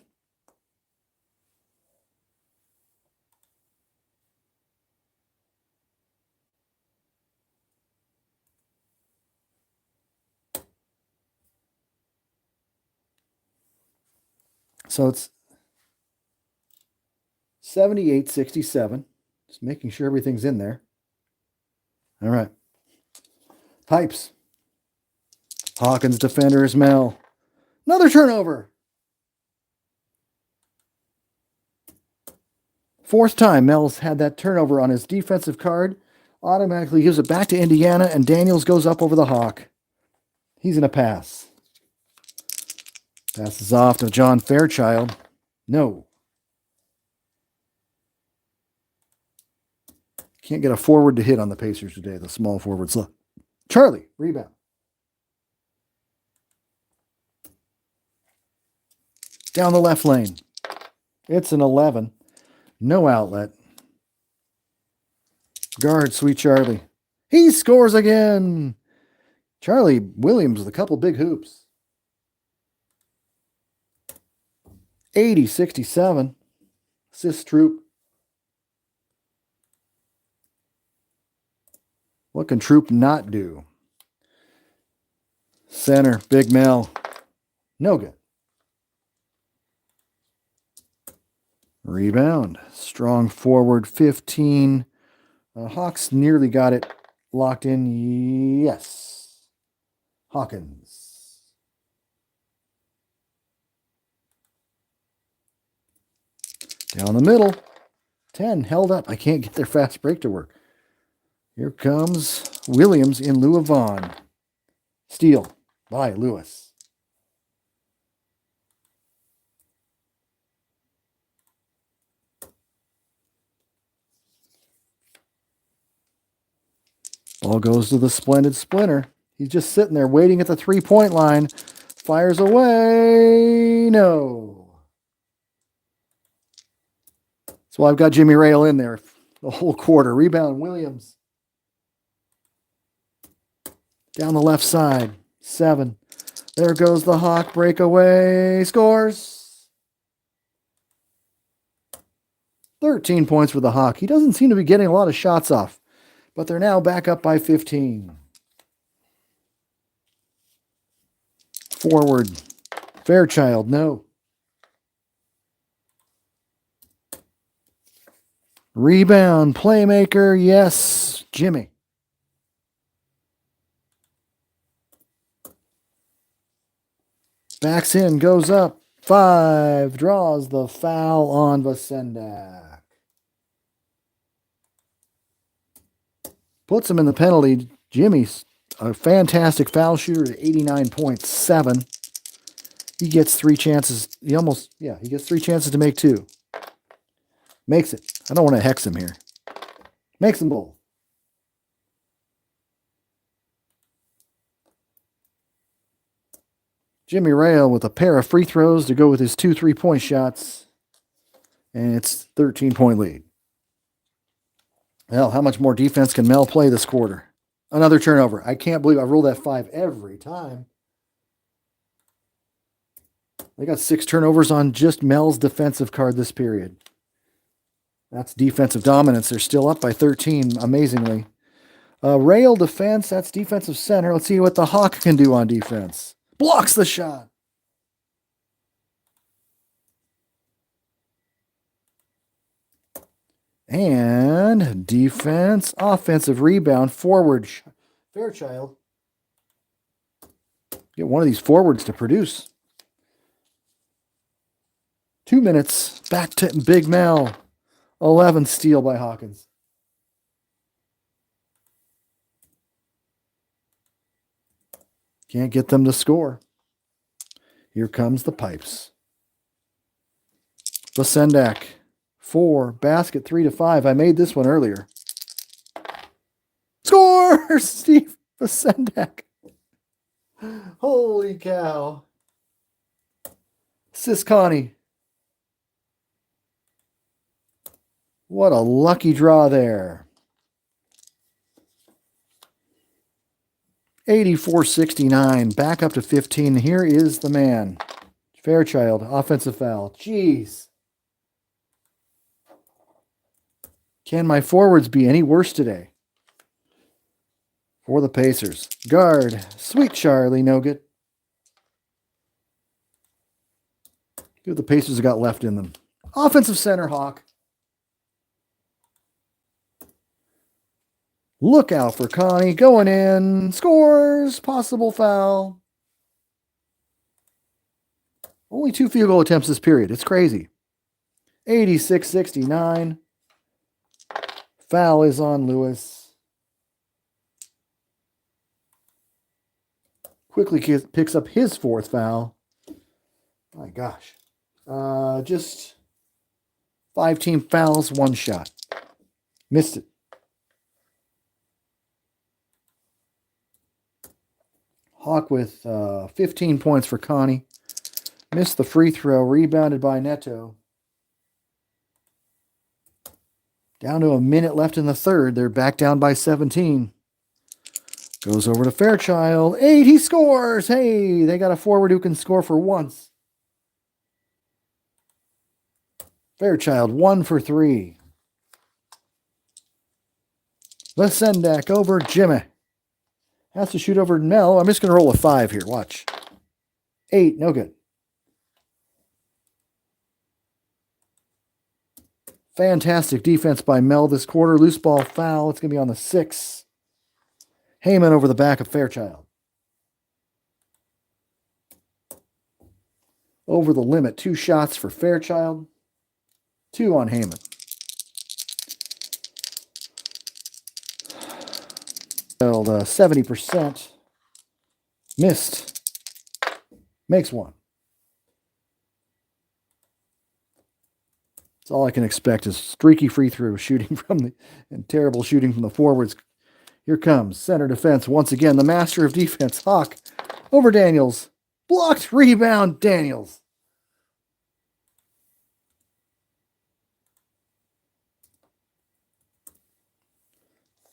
So it's 78-67. Just making sure everything's in there. All right. Pipes. Hawkins defender is Mel. Another turnover. 4th time Mel's had that turnover on his defensive card. Automatically gives it back to Indiana, and Daniels goes up over the Hawk. He's in a pass. Passes off to John Fairchild. No. Can't get a forward to hit on the Pacers today. The small forwards. Look. Charlie, rebound. Down the left lane. It's an 11. No outlet. Guard, Sweet Charlie. He scores again. Charlie Williams with a couple big hoops. 80-67. Assist Troop. What can Troop not do? Center, Big Mel. No good. Rebound. Strong forward, 15. Hawks nearly got it locked in. Yes. Hawkins. Down the middle. 10 held up. I can't get their fast break to work. Here comes Williams in lieu of Vaughn. Steal by Lewis. Ball goes to the splendid Splinter. He's just sitting there waiting at the three-point line. Fires away. No. So I've got Jimmy Rail in there the whole quarter. Rebound, Williams. Down the left side. 7. There goes the Hawk breakaway. Scores. 13 points for the Hawk. He doesn't seem to be getting a lot of shots off, but they're now back up by 15. Forward. Fairchild, no. Rebound, playmaker, yes, Jimmy. Backs in, goes up, 5, draws the foul on Vasendak. Puts him in the penalty. Jimmy's a fantastic foul shooter at 89.7. He gets 3 chances. He gets 3 chances to make 2. Makes it. I don't want to hex him here. Makes them both. Jimmy Rail with a pair of free throws to go with his 2 3-point shots. And it's 13-point lead. Well, how much more defense can Mel play this quarter? Another turnover. I can't believe I roll that 5 every time. They got 6 turnovers on just Mel's defensive card this period. That's defensive dominance. They're still up by 13, amazingly. Rail defense, that's defensive center. Let's see what the Hawk can do on defense. Blocks the shot. And defense, offensive rebound, forward. Fairchild. Get one of these forwards to produce. 2 minutes. Back to Big Mel. 11 steal by Hawkins. Can't get them to score. Here comes the Pipes. Vasendak. 4. Basket 3-5. I made this one earlier. Score! Steve Vasendak. Holy cow. Connie. What a lucky draw there. 84-69. Back up to 15. Here is the man. Fairchild. Offensive foul. Jeez. Can my forwards be any worse today? For the Pacers. Guard. Sweet Charlie. No good. See what the Pacers have got left in them. Offensive center, Hawk. Look out for Connie. Going in. Scores. Possible foul. Only 2 field goal attempts this period. It's crazy. 86-69. Foul is on Lewis. Quickly picks up his 4th foul. My gosh. Just 5 team fouls, 1 shot. Missed it. Hawk with 15 points for Connie. Missed the free throw. Rebounded by Neto. Down to a minute left in the third. They're back down by 17. Goes over to Fairchild. 8. He scores. Hey, they got a forward who can score for once. Fairchild 1 for 3. Vasendak over Jimmy. Has to shoot over Mel. I'm just going to roll a 5 here. Watch. 8. No good. Fantastic defense by Mel this quarter. Loose ball foul. It's going to be on the 6. Heyman over the back of Fairchild. Over the limit. 2 shots for Fairchild. 2 on Heyman. failed 70%. Missed. Makes one. That's all I can expect is streaky free throw shooting and terrible shooting from the forwards. Here comes center defense once again. The master of defense, Hawk, over Daniels. Blocked, rebound, Daniels.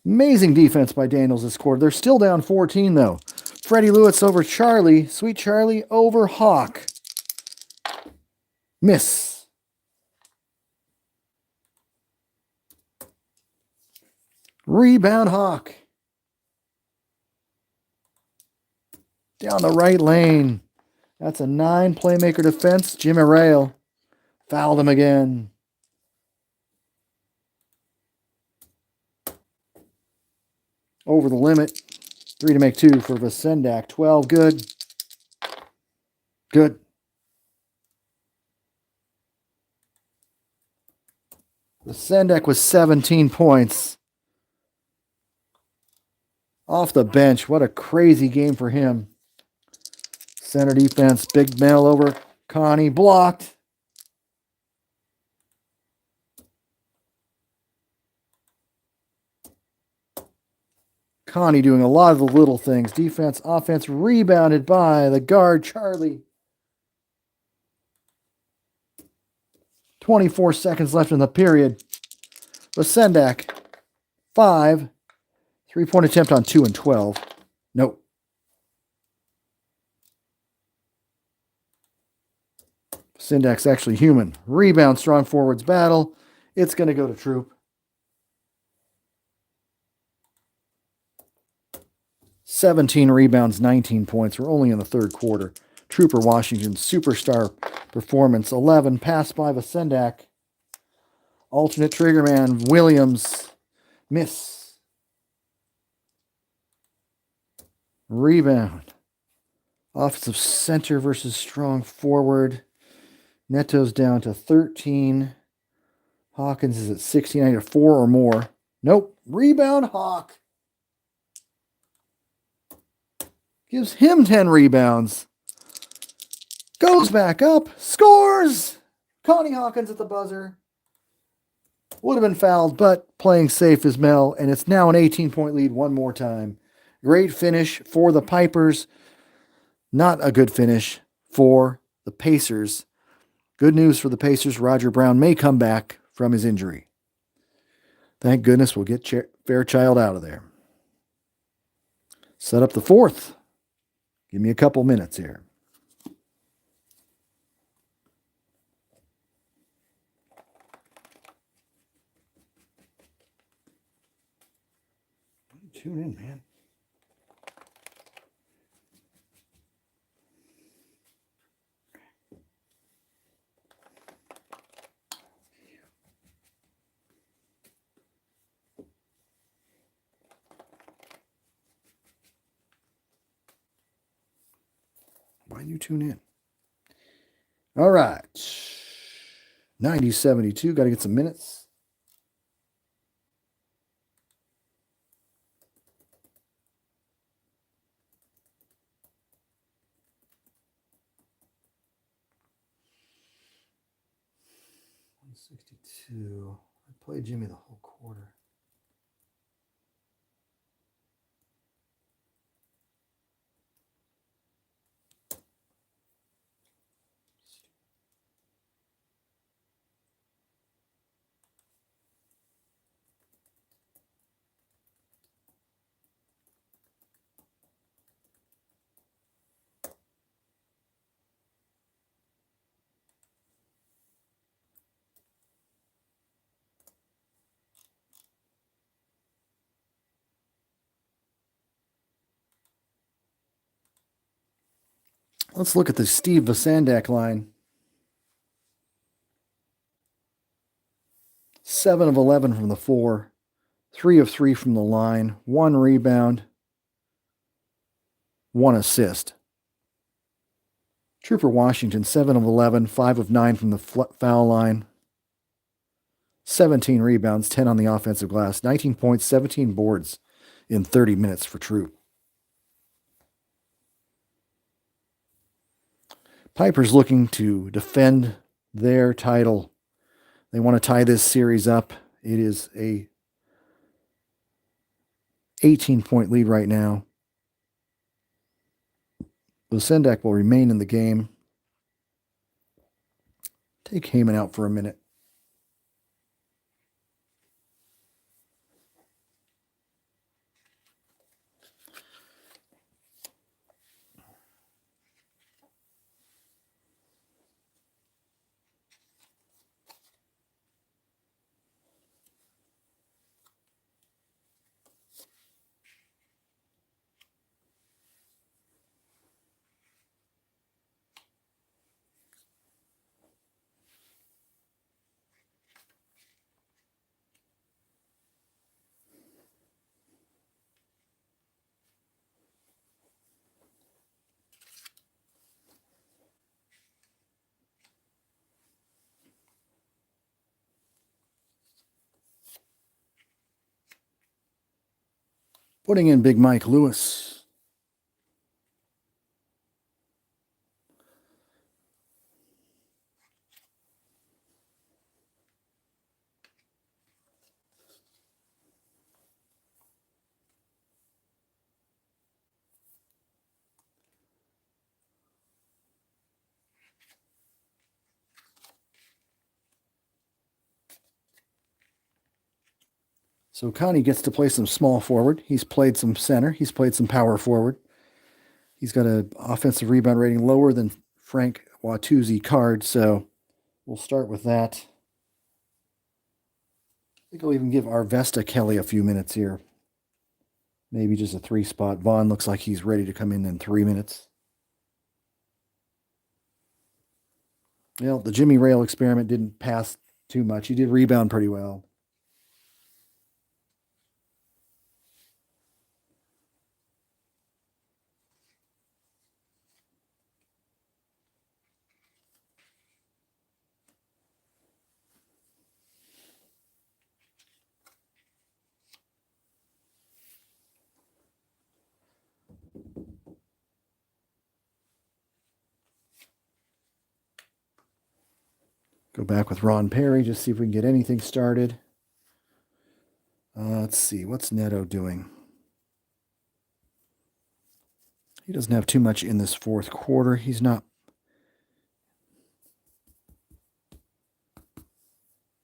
Amazing defense by Daniels this quarter. They're still down 14, though. Freddie Lewis over Charlie. Sweet Charlie over Hawk. Miss. Rebound, Hawk. Down the right lane. That's a 9 playmaker defense. Jim Arrail fouled him again. Over the limit. 3 to make 2 for Vasendak. 12, good. Good. Vasendak was 17 points. Off the bench. What a crazy game for him. Center defense. Big Mel over Connie. Blocked. Connie doing a lot of the little things. Defense, offense, rebounded by the guard, Charlie. 24 seconds left in the period. Vasendak, 5. 3-point attempt on 2 and 12. Nope. Vasendak's actually human. Rebound, strong forwards battle. It's going to go to Troop. 17 rebounds, 19 points. We're only in the third quarter. Trooper Washington, superstar performance. 11, pass by Vasendak. Alternate trigger man, Williams. Miss. Rebound. Offensive center versus strong forward. Neto's down to 13. Hawkins is at 16. I need a 4 or more. Nope. Rebound, Hawk. Gives him 10 rebounds. Goes back up. Scores! Connie Hawkins at the buzzer. Would have been fouled, but playing safe is Mel, and it's now an 18-point lead one more time. Great finish for the Pipers. Not a good finish for the Pacers. Good news for the Pacers. Roger Brown may come back from his injury. Thank goodness we'll get Fairchild out of there. Set up the fourth. Give me a couple minutes here. Tune in, man. Why you tune in? All right. 90-72. Got to get some minutes. $162. I played Jimmy the whole quarter. Let's look at the Steve Vasendak line. 7 of 11 from the floor. 3 of 3 from the line. 1 rebound. 1 assist. Trooper Washington, 7 of 11. 5 of 9 from the foul line. 17 rebounds, 10 on the offensive glass. 19 points, 17 boards in 30 minutes for Troop. Piper's looking to defend their title. They want to tie this series up. It is a 18-point lead right now. Sendak will remain in the game. Take Heyman out for a minute. Putting in Big Mike Lewis. So Connie gets to play some small forward. He's played some center. He's played some power forward. He's got an offensive rebound rating lower than Frank Watusi card, so we'll start with that. I think I'll even give Arvesta Kelly a few minutes here. Maybe just a 3-spot. Vaughn looks like he's ready to come in 3 minutes. Well, the Jimmy Rail experiment didn't pass too much. He did rebound pretty well. Go back with Ron Perry, just see if we can get anything started. Let's see, what's Neto doing? He doesn't have too much in this fourth quarter. He's not.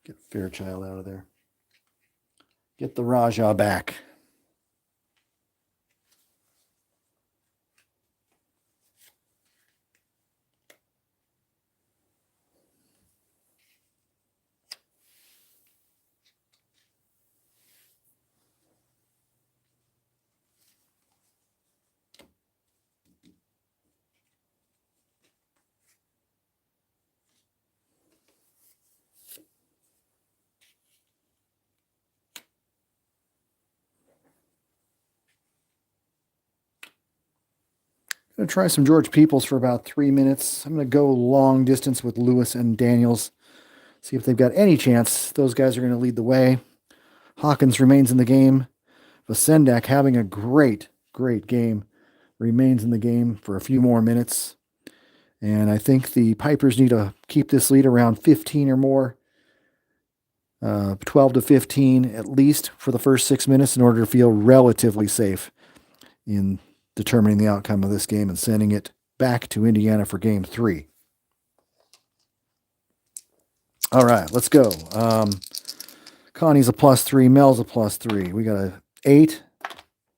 Get Fairchild out of there. Get the Raja back. I'm going to try some George Peoples for about 3 minutes. I'm going to go long distance with Lewis and Daniels. See if they've got any chance. Those guys are going to lead the way. Hawkins remains in the game. Vasendak, having a great game, remains in the game for a few more minutes. And I think the Pipers need to keep this lead around 15 or more. 12 to 15 at least for the first 6 minutes in order to feel relatively safe in determining the outcome of this game and sending it back to Indiana for game 3. All right, let's go. Connie's a +3, Mel's a +3. We got a 8,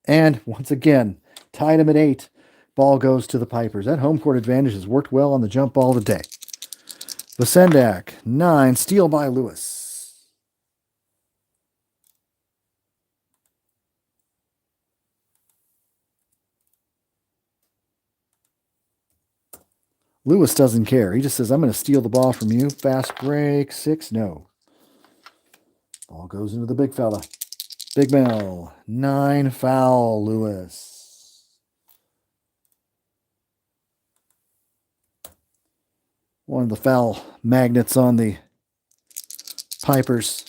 and once again, tied him at 8. Ball goes to the Pipers. That home court advantage has worked well on the jump ball today. Vasendak, 9, steal by Lewis. Lewis doesn't care. He just says, I'm going to steal the ball from you. Fast break, 6, no. Ball goes into the big fella. Big Mel, 9, foul, Lewis. One of the foul magnets on the Pipers,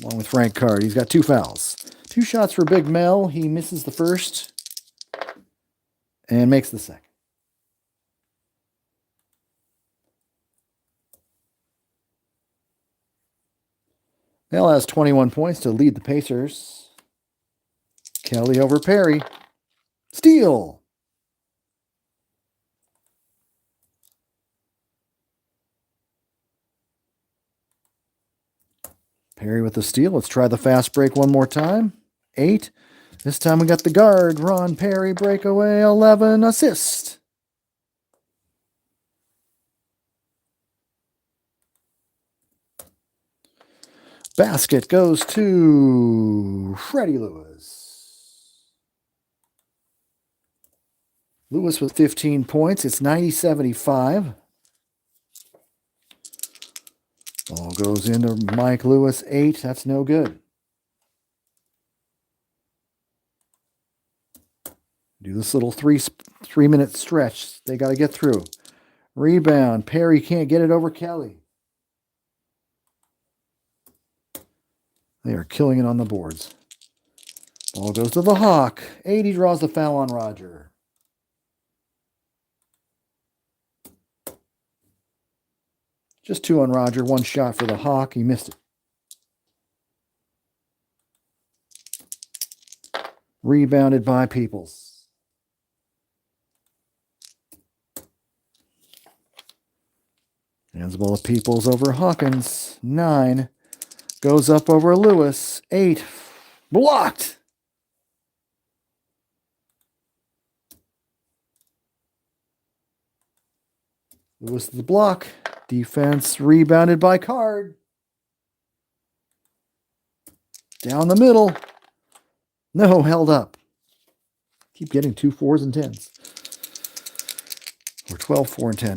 along with Frank Card. He's got 2 fouls. Two shots for Big Mel. He misses the first and makes the second. Mel has 21 points to lead the Pacers. Kelly over Perry. Steal. Perry with the steal. Let's try the fast break one more time. 8. This time we got the guard. Ron Perry breakaway. 11. Assist. Basket goes to Freddie Lewis. Lewis with 15 points. It's 90-75. Ball goes into Mike Lewis. 8. That's no good. Do this little three-minute stretch. They got to get through. Rebound. Perry can't get it over Kelly. They are killing it on the boards. Ball goes to the Hawk. 8. He draws the foul on Roger. Just 2 on Roger. 1 shot for the Hawk. He missed it. Rebounded by Peoples. Hands the ball to Peoples over Hawkins. 9. Goes up over Lewis. 8. Blocked. Lewis the block. Defense rebounded by Card. Down the middle. No, held up. Keep getting 2 4s and 10s. Or 12, 4, and 10.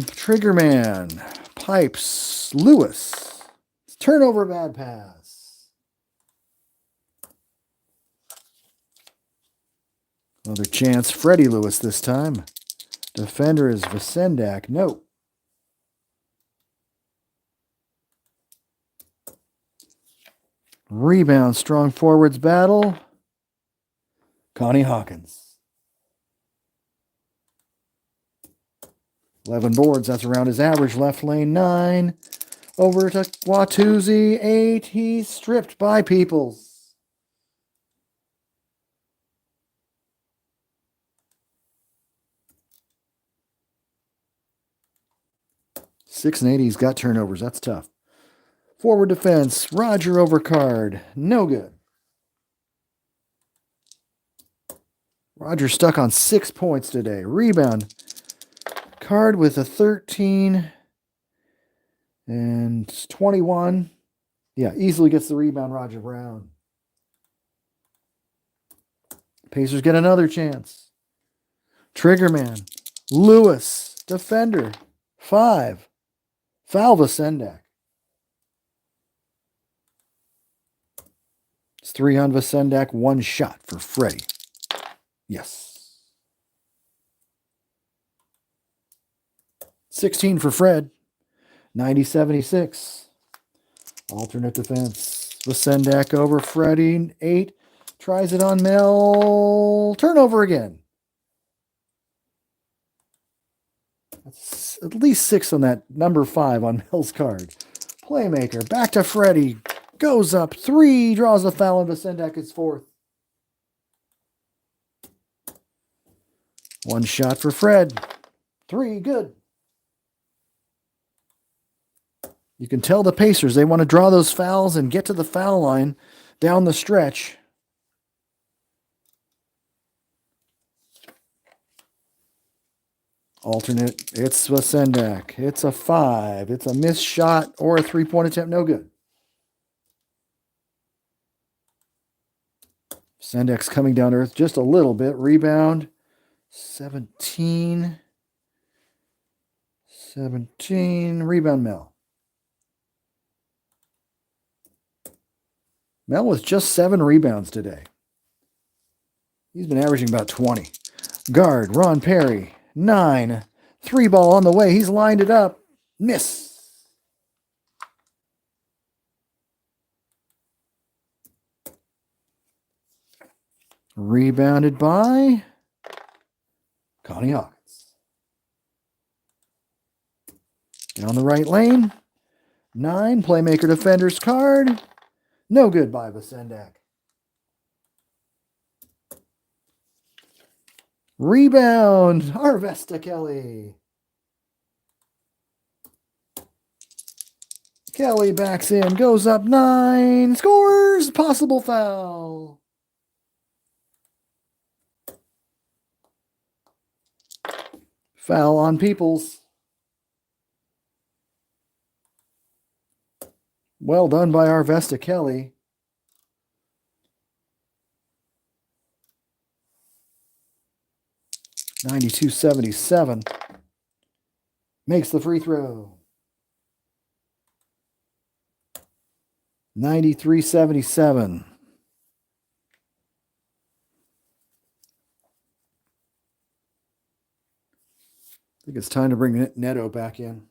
Triggerman. Pipes. Lewis. Turnover, bad pass. Another chance. Freddie Lewis this time. Defender is Vasendak. No. Rebound. Strong forwards battle. Connie Hawkins. 11 boards. That's around his average. Left lane 9. Over to Watusi. 8. He's stripped by Peoples. 6 and 8. He's got turnovers. That's tough. Forward defense. Roger over Card. No good. Roger stuck on 6 points today. Rebound. Card with a 13 and 21. Yeah, easily gets the rebound, Roger Brown. Pacers get another chance. Triggerman. Lewis. Defender. 5. Foul Vasendak. It's 3 on Vasendak. 1 shot for Freddie. Yes. 16 for Fred. 90-76. Alternate defense. Vasendak over Freddie. 8. Tries it on Mel. Turnover again. That's at least 6 on that number 5 on Mel's card. Playmaker. Back to Freddie. Goes up. 3. Draws the foul on Vasendak. It's 4th. 1 shot for Fred. 3. Good. You can tell the Pacers, they want to draw those fouls and get to the foul line down the stretch. Alternate, it's Vasendak. It's a 5. It's a missed shot or a 3-point attempt. No good. Vasendak's coming down to earth just a little bit. Rebound. 17. Rebound Mel. Mel with just 7 rebounds today. He's been averaging about 20. Guard, Ron Perry. 9. 3 ball on the way. He's lined it up. Miss. Rebounded by Connie Hawkins. Down the right lane. 9, playmaker defender's card. No good by Vasendak. Rebound, Arvesta Kelly. Kelly backs in, goes up 9, scores, possible foul. Foul on Peoples. Well done by Arvesta Kelly. .92-77. Makes the free throw. 93-77. I think it's time to bring Neto back in.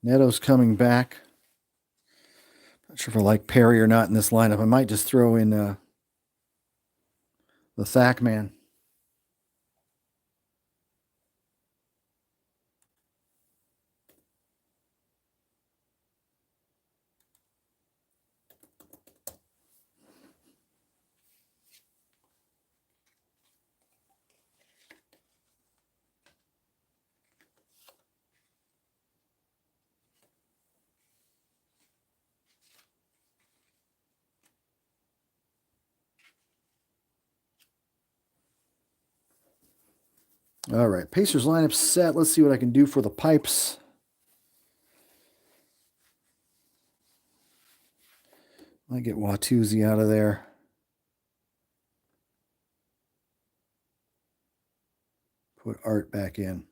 Neto's coming back. Not sure if I like Perry or not in this lineup. I might just throw in the Thack man. All right, Pacers lineup set. Let's see what I can do for the pipes. Might get Watusi out of there. Put Art back in.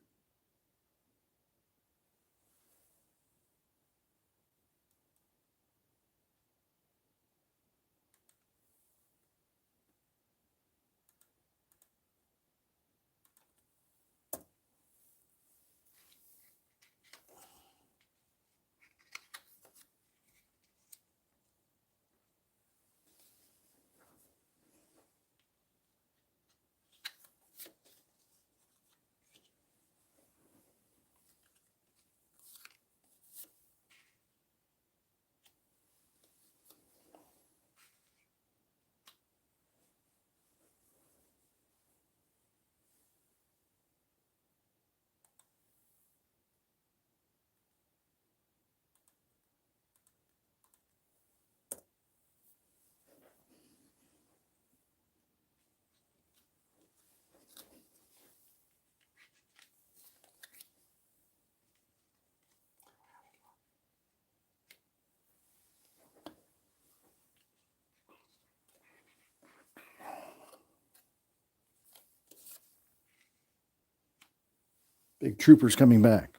Big Troopers coming back.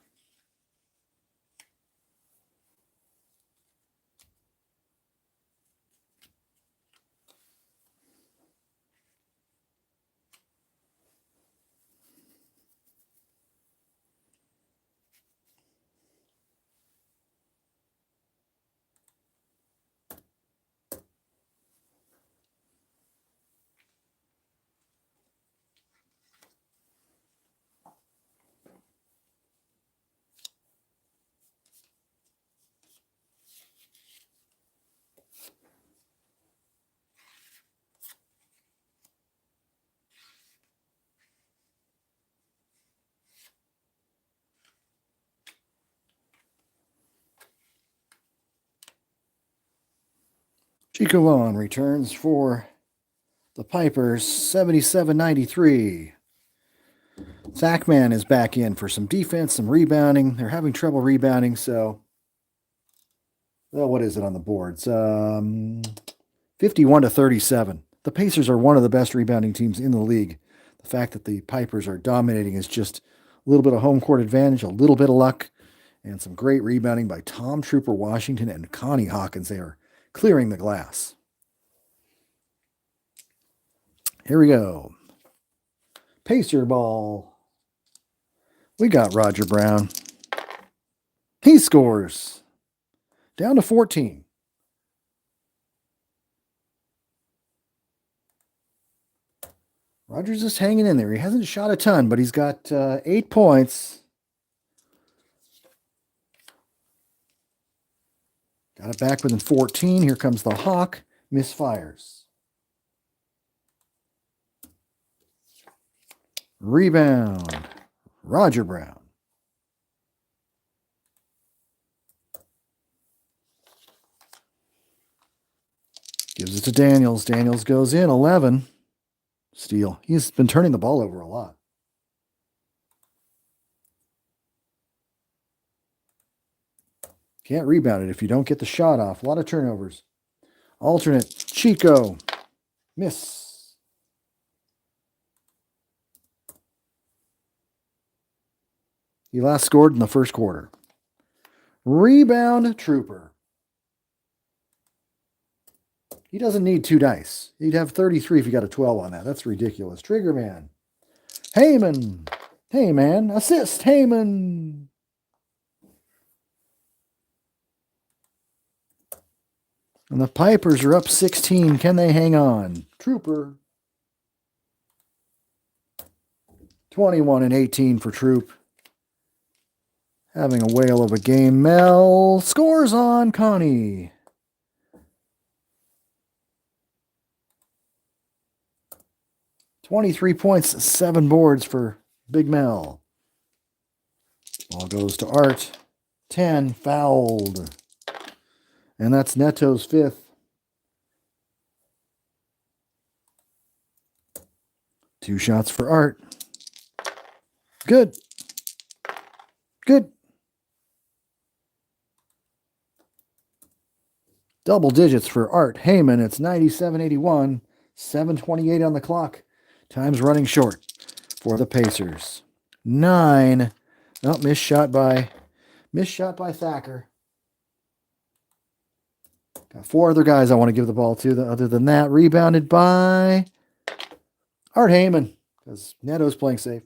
Chico Vaughn returns for the Pipers, 77-93. Thackman is back in for some defense, some rebounding. They're having trouble rebounding, so Well, what is it on the boards? 51-37. The Pacers are one of the best rebounding teams in the league. The fact that the Pipers are dominating is just a little bit of home court advantage, a little bit of luck, and some great rebounding by Tom Trooper Washington and Connie Hawkins. They are clearing the glass. Here we go. Pacer ball. We got Roger Brown. He scores. Down to 14. Roger's just hanging in there. He hasn't shot a ton, but he's got 8 points. Got it back within 14. Here comes the Hawk. Misfires. Rebound. Roger Brown. Gives it to Daniels. Daniels goes in. 11. Steal. He's been turning the ball over a lot. Can't rebound it if you don't get the shot off. A lot of turnovers. Alternate. Chico. Miss. He last scored in the first quarter. Rebound Trooper. He doesn't need 2 dice. He'd have 33 if he got a 12 on that. That's ridiculous. Trigger man. Heyman. Hey, man. Assist. Heyman. And the Pipers are up 16. Can they hang on? Trooper. 21-18 for Troop. Having a whale of a game. Mel scores on Connie. $23 points, 7 boards for Big Mel. Ball goes to Art. 10 fouled. And that's Neto's 5th. Two shots for Art. Good. Good. Double digits for Art Heyman. It's 97-81. 7:28 on the clock. Time's running short for the Pacers. 9. Oh, missed shot by Thacker. Got 4 other guys I want to give the ball to. Other than that, rebounded by Art Heyman because Neto's playing safe.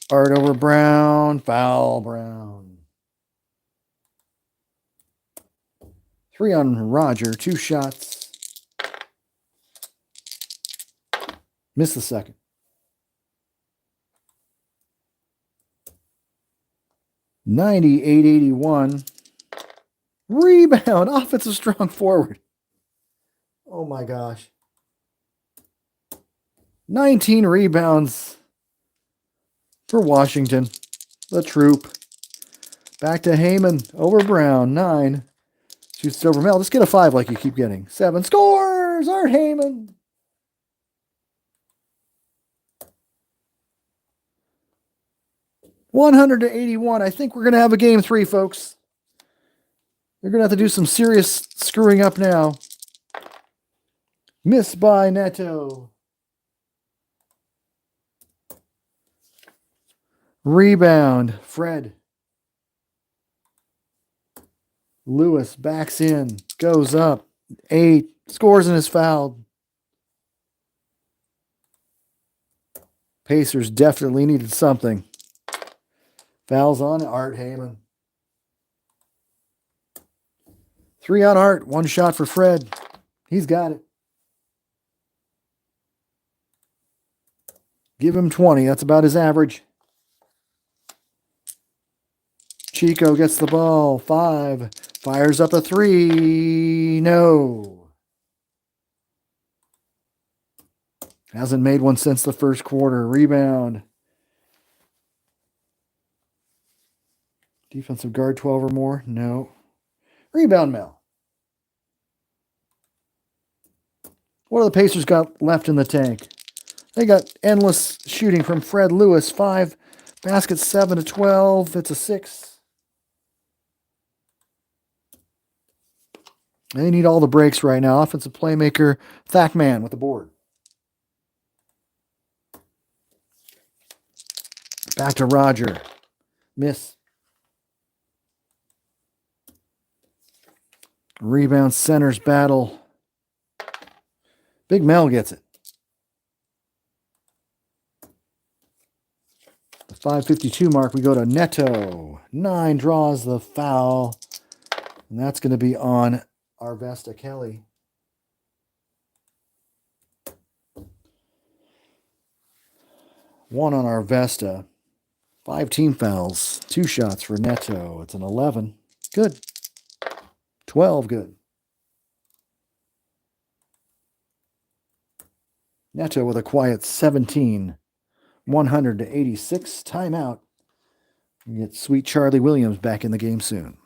Art over Brown. Foul Brown. 3 on Roger. 2 shots. Missed the second. $98-81. Rebound. Offensive strong forward. Oh my gosh. 19 rebounds for Washington. The Troop. Back to Heyman. Over Brown. 9. Shoots it over Mel. Just get a 5 like you keep getting. 7. Scores! Art Heyman. $100-81. I think we're going to have a game 3, folks. You're going to have to do some serious screwing up now. Miss by Neto. Rebound. Fred. Lewis backs in. Goes up. 8. Scores and is fouled. Pacers definitely needed something. Fouls on Art Heyman. 3 on Art. 1 shot for Fred. He's got it. Give him 20. That's about his average. Chico gets the ball. 5. Fires up a 3. No. Hasn't made one since the first quarter. Rebound. Defensive guard 12 or more? No. Rebound Mel. What do the Pacers got left in the tank? They got endless shooting from Fred Lewis. 5 Basket 7-12. It's a 6. They need all the breaks right now. Offensive playmaker, Thackman with the board. Back to Roger. Miss. Rebound centers battle. Big Mel gets it. The 5:52 mark, we go to Neto. 9 draws the foul. And that's going to be on Arvesta Kelly. One on Arvesta. 5 team fouls. 2 shots for Neto. It's an 11. Good. 12. Good. Neto with a quiet 17. 100-86. Timeout. We get Sweet Charlie Williams back in the game soon.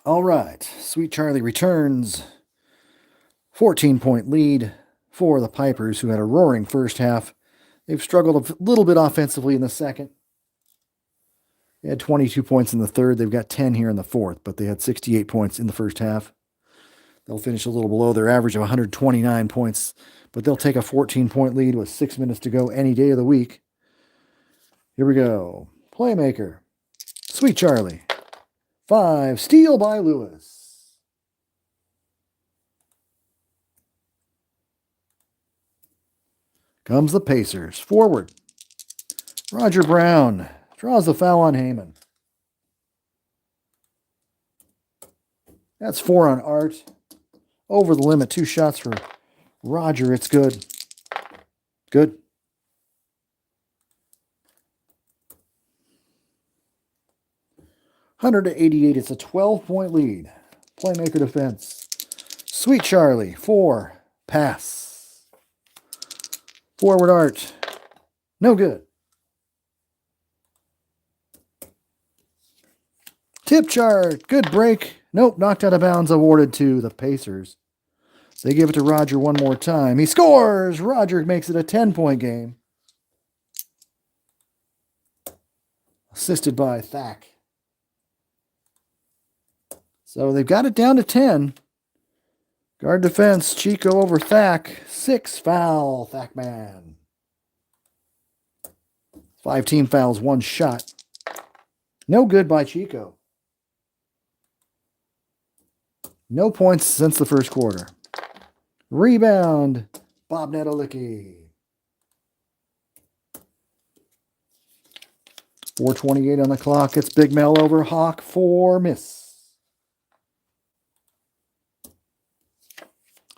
All right. Sweet Charlie returns. 14-point lead for the Pipers, who had a roaring first half. They've struggled a little bit offensively in the second. They had 22 points in the third. They've got 10 here in the fourth, but they had 68 points in the first half. They'll finish a little below their average of 129 points, but they'll take a 14-point lead with 6 minutes to go any day of the week. Here we go. Playmaker. Sweet Charlie. 5. Steal by Lewis. Comes the Pacers. Forward. Roger Brown draws the foul on Heyman. That's 4 on Art. Over the limit. 2 shots for Roger. It's good. Good. (100-88). It's a 12-point lead. Playmaker defense. Sweet Charlie. 4. Pass. Forward Art. No good. Tip chart. Good break. Nope, knocked out of bounds. Awarded to the Pacers. They give it to Roger one more time. He scores. Roger makes it a 10-point game. Assisted by Thack. So they've got it down to 10. Guard defense, Chico over Thack. 6 foul, Thackman. 5 team fouls, 1 shot. No good by Chico. No points since the first quarter. Rebound, Bob Netolicky. 4:28 on the clock. It's Big Mel over Hawk for miss.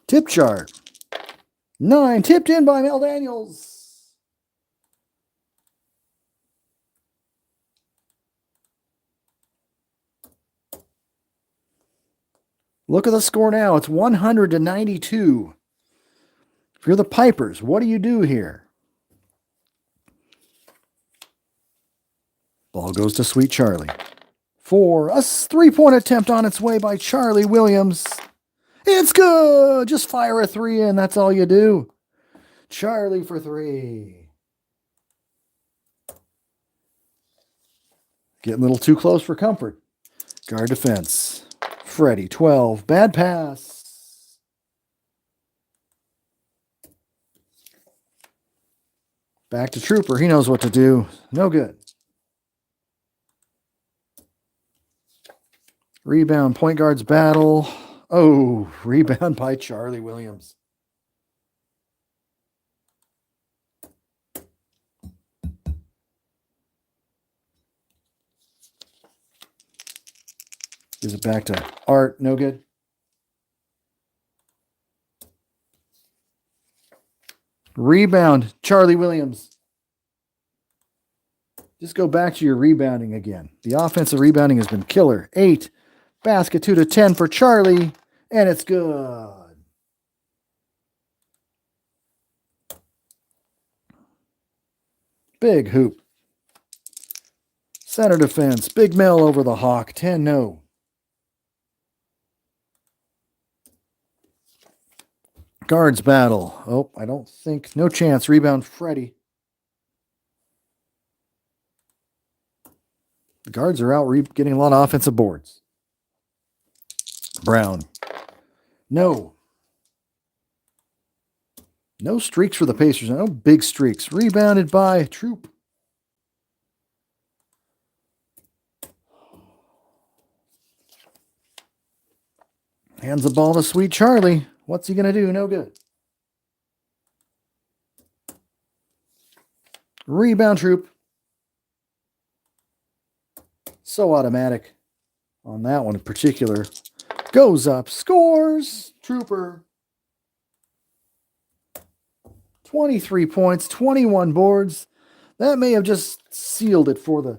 Tip chart. 9. Tipped in by Mel Daniels. Look at the score now. It's 100-92. If you're the Pipers, what do you do here? Ball goes to Sweet Charlie. 4. A 3-point attempt on its way by Charlie Williams. It's good. Just fire a 3 in. That's all you do. Charlie for 3. Getting a little too close for comfort. Guard defense. Freddie, 12. Bad pass. Back to Trooper. He knows what to do. No good. Rebound, point guards battle. Oh, rebound by Charlie Williams. Gives it back to Art. No good. Rebound, Charlie Williams. Just go back to your rebounding again. The offensive rebounding has been killer. 8. Basket 2 to 10 for Charlie. And it's good. Big hoop. Center defense. Big Mill over the Hawk. 10-0. Guards battle. Oh, I don't think. No chance. Rebound, Freddie. The guards are out getting a lot of offensive boards. Brown. No. No streaks for the Pacers. No big streaks. Rebounded by Troop. Hands the ball to Sweet Charlie. What's he going to do? No good. Rebound, Troop. So automatic on that one in particular. Goes up, scores. Trooper. 23 points, 21 boards. That may have just sealed it for the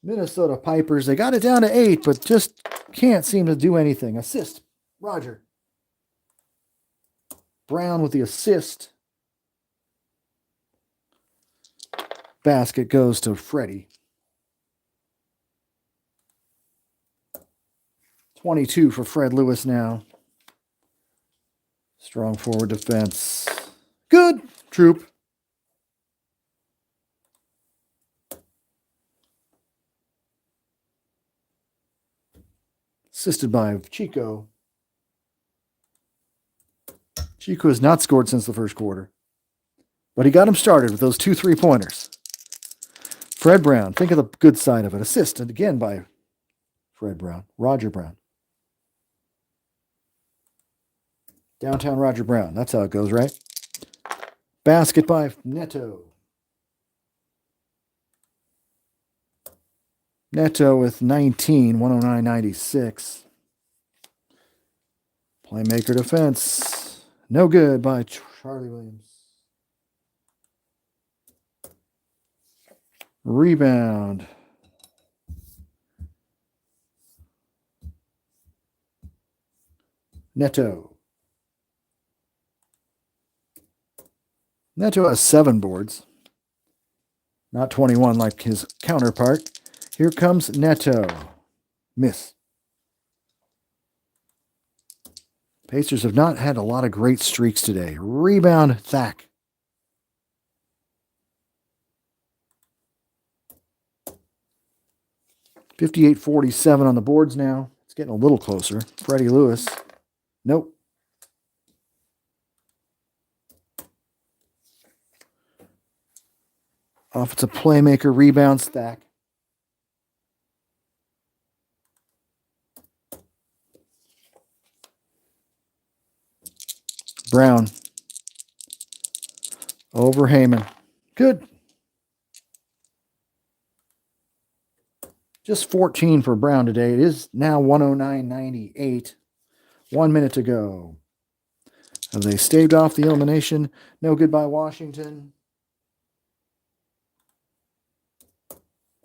Minnesota Pipers. They got it down to 8, but just can't seem to do anything. Assist, Roger. Brown with the assist. Basket goes to Freddie. 22 for Fred Lewis now. Strong forward defense. Good, Troop. Assisted by Chico. Chico has not scored since the first quarter, but he got him started with those 2 3-pointers. Fred Brown, think of the good side of it. Assisted again by Fred Brown. Roger Brown. Downtown Roger Brown. That's how it goes, right? Basket by Neto. Neto with 19, 109.96. Playmaker defense. No good by Charlie Williams. Rebound. Neto. Neto has 7 boards. Not 21 like his counterpart. Here comes Neto. Miss. Pacers have not had a lot of great streaks today. Rebound, Thack. .58-47 on the boards now. It's getting a little closer. Freddie Lewis. Nope. Offensive playmaker, rebound, Stack. Brown. Over Heyman. Good. Just 14 for Brown today. It is now 109.98. 1 minute to go. Have they staved off the elimination? No good by Washington.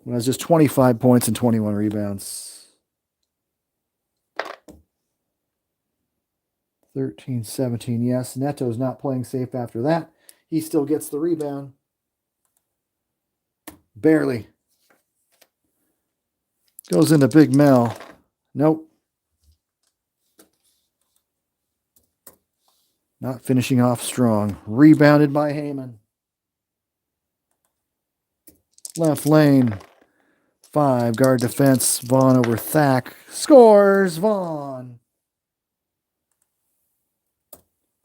Well, it's just 25 points and 21 rebounds. 13-17, yes. Neto's not playing safe after that. He still gets the rebound. Barely. Goes into Big Mel. Nope. Not finishing off strong. Rebounded by Heyman. Left lane. 5 guard defense. Vaughn over Thack. Scores Vaughn.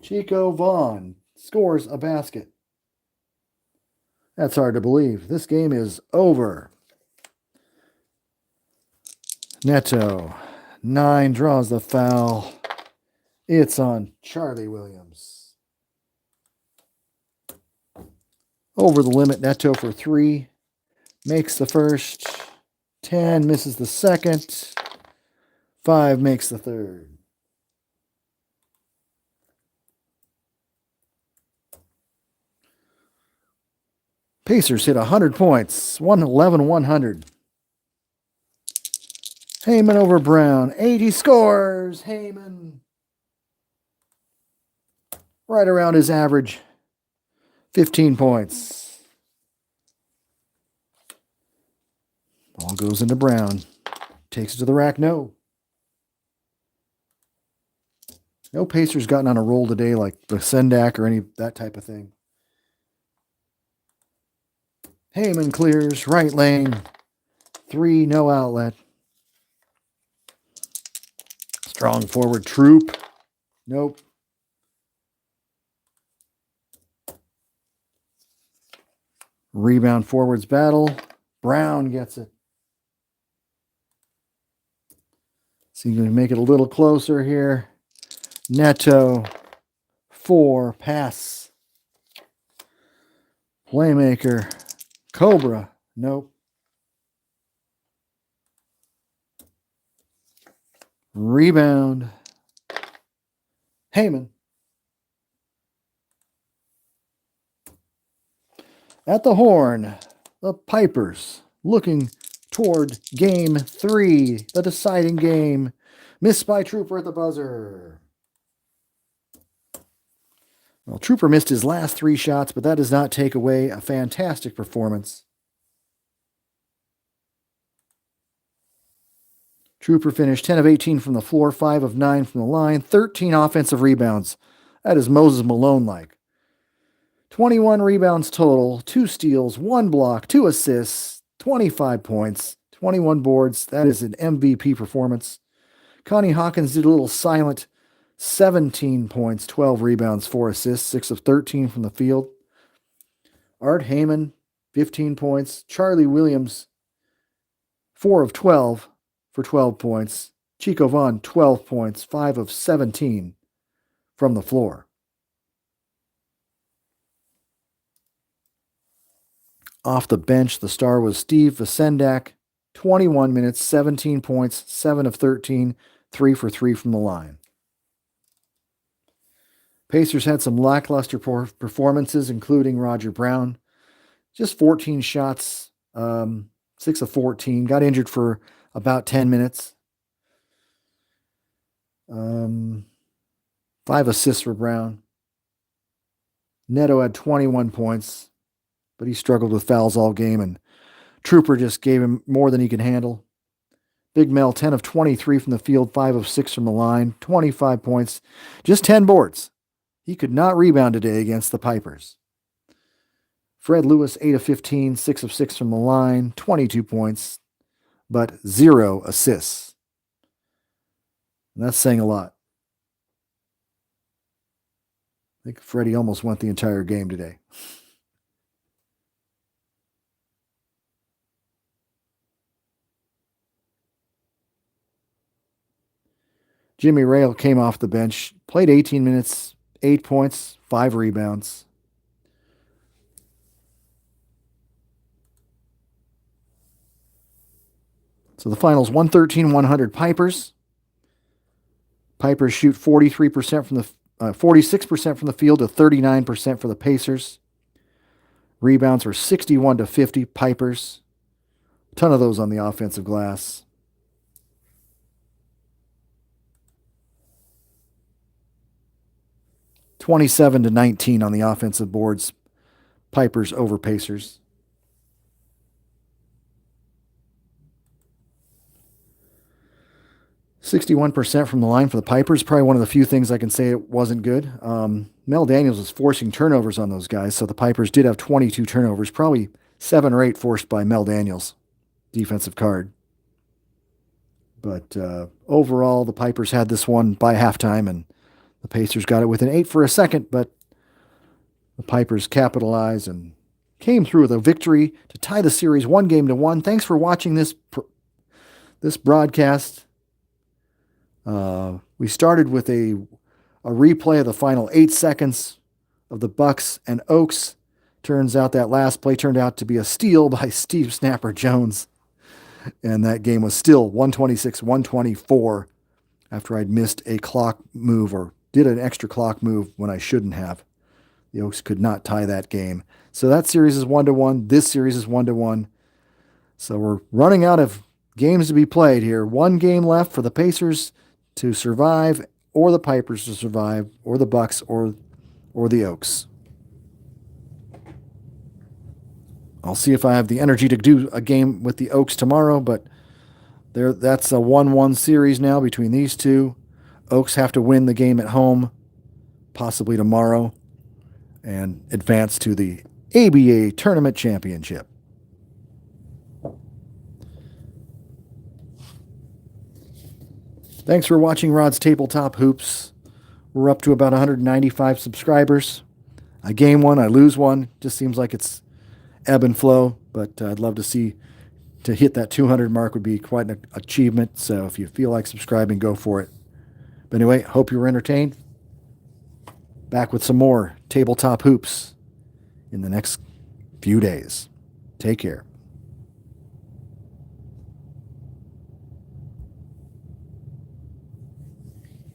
Chico Vaughn scores a basket. That's hard to believe. This game is over. Neto. 9 draws the foul. It's on Charlie Williams. Over the limit, Neto for 3. Makes the first. 10 misses the second. 5 makes the third. Pacers hit 100 points. 111-100. Heyman over Brown. 80 scores. Heyman. Right around his average. 15 points. Ball goes into Brown. Takes it to the rack. No. No Pacers gotten on a roll today like the Sendak or any that type of thing. Heyman clears. Right lane. 3, no outlet. Strong forward Troop. Nope. Rebound forwards battle. Brown gets it. So you can make it a little closer here. Neto. 4. Pass. Playmaker. Cobra. Nope. Rebound. Heyman. At the horn, the Pipers looking toward game 3, the deciding game. Missed by Trooper at the buzzer. Well, Trooper missed his last 3 shots, but that does not take away a fantastic performance. Trooper finished 10 of 18 from the floor, 5 of 9 from the line, 13 offensive rebounds. That is Moses Malone-like. 21 rebounds total, 2 steals, 1 block, 2 assists, 25 points, 21 boards. That is an MVP performance. Connie Hawkins did a little silent. 17 points, 12 rebounds, 4 assists, 6 of 13 from the field. Art Heyman, 15 points. Charlie Williams, 4 of 12 for 12 points. Chico Vaughn, 12 points, 5 of 17 from the floor. Off the bench, the star was Steve Vasendak, 21 minutes, 17 points, 7 of 13, 3 for 3 from the line. Pacers had some lackluster performances, including Roger Brown. Just 14 shots, 6 of 14. Got injured for about 10 minutes. 5 assists for Brown. Neto had 21 points, but he struggled with fouls all game, and Trooper just gave him more than he could handle. Big Mel, 10 of 23 from the field, 5 of 6 from the line, 25 points, just 10 boards. He could not rebound today against the Pipers. Fred Lewis, 8 of 15, 6 of 6 from the line, 22 points, but 0 assists. And that's saying a lot. I think Freddie almost went the entire game today. Jimmy Rail came off the bench, played 18 minutes, 8 points, 5 rebounds. So the finals 113-100 Pipers. Pipers shoot 43% from the 46% from the field to 39% for the Pacers. Rebounds were 61-50 Pipers. A ton of those on the offensive glass. (27-19) on the offensive boards. Pipers over Pacers. (61% from the line for the Pipers. Probably one of the few things I can say it wasn't good. Mel Daniels was forcing turnovers on those guys, so the Pipers did have 22 turnovers, probably 7 or 8 forced by Mel Daniels. defensive card. But overall, the Pipers had this one by halftime, and the Pacers got it within 8 for a second, but the Pipers capitalized and came through with a victory to tie the series 1-1. Thanks for watching this broadcast. We started with a replay of the final 8 seconds of the Bucks and Oaks. Turns out that last play turned out to be a steal by Steve Snapper Jones. And that game was still 126-124 after I'd missed a clock move or did an extra clock move when I shouldn't have. The Oaks could not tie that game. So that series is 1-1. This series is 1-1. So we're running out of games to be played here. 1 game left for the Pacers to survive, or the Pipers to survive, or the Bucks, or the Oaks. I'll see if I have the energy to do a game with the Oaks tomorrow, but that's a 1-1 series now between these two. Oaks have to win the game at home, possibly tomorrow, and advance to the ABA Tournament Championship. Thanks for watching Rod's Tabletop Hoops. We're up to about 195 subscribers. I gain one, I lose one. Just seems like it's ebb and flow, but I'd love to hit that 200 mark would be quite an achievement. So if you feel like subscribing, go for it. But anyway, hope you were entertained. Back with some more Tabletop Hoops in the next few days. Take care.